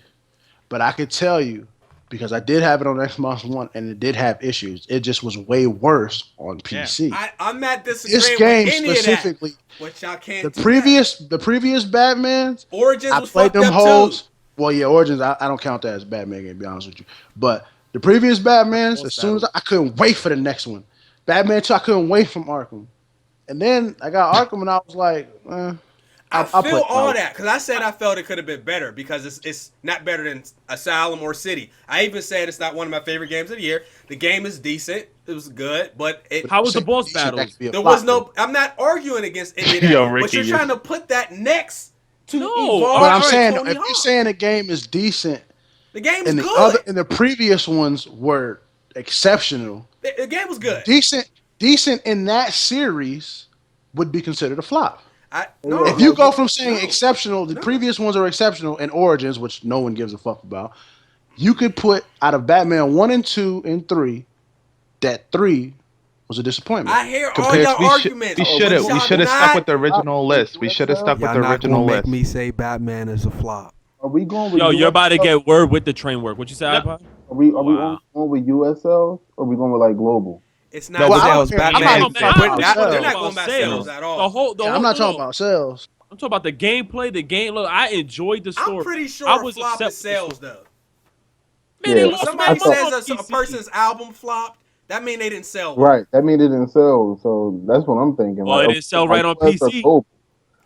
but I could tell you because I did have it on Xbox One and it did have issues. It just was way worse on PC. I'm not disagreeing This game with any specifically, of that. But y'all can't. the do previous Batmans, that. Origins I was played fucked them up hoes. too. Well, yeah, Origins, I don't count that as a Batman game, to be honest with you. But the previous Batmans, as soon as I couldn't wait for the next one. Batman 2, I couldn't wait from Arkham. And then I got Arkham and I was like, I I'll feel play all Arkham. that because I said I felt it could have been better because it's not better than Asylum or City. I even said it's not one of my favorite games of the year. The game is decent. It was good, but it. How was the boss Decent, that battles? could be a There flop, was no. though. I'm not arguing against any of that. Yo, but Ricky, you're trying to put that next to No, Evolve. But I'm and saying, Tony if Hawk. you're saying the game is decent, The game's and good. the previous ones were exceptional, The game was good. decent in that series would be considered a flop. No, If you go from saying No. exceptional, the previous ones are exceptional, and Origins, which no one gives a fuck about, you could put out of Batman 1 and 2 and 3, that 3 was a disappointment. I hear all Compared y'all to- arguments. We should have stuck with the original list. We should have stuck with the original list. me say Batman is a flop. Are we going with Yo, you're about to USL? get word with the train work. What you say, iPod? Are we Wow. going with USL or are we going with like global? It's No, not well, I sales. don't care. Batman. I'm not- They're I'm not not about going about sales at all. The whole, I'm not talking about sales. I'm talking about the gameplay, the game. Look, I enjoyed the story. I'm pretty sure I a was flop upset is with the sales story. though. Man, they Yeah. lost Somebody my says on a PC. person's album flopped. That mean they didn't sell. Right. That means it didn't sell. So that's what I'm thinking. Well, it didn't sell right on US or PC. global?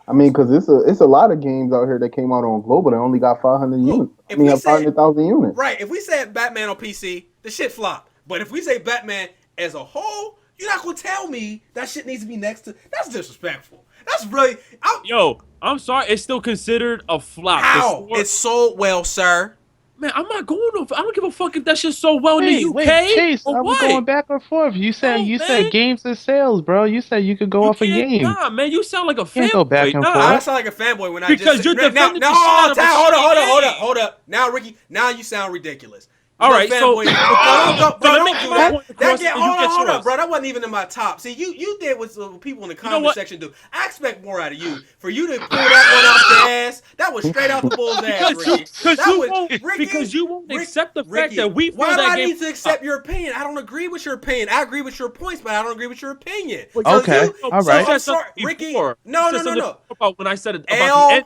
I mean, because it's a lot of games out here that came out on global that only got 500 Look, units. I if mean, we have said- 500,000 units. Right. If we said Batman on PC, the shit flopped. But if we say Batman as a whole, you're not gonna tell me that shit needs to be next to. That's disrespectful. That's really. Yo, I'm sorry. It's still considered a flop. The How? store- It's sold well, sir. Man, I'm not going over. I don't give a fuck if that shit's so well in the Wait, UK. Chase, or I was what? going back and forth. You said No, you man. said games and sales, bro. You said you could go off a can't- game. Nah, man, you sound like a Can't go back fanboy. and Nah, forth. I sound like a fanboy when I Because just you're now, defending now, the shit out of a hold shitty up. game. Now, Ricky, now you sound ridiculous. All right, so bro, let don't me do get my that. point across and you get Hold yours. up, bro. That wasn't even in my top. See, you did what people in the comment what? section do. I expect more out of you. For you to pull that one out the ass, that was straight out the bull's ass, Ricky. Because you won't accept the fact Ricky, that we feel why do that I game. need to accept your opinion? I don't agree with your opinion. I agree with your points, but I don't agree with your opinion. Okay, all right. I'm sorry, Ricky. No. About when I said it about L, the end.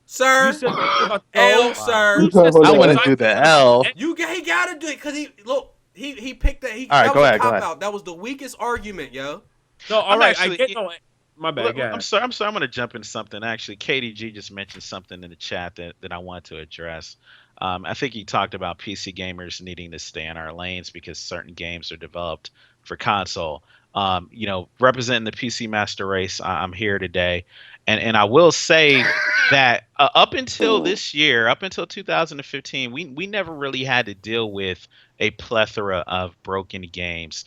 sir. You said about L, sir. I wouldn't do the L. He gotta do it because he picked that. All right, that go was ahead, a go cop ahead. out. That was the weakest argument, yo. No, all I'm right. actually- I get no. My bad. Go ahead. I'm sorry. I'm going to jump into something. Actually, KDG just mentioned something in the chat that I want to address. I think he talked about PC gamers needing to stay in our lanes because certain games are developed for console. Representing the PC master race, I'm here today, and I will say that up until this year, up until 2015, we never really had to deal with a plethora of broken games.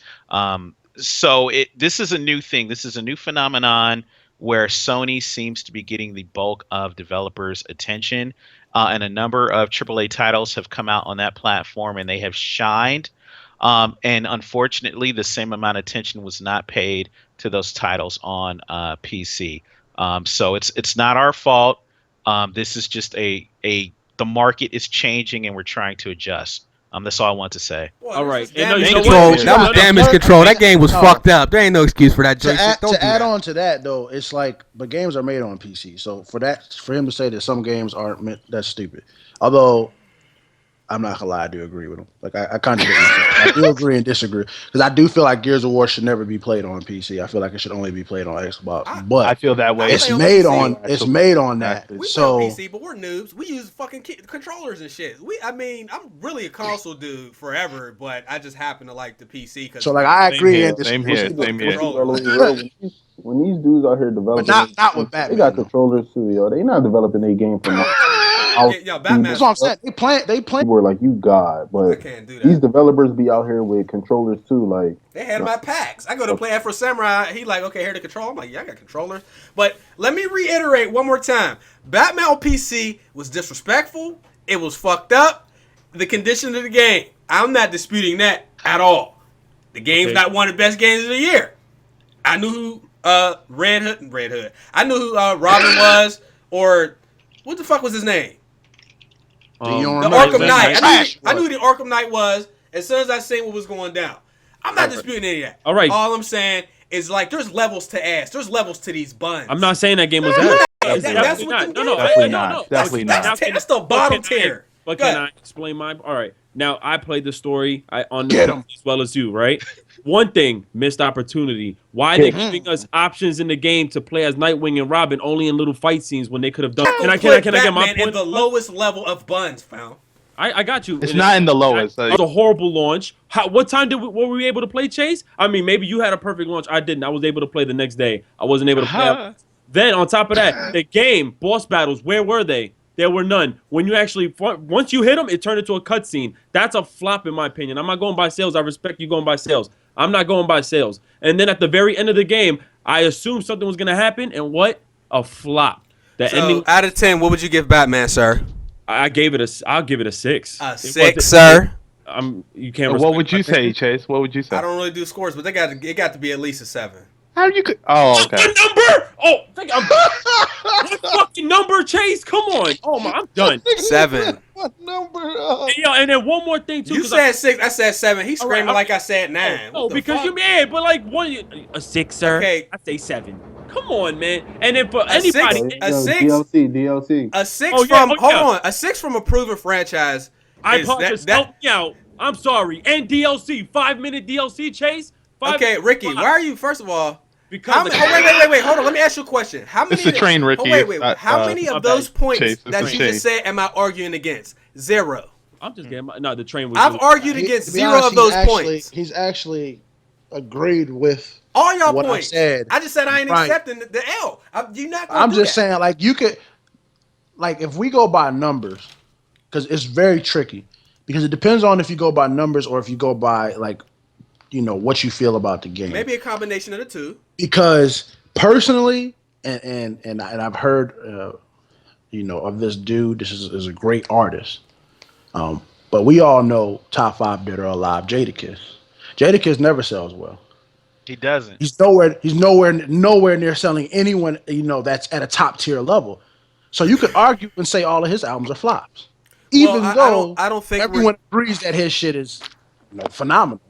So this is a new thing. This is a new phenomenon where Sony seems to be getting the bulk of developers' attention, and a number of AAA titles have come out on that platform, and they have shined. And unfortunately, the same amount of attention was not paid to those titles on PC. So it's not our fault. This is just the market is changing, and we're trying to adjust. That's all I want to say. All right. Damage You know control. what? That was damage control. That game was fucked up. There ain't no excuse for that. To Joystix. add on to that though, it's like, but games are made on PC. So for him to say that some games aren't meant, that's stupid. Although I'm not gonna lie, I do agree with him. Like I contradict myself. I do agree and disagree because I do feel like Gears of War should never be played on PC. I feel like it should only be played on Xbox. But I feel that way. it's play on made PC. on it's made on that. We So play on PC, but we're noobs. We use fucking controllers and shit. I'm really a console dude forever, but I just happen to like the PC. so like I agree and Same disagree. here. When these dudes out here developing, But not with they Batman. got though. controllers too, yo. They not developing their game for Batman. That's what I'm saying. They play. People are like, you God, I but can't do these that. developers be out here with controllers too. Like, They had them at PAX. I go to play Afro Samurai. He like, okay, here the control. I'm like, yeah, I got controllers. But let me reiterate one more time. Batman on PC was disrespectful. It was fucked up. The condition of the game, I'm not disputing that at all. The game's not one of the best games of the year. I knew who Red Hood. I knew who Robin was, or what the fuck was his name? You don't The remember Arkham that Knight. trash I knew was. who the Arkham Knight was as soon as I seen what was going down. I'm not disputing any of that. All right. All I'm saying is like there's levels to ass. There's levels to these buns. I'm not saying that game was ass. That's Definitely what not. them No, games Definitely are. not. Definitely not. That's the bottom tier. But Go can ahead. I explain my? All right. Now I played the story on Get the 'em. as well as you, right? One thing, missed opportunity. Why they giving us options in the game to play as Nightwing and Robin only in little fight scenes when they could have done? Can I get my Batman point? in the lowest level of buns, found. I got you. It's not in the lowest. It was a horrible launch. What time were we able to play Chase? I mean, maybe you had a perfect launch. I didn't. I was able to play the next day. I wasn't able to play. Then on top of that, the game boss battles. Where were they? There were none. When you actually once you hit them, it turned into a cutscene. That's a flop in my opinion. I'm not going by sales. I respect you going by sales. I'm not going by sales. And then at the very end of the game, I assumed something was gonna happen, and what? A flop. The ending. Out of 10, what would you give Batman, sir? I'll give it a 6. A 6, sir. You can't. What would you say, Chase? What would you say? I don't really do scores, but it got to be at least a 7. How you could? Oh, okay. What number? Oh, what fucking number, Chase? Come on. Oh my, I'm done. 7. What number? And then one more thing too. You said 6. I said 7. He's screaming right, like I said 9. No, What the because fuck? you mad, but like a 6, sir. Okay. I say 7. Come on, man. And then for A 6? anybody, A 6? DLC. A 6 Oh, yeah, from oh, yeah. hold on. A 6 from a proven franchise. I is apologize. Help me out. I'm sorry. And DLC, 5-minute DLC, Chase. Okay, Ricky, why are you? First of all, Because wait. Hold on. Let me ask you a question. How many? It's the train, Ricky. Oh, wait. How many my of those bad. points Chase, it's that the you Chase. just said am I arguing against? 0. I'm just getting no. The train was. I've argued against To be 0 honest, of those he's actually- points. He's actually agreed with All y'all what I points. said. I just said I ain't Right. accepting the L. You're not. Gonna I'm do just that. saying, like, you could, like, if we go by numbers, because it's very tricky, because it depends on if you go by numbers or if you go by, like, you know, what you feel about the game. Maybe a combination of the two. Because personally, and I've heard, you know, of this dude. This is a great artist, but But we all know top 5 dead or alive Jadakiss. Jadakiss never sells well. He doesn't. He's nowhere near selling anyone, that's at a top tier level. So you could argue and say all of his albums are flops. Even though I don't think everyone agrees that his shit is phenomenal.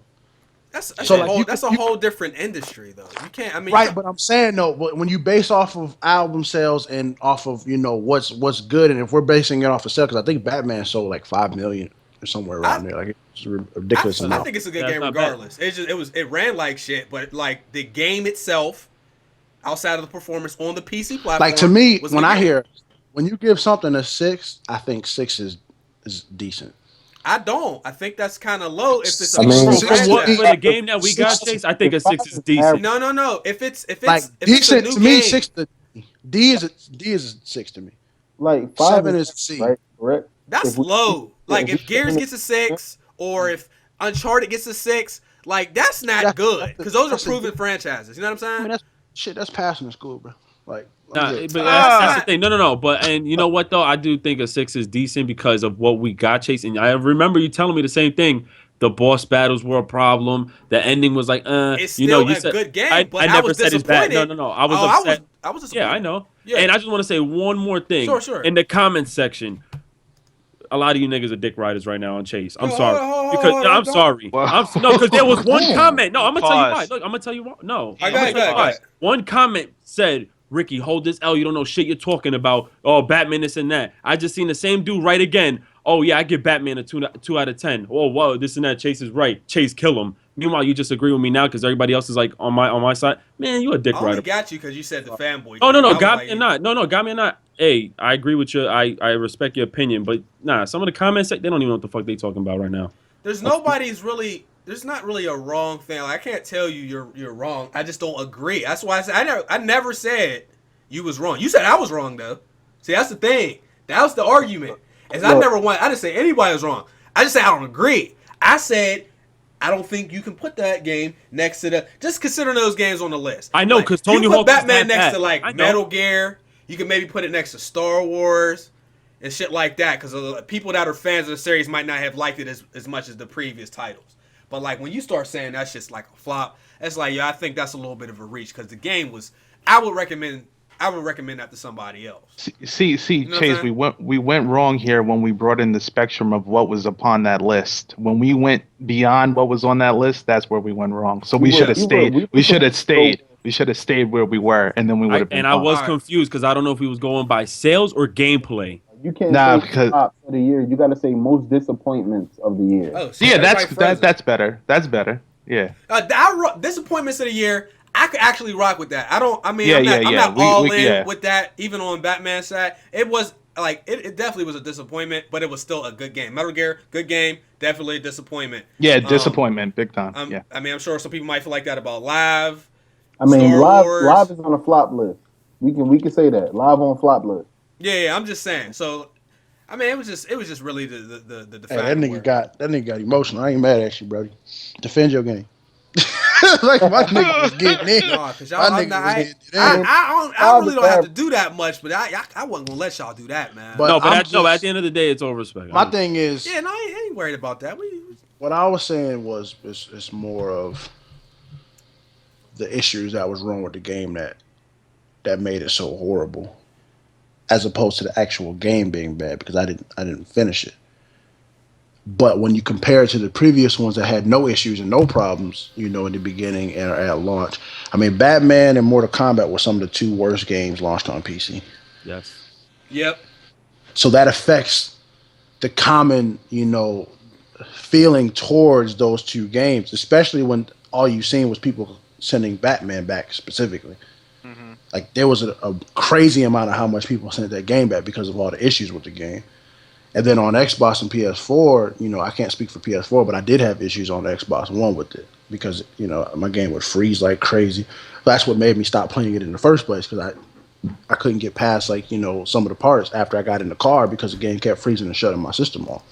That's a whole different industry though. You can't. I mean, right? But I'm saying though, but when you base off of album sales and off of what's good, and if we're basing it off of sales, because I think Batman sold like 5 million or somewhere around there, like it's a ridiculous amount. I think it's a good game regardless. It ran like shit, but like the game itself, outside of the performance on the PC platform, like to me, when you give something a 6, I think 6 is decent. I don't. I think that's kind of low. If it's for the game that we got, Chase, I think a 6 is decent. No. If it's decent to me, 6 to D is a 6 to me. Like 7 is C. Right? Correct. That's low. Like if Gears gets a 6, or if Uncharted gets a 6, like that's not good because those are proven franchises. You know what I'm saying? That's passing in school, bro. Like. But that's the thing. No. But and you know what though? I do think a 6 is decent because of what we got, Chase. And I remember you telling me the same thing. The boss battles were a problem. The ending was like, It's still you a said, good game, but I never was said it's bad. disappointed. No. I was upset. I was disappointed. Yeah, I know. Yeah. And I just want to say one more thing. Sure. In the comments section, a lot of you niggas are dick riders right now on Chase. I'm sorry. I'm sorry. Because there was one comment. No, I'm gonna tell you why. Look, I'm gonna tell you why. No. I got it. One comment said, Ricky, hold this L. You don't know shit you're talking about. Oh, Batman, this and that. I just seen the same dude right again. Oh, yeah, I give Batman a 2 out of 10. Oh, whoa, this and that. Chase is right. Chase, kill him. Meanwhile, you just agree with me now because everybody else is like on my side. Man, you a dick rider. I only got you because you said the fanboy. Oh, no, got me or not. No, got me or not. Hey, I agree with you. I respect your opinion. But, nah, some of the comments, they don't even know what the fuck they talking about right now. There's not really a wrong thing. Like, I can't tell you you're wrong. I just don't agree. That's why I said I never said you was wrong. You said I was wrong though. See, that's the thing. That was the argument. I didn't say anybody was wrong. I just said I don't agree. I said I don't think you can put that game next to just consider those games on the list. I know because Tony Hawk put Batman next to like Metal Gear. You can maybe put it next to Star Wars and shit like that because people that are fans of the series might not have liked it as much as the previous titles. But like when you start saying that's just like a flop, it's like I think that's a little bit of a reach because the game was. I would recommend that to somebody else. See, Chase, we went wrong here when we brought in the spectrum of what was upon that list. When we went beyond what was on that list, that's where we went wrong. So we should have stayed. We should have stayed. We should have stayed where we were, and then we would have been. And I was confused because I don't know if he was going by sales or gameplay. You can't say because top of the year. You got to say most disappointments of the year. Oh, so yeah, that's better. That's better. Yeah. Disappointments of the year. I could actually rock with that. I'm not all in with that. Even on Batman's side, it was like it definitely was a disappointment, but it was still a good game. Metal Gear, good game, definitely a disappointment. Yeah, disappointment, big time. Yeah. I mean, I'm sure some people might feel like that about Live. I mean, live is on a flop list. We can say that live on flop list. Yeah. I'm just saying. So, I mean, it was just really the hey, that nigga got emotional. I ain't mad at you, brody. Defend your game. Like my nigga was getting in. No, I really don't have to do that much, but I wasn't gonna let y'all do that, man. But at the end of the day, it's all respect. My thing is, I ain't worried about that. What I was saying was it's more of the issues that was wrong with the game that made it so horrible, as opposed to the actual game being bad because I didn't finish it. But when you compare it to the previous ones that had no issues and no problems, in the beginning and at launch, I mean, Batman and Mortal Kombat were some of the 2 worst games launched on PC. Yes. Yep. So that affects the common, feeling towards those 2 games, especially when all you've seen was people sending Batman back specifically. Mm-hmm. Like there was a crazy amount of how much people sent that game back because of all the issues with the game. And then on Xbox and PS4, I can't speak for PS4, but I did have issues on Xbox One with it because, my game would freeze like crazy. That's what made me stop playing it in the first place because I couldn't get past some of the parts after I got in the car because the game kept freezing and shutting my system off.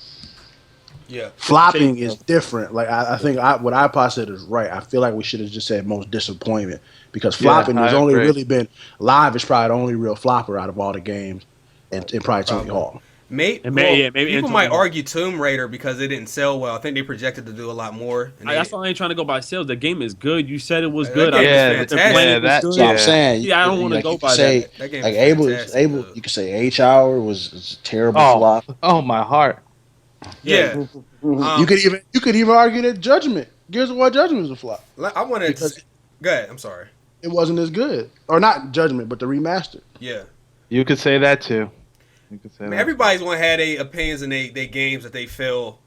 Yeah. Flopping is different. Like I think what Ipod said is right. I feel like we should have just said most disappointment because flopping has only really been Live is probably the only real flopper out of all the games and probably Tony Hawk. Maybe people might argue Tomb Raider because it didn't sell well. I think they projected to do a lot more. That's why I ain't trying to go by sales. The game is good. You said it was That good. game is fantastic. fantastic. That's what I'm saying. Yeah, I don't want to like, go you could by say, that. That game like is Abel, fantastic, you could say H-Hour was a terrible flop. Oh my heart. Yeah. You could even argue that Judgment, Gears of War Judgment was a flop. I wanted to. Because Go ahead. I'm sorry. it wasn't as good, or not Judgment, but the remaster. Yeah. You could say that too. You could say I mean, that. everybody's gonna have their opinions and they games that they feel,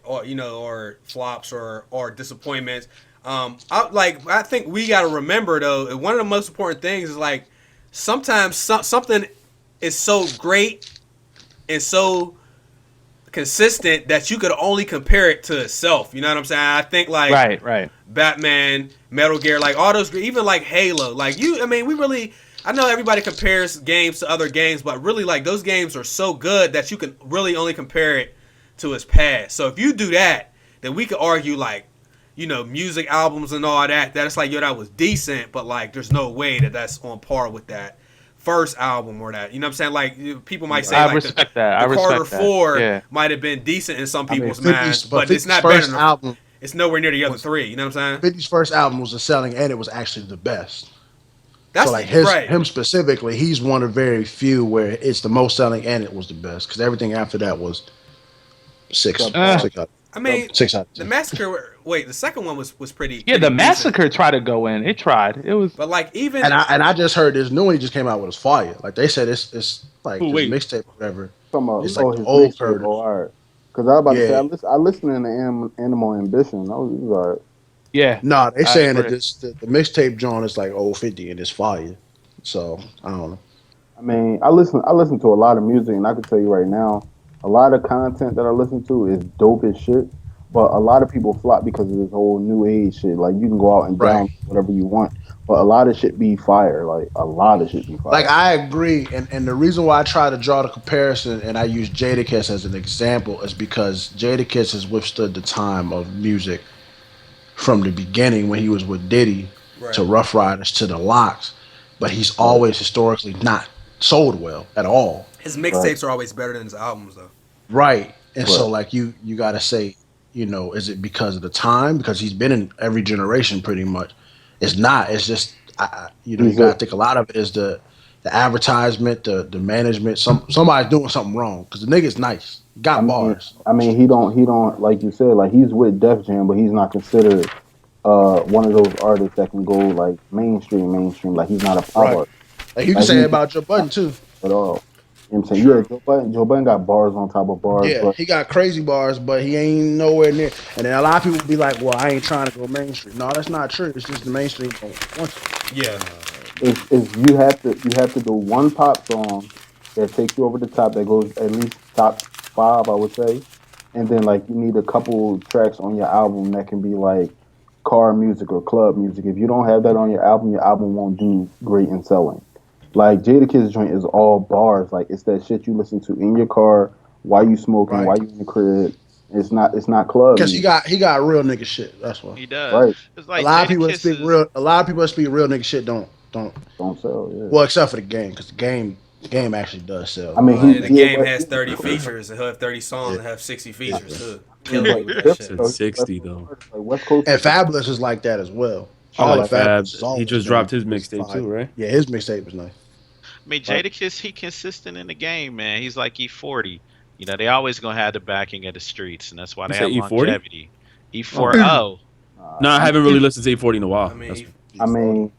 or flops or disappointments. I think we got to remember though. One of the most important things is like sometimes something is so great and so consistent that you could only compare it to itself. You know what I'm saying? I think like Right. Batman, Metal Gear, like all those, even like Halo. Like I know everybody compares games to other games, but really like those games are so good that you can really only compare it to its past. So if you do that, then we could argue like, music albums and all that. That it's like, that was decent, but like there's no way that that's on par with that first album or that. You know what I'm saying? Like people might say I like respect the that. Carter 4 Yeah. might have been decent in some people's 50's minds, but it's 50's not better first than album. It's nowhere near the other three. You know what I'm saying? 50's first album was a selling, and it was actually the best. That's So like right. him specifically, he's one of very few where it's the most selling and it was the best, because everything after that was six out of I mean, 6 out of the 10. Massacre. Wait, the second one was pretty. Yeah, pretty the decent. Massacre tried to go in. It tried. It was. But like even And I just heard this new one he just came out with is fire. Like they said, it's like this wait. mixtape or whatever. From It's like his old mixtape. Curtis. Oh, all right. Because I was about to Yeah. say, I listened in the Animal Ambition. That was all right. Yeah. No, they I saying that agree. the mixtape joint is like old 50 and it's fire. So I don't know. I mean, I listen to a lot of music, and I can tell you right now, a lot of content that I listen to is dope as shit. But a lot of people flop because of this whole new age shit. Like you can go out and download whatever you want, but a lot of shit be fire. Like a lot of shit be fire. Like I agree, and the reason why I try to draw the comparison and I use Jadakiss as an example is because Jadakiss has withstood the time of music from the beginning when he was with Diddy to Rough Riders to the Locks, but he's always historically not sold well at all. his mixtapes are always better than his albums though. Right. And so like you gotta say, is it because of the time? Because he's been in every generation pretty much. It's not. It's just you gotta think a lot of it is the advertisement, the management. Somebody's doing something wrong because the nigga's nice. Got bars. I mean, he don't like you said, like he's with Def Jam, but he's not considered one of those artists that can go like mainstream. Like he's not a pop artist. Like you can say about Joe Budden too. At all. You know what I'm saying? Yeah, Joe Budden got bars on top of bars. Yeah, but he got crazy bars, but he ain't nowhere near. And then a lot of people be like, "Well, I ain't trying to go mainstream." No, that's not true. It's just the mainstream don't want you. Yeah. It's you have to do one pop song that takes you over the top, that goes at least top 5, I would say, and then like you need a couple tracks on your album that can be like car music or club music. If you don't have that on your album won't do great in selling. Like Jadakiss joint is all bars. Like it's that shit you listen to in your car while you smoking, while you in the crib. It's not club. Because he got real nigga shit. That's why. He does. Right. It's like a lot of people that Jadakiss speak is- real. A lot of people that speak real nigga shit don't sell. Yeah. Well, except for the game, because the game actually does sell. I mean, The game has 30 features and he'll have 30 songs and have 60 features too. Kill it with that shit. 60 though. Like West Coast. And Fabulous is like that as well. I like Fabulous is Fab. He always just been dropped his mixtape fire. too, right? Yeah, his mixtape was nice. I mean, Jadakiss, he consistent in the game, man. He's like E40. They always gonna have the backing of the streets, and that's why they have You said E40? longevity. E40. No, I haven't really listened to E40 in a while. I mean,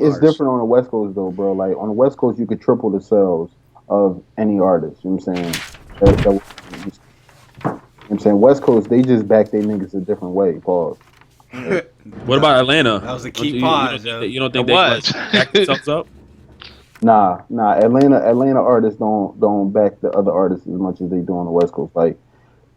it's different on the West Coast though, bro. Like on the West Coast, you could triple the sales of any artist. You know what I'm saying? You know what I'm saying? West Coast, they just back their niggas a different way. Pause. What about Atlanta? That was a key You pause, you don't think It they was. back themselves up? Nah. Atlanta artists don't back the other artists as much as they do on the West Coast. Like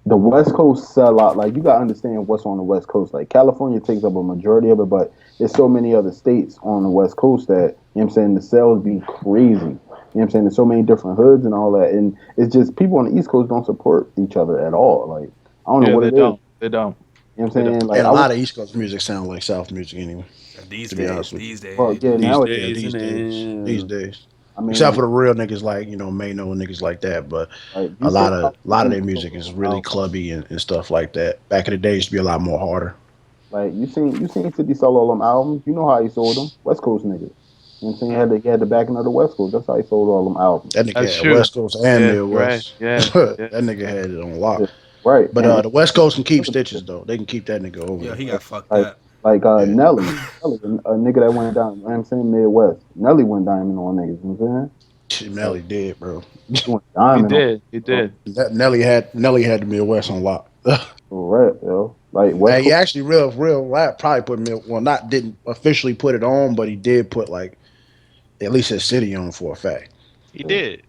the West Coast sell out. Like you gotta understand what's on the West Coast. Like California takes up a majority of it, but there's so many other states on the West Coast that, you know what I'm saying, the sales be crazy. You know what I'm saying? There's so many different hoods and all that, and it's just people on the East Coast don't support each other at all. Like I don't know what it is. They don't. You know what I'm saying? Like And a lot of East Coast music sound like South music anyway. These To be days, honest with you. these days. Well, yeah, These nowadays. days. These days. I I mean, Except for the real niggas like Mano and niggas like that, but like, a lot of their music is really clubby and stuff like that. Back in the day, it used to be a lot more harder. Like you seen 50 sell all them albums. You know how he sold them. West Coast niggas. You know what I'm saying? He had the backing of the West Coast. That's how he sold all them albums. That nigga That's had true. West Coast and Yeah, Midwest. right. Yeah, That nigga had it on lock. Yeah, right. But the West Coast can keep stitches though. They can keep that nigga over. Yeah, he got fucked Like, up. like Nelly, a nigga that went down. You know what I'm saying, Midwest. Nelly went diamond on niggas. You know what I'm Shit, Nelly did, bro. saying? He went He diamond. did. He did. Nelly had the Midwest on lock. Right, yo. Like West Man, he Coast. actually real rap probably didn't officially put it on, but he did put like at least his city on for a fact. He did.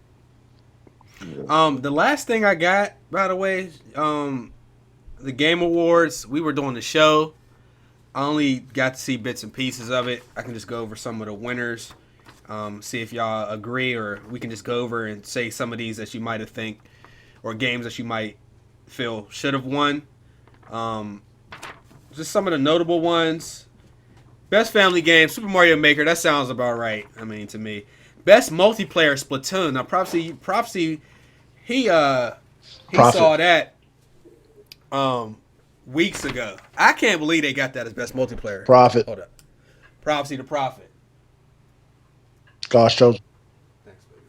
The last thing I got, by the way, the Game Awards. We were doing the show. I only got to see bits and pieces of it. I can just go over some of the winners, see if y'all agree, or we can just go over and say some of these that you might have think, or games that you might feel should have won. Just some of the notable ones. Best family game, Super Mario Maker. That sounds about right. I mean, to me, best multiplayer, Splatoon. Now, Prophecy, he saw that weeks ago. I can't believe they got that as best multiplayer. Prophet. Hold up. Prophecy the Prophet. Gosh, chose. Thanks, baby.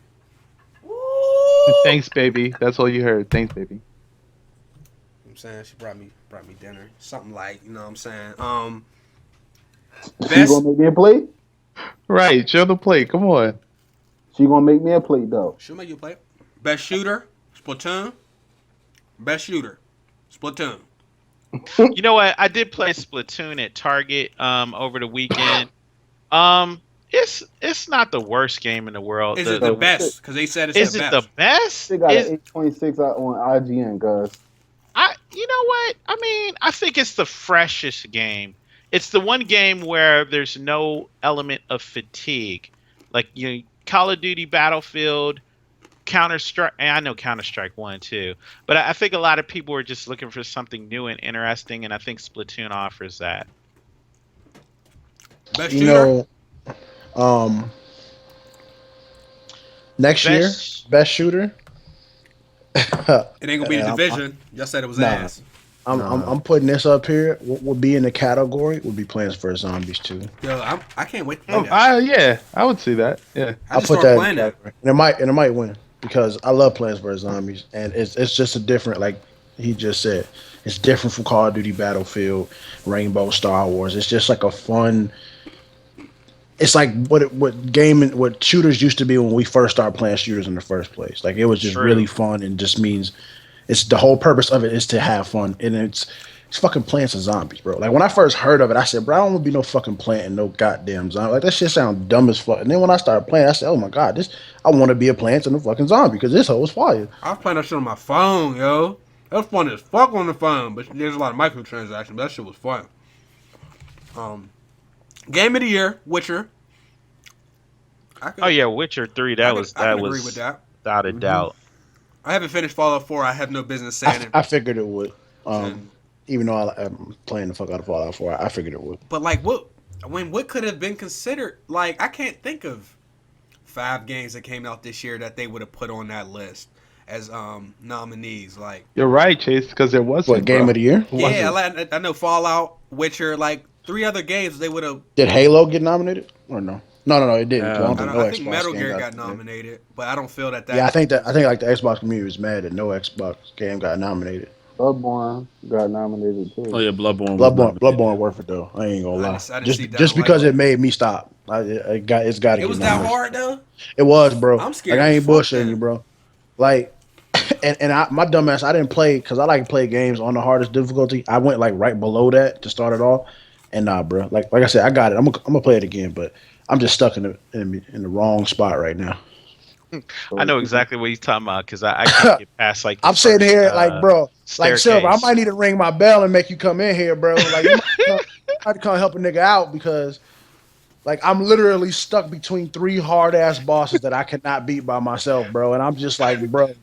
Woo! Thanks, baby. That's all you heard. Thanks, baby. I'm saying she brought me dinner. Something like, you know what I'm saying? She Best gonna make me a plate? Right. Show the plate. Come on. She gonna make me a plate though. she'll make you play. Best shooter, Splatoon. Best shooter, Splatoon. You know what? I did play Splatoon at Target over the weekend. It's not the worst game in the world. Is it the best? Because they said it's Is the it best. the best? They got Is- an 8.6 out on IGN, guys. You know what? I mean, I think it's the freshest game. It's the one game where there's no element of fatigue. Like Call of Duty, Battlefield, Counter-Strike. And I know Counter-Strike 1 too, but I think a lot of people are just looking for something new and interesting, and I think Splatoon offers that. Best You shooter. know, next year, best shooter. It ain't gonna be the Yeah, division. Y'all said it was Nah. ass. I'm putting this up here. What would be in the category would be Plants vs Zombies 2. Yo, I can't wait to play that. Yeah, I would see that. Yeah. I I'll just put started that playing that. and it might win because I love Plants vs Zombies and it's just a different, like he just said, it's different from Call of Duty, Battlefield, Rainbow, Star Wars. It's just like a fun. It's like what shooters used to be when we first started playing shooters in the first place. Like it was just True. really fun and just means it's the whole purpose of it is to have fun and it's fucking Plants and Zombies, bro. Like when I first heard of it, I said, bro, I don't want to be no fucking plant and no goddamn zombie. Like that shit sounds dumb as fuck. And then when I started playing, I said, oh my god, I want to be a plant and a fucking zombie because this hoe was fire. I was playing that shit on my phone, yo. That was fun as fuck on the phone, but there's a lot of microtransactions. But that shit was fun. Game of the year, Witcher. Oh yeah, Witcher 3. That was agree with that. without a doubt. I haven't finished Fallout 4. I have no business saying it. I figured it would. And- Even though I'm playing the fuck out of Fallout 4, I figured it would. But like, what could have been considered? Like, I can't think of 5 games that came out this year that they would have put on that list as nominees. Like, You're right, Chase, because there was What game of the year? yeah, I know Fallout, Witcher, like 3 other games they would have. Did Halo get nominated or no? No, it didn't. I think Metal Gear got nominated, but I don't feel that. Yeah, I think like the Xbox community was mad that no Xbox game got nominated. Bloodborne got nominated too. Oh yeah, Bloodborne. Bloodborne worth it though. I ain't gonna lie. I didn't see that Just one. because it made me stop. It's got to. It get was that nominated. hard though. It was, bro. I'm scared Like I as ain't fuck bullshitting then. you, bro. Like, my dumb ass, I didn't play because I like to play games on the hardest difficulty. I went like right below that to start it off, and nah, bro. Like I said, I got it. I'm gonna play it again, but I'm just stuck in the wrong spot right now. I know exactly what he's talking about because I can't get past like. the I'm sitting first, here like, bro, like staircase. Silver. I might need to ring my bell and make you come in here, bro. Like, you might come help a nigga out because, like, I'm literally stuck between 3 hard ass bosses that I cannot beat by myself, bro. And I'm just like, bro,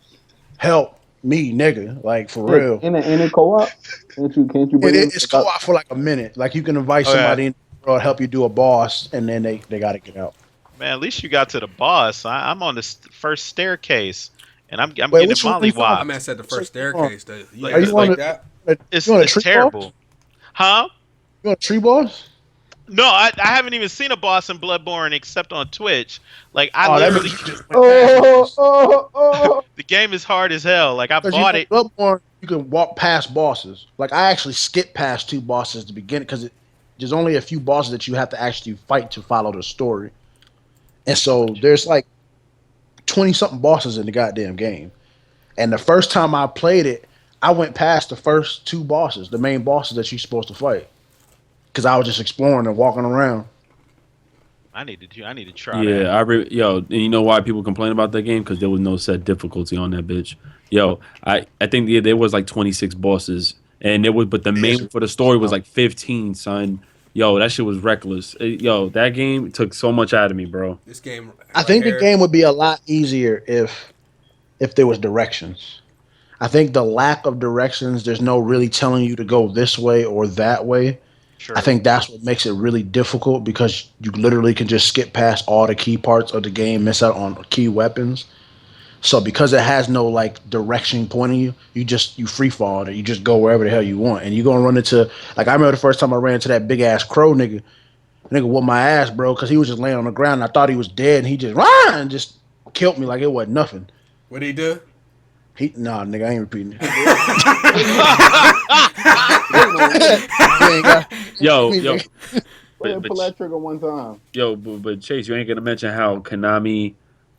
help me, nigga. Like for real. In a co-op, can't you bring It's co-op for like a minute. Like you can invite somebody in or help you do a boss, and then they got to get out. Man, at least you got to the boss. I'm on the first staircase, and I'm Wait, getting which one you mollywopped. I mean, I said the first staircase. Though. You Like, like, you on like the- that? It's, You on a it's tree terrible. boss? Huh? You want a tree boss? No, I haven't even seen a boss in Bloodborne except on Twitch. Like, I that literally, means you just Oh. the game is hard as hell. Like, I Because bought it. Bloodborne, you can walk past bosses. Like I actually skipped past 2 bosses at the beginning because there's only a few bosses that you have to actually fight to follow the story, and so there's like 20 something bosses in the goddamn game. And the first time I played it, I went past the first 2 bosses, the main bosses that you're supposed to fight, because I was just exploring and walking around. I need to try Yeah, that. and you know why people complain about that game? Because there was no set difficulty on that bitch. Yo, I think there was like 26 bosses, and but the main for the story was like 15, son. Yo, that shit was reckless. Yo, that game took so much out of me, bro. This game. I think the game would be a lot easier if there was directions. I think the lack of directions, there's no really telling you to go this way or that way. Sure. I think that's what makes it really difficult because you literally can just skip past all the key parts of the game, miss out on key weapons. So because it has no like direction pointing you, you free fall and you just go wherever the hell you want. And you're gonna run into, like, I remember the first time I ran into that big ass crow nigga. Nigga whooped my ass, bro, because he was just laying on the ground and I thought he was dead and he just run and just killed me like it wasn't nothing. What'd he do? Nah, nigga, I ain't repeating it. Yo, Pull that trigger one time. yo, but Chase, you ain't gonna mention how Konami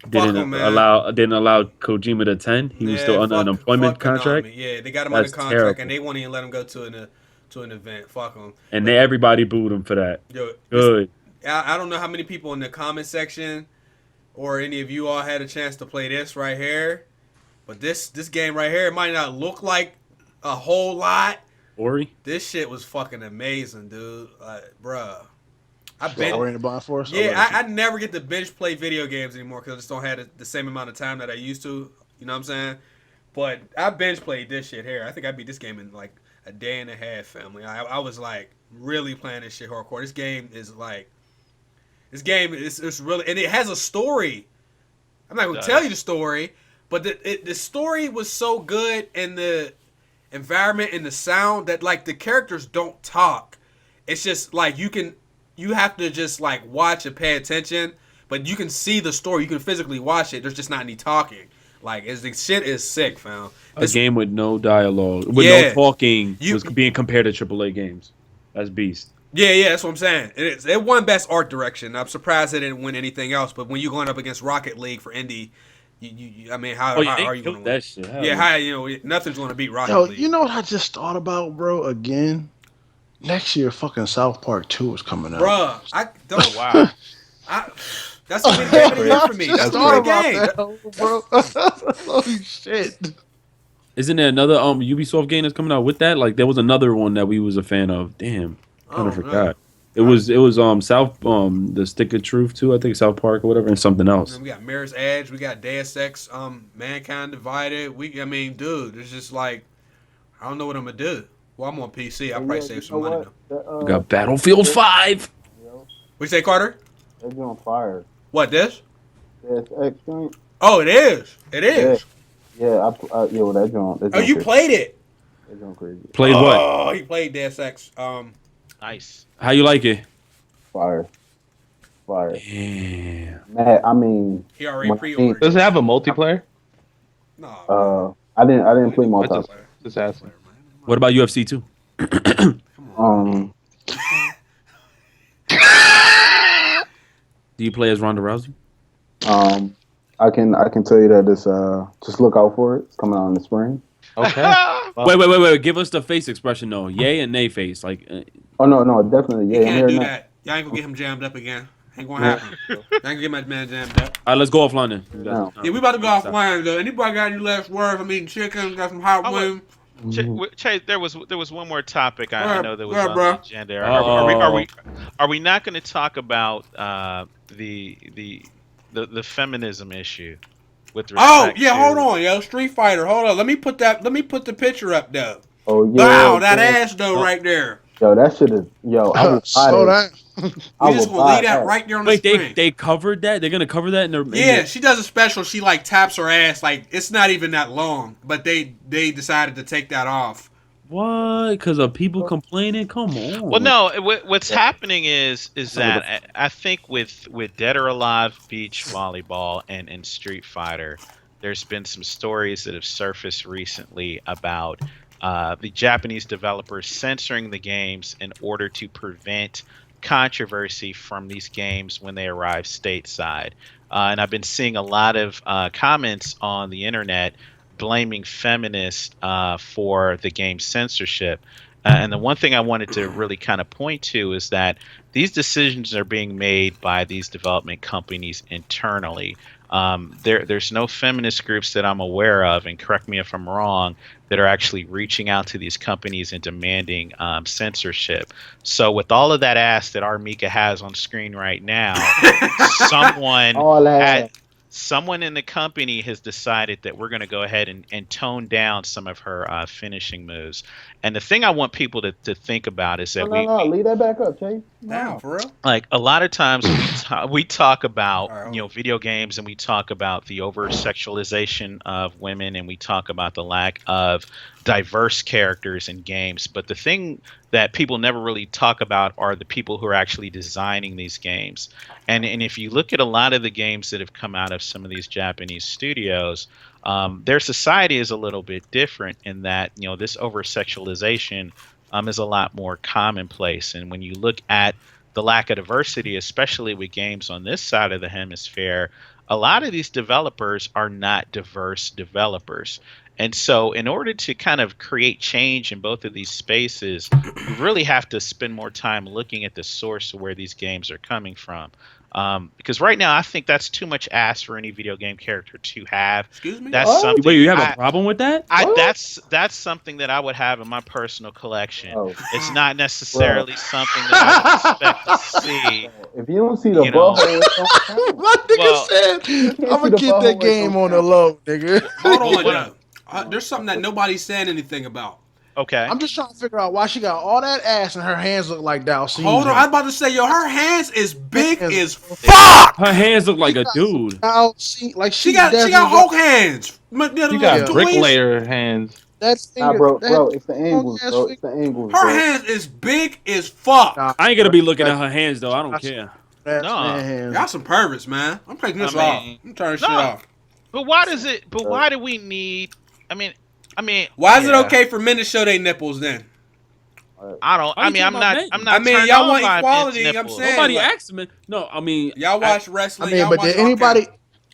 didn't him, man. allow Kojima to attend. He was still under an employment fuck Konami. contract, Yeah, they got him That's under contract, terrible. and they won't even let him go to an event. Fuck him. and everybody booed him for that. Yo, Good. I don't know how many people in the comment section or any of you all had a chance to play this right here, but this game right here, it might not look like a whole lot. Ori. This shit was fucking amazing, dude. Bruh. I've Ori been. in the Blind Forest? Yeah, I never get to binge play video games anymore because I just don't have the same amount of time that I used to. You know what I'm saying? But I binge played this shit here. I think I beat this game in like a day and a half, family. I was like really playing this shit hardcore. This game is really, and it has a story. I'm not gonna tell you the story, but the story was so good, and the environment and the sound that like the characters don't talk. It's just like you have to just like watch and pay attention, but you can see the story. You can physically watch it. There's just not any talking. Like, the shit is sick, fam. A game with no dialogue, with no talking, You- was being compared to AAA games. That's beast. Yeah, that's what I'm saying. It won Best Art Direction. I'm surprised it didn't win anything else. But when you're going up against Rocket League for indie, I mean, how are you going to win? That shit. Hell Yeah, nothing's going to beat Rocket Yo, League. you know what I just thought about, bro? Again, next year, fucking South Park 2 is coming out. Bruh, I don't. Wow. That's the game of the year for me. That's the only game. Bro. Holy shit. Isn't there another Ubisoft game that's coming out with that? Like there was another one that we was a fan of. Damn, kind of forgot. It was South the Stick of Truth too. I think South Park or whatever, and something else. We got Mirror's Edge. We got Deus Ex. Mankind Divided. I mean, dude, it's just like I don't know what I'm gonna do. Well, I'm on PC. I'll probably save some money though. We got Battlefield 5. What you say, Carter? They're on fire. What, this? That's excellent. Oh, it is. It is. Yeah, that joint. Oh, you played it? That joint crazy. Played what? Oh, he played Deus Ex. Nice. How you like it? Fire. Yeah. Man, I mean, He already pre-ordered. Does it have a multiplayer? No. I didn't play multiplayer. Just asking. What about UFC 2? Do you play as Ronda Rousey? I can tell you that this just look out for it. It's coming out in the spring. Okay. Wait. Give us the face expression though. Yay and nay face. Like. Oh no, definitely. You Yeah, I'm can't here do now. that. Y'all ain't gonna get him jammed up again. Ain't gonna happen. Y'all ain't gonna get my man jammed up. All right, let's go offline then. No. Yeah, we about to go offline though. Anybody got any last words? I'm eating chicken. Got some hot wings. Chase, there was one more topic I know that was on bro. the agenda. Are we not going to talk about the feminism issue with respect Oh yeah, to, hold on, yo. Street Fighter. Hold on. Let me put the picture up though. Oh yeah. Wow, that ass though right there. Yo, that shit is. Yo, I was Slow down. We just gonna leave that right there on the Wait, screen. they covered that? They're gonna cover that in their Yeah, she does a special. She like taps her ass. Like it's not even that long, but they decided to take that off. What? Because of people complaining? Come on. Well, no. What's happening is that I think with Dead or Alive Beach Volleyball and Street Fighter, there's been some stories that have surfaced recently about the Japanese developers censoring the games in order to prevent controversy from these games when they arrive stateside. And I've been seeing a lot of comments on the internet blaming feminists for the game censorship. And the one thing I wanted to really kind of point to is that these decisions are being made by these development companies internally. There's no feminist groups that I'm aware of, and correct me if I'm wrong, that are actually reaching out to these companies and demanding censorship. So with all of that ass that our Mika has on screen right now, someone in the company has decided that we're going to go ahead and tone down some of her finishing moves. And the thing I want people to think about is that leave that back up, Chase. Damn, for real? Like a lot of times we talk about video games, and we talk about the over sexualization of women, and we talk about the lack of diverse characters in games. But the thing that people never really talk about are the people who are actually designing these games. And if you look at a lot of the games that have come out of some of these Japanese studios, their society is a little bit different in that, this over sexualization is a lot more commonplace. And when you look at the lack of diversity, especially with games on this side of the hemisphere, a lot of these developers are not diverse developers. And so in order to kind of create change in both of these spaces, you really have to spend more time looking at the source of where these games are coming from. Because right now, I think that's too much ass for any video game character to have. Excuse me? That's something. Wait, you have a problem with that? That's something that I would have in my personal collection. Oh. It's not necessarily something that I would expect to see. If you don't see the butthole, it don't count. My nigga said, I'm gonna keep that game on the low, nigga. Hold on, there's something that nobody's saying anything about. Okay. I'm just trying to figure out why she got all that ass and her hands look like Dalcine. Hold on, I was about to say, yo, her hands is big as fuck. Her hands look like a dude. Like She got Hulk hands. You got bricklayer hands. That's bro, it's the angles, bro. It's the angles. Her hands is big as fuck. I ain't gonna be looking at her hands though. I don't care. Y'all some perverts, man. I'm taking this off. I'm turning shit off. But why does it? But why do we need? I mean, why is it okay for men to show their nipples then? I don't. I mean, I'm not. I mean, y'all want equality. I'm saying nobody asked me. No, I mean, y'all watch wrestling. I mean, but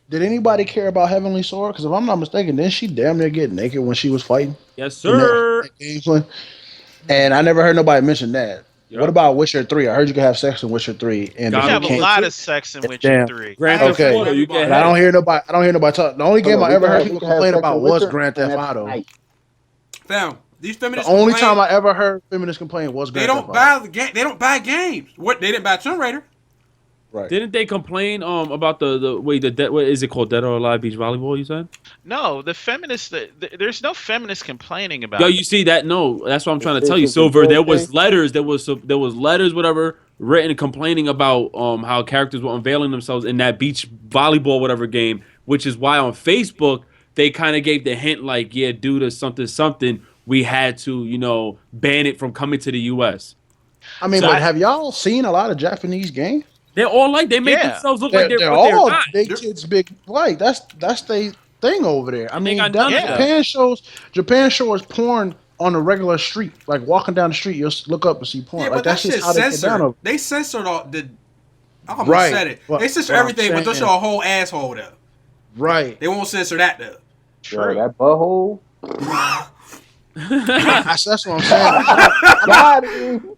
did anybody care about Heavenly Sword? Because if I'm not mistaken, didn't she damn near get naked when she was fighting? Yes, sir. And I never heard nobody mention that. Yep. What about Witcher 3? I heard you can have sex in Witcher 3. And you have a lot of sex in Witcher 3. Okay. But I don't hear nobody talk. The only game I ever heard people complain about was Grand Theft Auto. Fam, these feminists. The only time I ever heard feminists complain was Grand Theft Auto. They don't buy games. What? They didn't buy Tomb Raider. Right. Didn't they complain about the what is it called, Dead or Alive Beach Volleyball? You said? No, the feminists. There's no feminists complaining about. Yo, you see that? No, that's what I'm trying to tell you, Silver. There was letters. There was letters, whatever, written complaining about how characters were unveiling themselves in that beach volleyball whatever game, which is why on Facebook they kind of gave the hint like, yeah, due to something, we had to ban it from coming to the U.S. I mean, but have y'all seen a lot of Japanese games? They're all like they make themselves look like they're all not. Big tits, big like that's their thing over there. I mean, Japan shows porn on a regular street, like walking down the street, you'll look up and see porn. Yeah, like but that's just how they get down. They censored all the. I almost said it. They censor everything, but they'll show a whole asshole though. Right. They won't censor that though. True. Yo, that butthole. That's what I'm saying.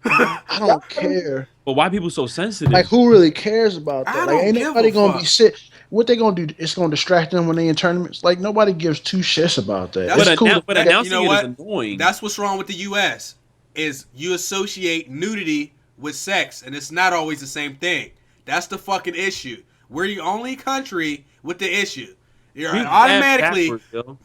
I don't care. But why people so sensitive? Like, who really cares about that? Like, ain't nobody gonna be sit. What they gonna do? It's gonna distract them when they in tournaments. Like, nobody gives two shits about that. That's cool. But announcing it is annoying. That's what's wrong with the U.S. is you associate nudity with sex, and it's not always the same thing. That's the fucking issue. We're the only country with the issue. You're automatically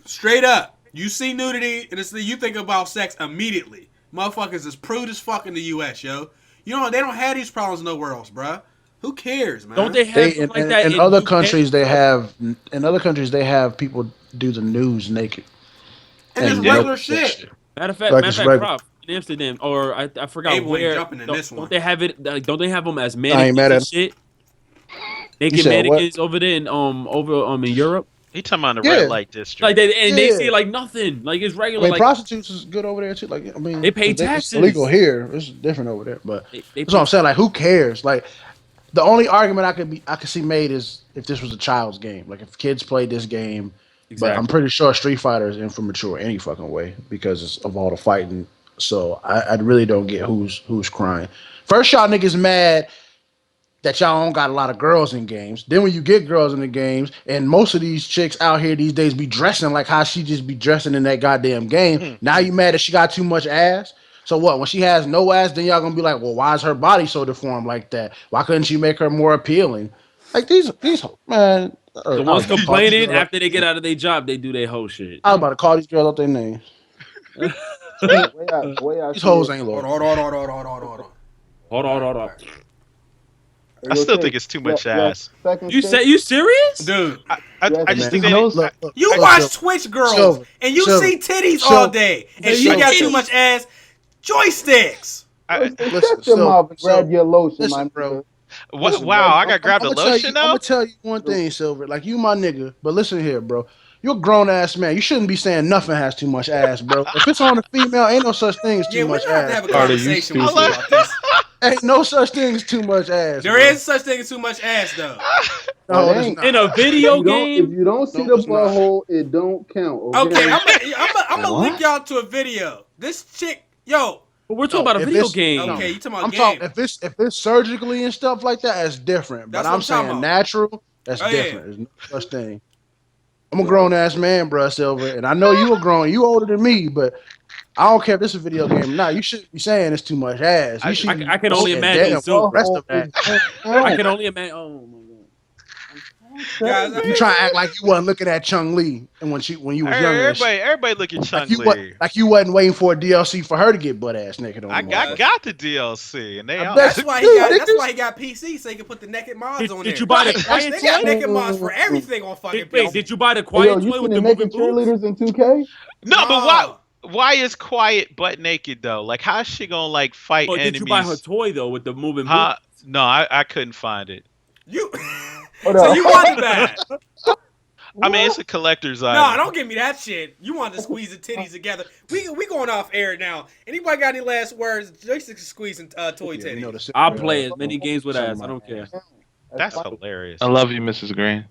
straight up. You see nudity, and you think about sex immediately. Motherfuckers is prude as fuck in the U.S., yo. You know, they don't have these problems nowhere else, bruh. Who cares, man? Don't they have They something like in, that in other UK? countries they have people do the news naked. And it's And regular shit. Matter of fact, Like it's regular. Prof, in Amsterdam, or I forgot Abel ain't where. jumping in this one. Don't they have it? Don't they have them as I ain't mannequins mad and at shit? You Naked said what? mannequins over there in in Europe. He talking about the Yeah. red light district. Like they Yeah. see it like nothing. Like it's I regular. mean, like prostitutes is good over there too. Like, I mean, They pay 'cause It's taxes. illegal here. It's different over there. But they that's what I'm saying. Like, who cares? Like, the only argument I could see made is if this was a child's game. Like, if kids played this game. But I'm pretty sure Street Fighter is immature any fucking way because of all the fighting. So I really don't get who's crying. First, y'all niggas mad that y'all don't got a lot of girls in games. Then when you get girls in the games, and most of these chicks out here these days be dressing like how she just be dressing in that goddamn game. Now you mad that she got too much ass? So what? When she has no ass, then y'all gonna be like, well, why is her body so deformed like that? Why couldn't she make her more appealing? Like these man. the ones complaining after they get out of their job, they do their whole shit. I was about to call these girls out their names. The way I These see hoes it- ain't Hold loyal. on. Hold on. I still think it's too much ass. Second You stage- say you serious? Dude, I Yes, just man. think they Look, you look, watch Silver, Twitch girls Silver, and you Silver, see titties Silver. all day, and Man, she you got titties. too much ass. Joysticks. Shut your Silver, mouth and grab Silver. your lotion, Listen, my bro. nigga. Listen, wow, bro. I got grabbed a lotion I'm though. gonna tell you one thing, Silver. Like you, my nigga. But listen here, bro. You're a grown ass man. You shouldn't be saying nothing has too much ass, bro. If it's on a female, ain't no such thing as too Yeah, we're much gonna have to ass. have a bro. Carter, you conversation with you stupid. about this. Ain't no such thing as too much ass. There bro. is such thing as too much ass, though. No, It there's ain't. not. In a video If game? you don't see No, the it's not. butthole, it don't count. Okay, Okay. I'm gonna link y'all to a video. This chick, yo. But we're talking No, about a if video it's- game. Okay, you talking about I'm game? talking if it's surgically and stuff like that, that's different. That's But what I'm I'm talking saying about. natural, that's Oh, yeah. different. There's no such thing. I'm a grown ass man, bro, Silver, and I know you a grown. You older than me, but I don't care if this is a video game or not. You shouldn't be saying it's too much ass. You should I can only saying, imagine, damn, Silver. the rest of that. I can only imagine. Oh my god. Guys, I You feel- try to act like you wasn't looking at Chung Lee, and when you was younger, and shit. Everybody look at Chung like Lee. you wasn't waiting for a DLC for her to get butt ass naked on. I the got motherfucker. the DLC, and they I all. bet That's why Dude, he got. That's niggas- why he got PC, so he can put the naked mods on there. Did you buy the Right. quiet They got toy? naked mods for everything on fucking Wait, PC. did you buy the Yo, quiet you toy seen with the the naked moving boobs? cheerleaders in 2K? No, but No. why is Quiet butt naked though? Like, how's she gonna like fight Or enemies? did you buy her toy though with the moving Huh? boobs? No, I couldn't find it. You. Hold So up. you wanted that? I mean, it's a collector's No, item. don't give me that shit. You want to squeeze the titties together? We going off air now. Anybody got any last words? Joystix is squeezing toy Yeah, you know titties. the I'll Silver, play as many games with Something ass. I like don't care. That's hilarious. I love you, Mrs. Green.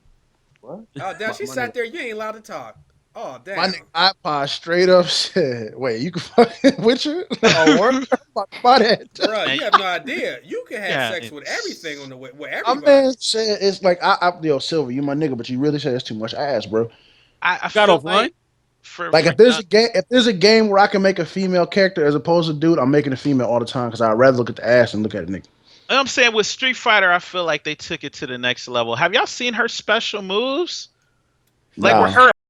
Oh damn, she sat there. You ain't allowed to talk. Oh damn. My nigga iPod straight up said, "Wait, you can fucking with her? Oh, work? I'm about to buy that." Bruh, you have no idea. You can have Yeah, sex with everything on the way. With My everybody. man said it's like yo Silver, you my nigga, but you really said it's too much ass, bro. I Got feel offline? like for If there's a game where I can make a female character as opposed to dude, I'm making a female all the time because I'd rather look at the ass than look at a nigga. I'm saying with Street Fighter, I feel like they took it to the next level. Have y'all seen her special moves? Like Nah. where her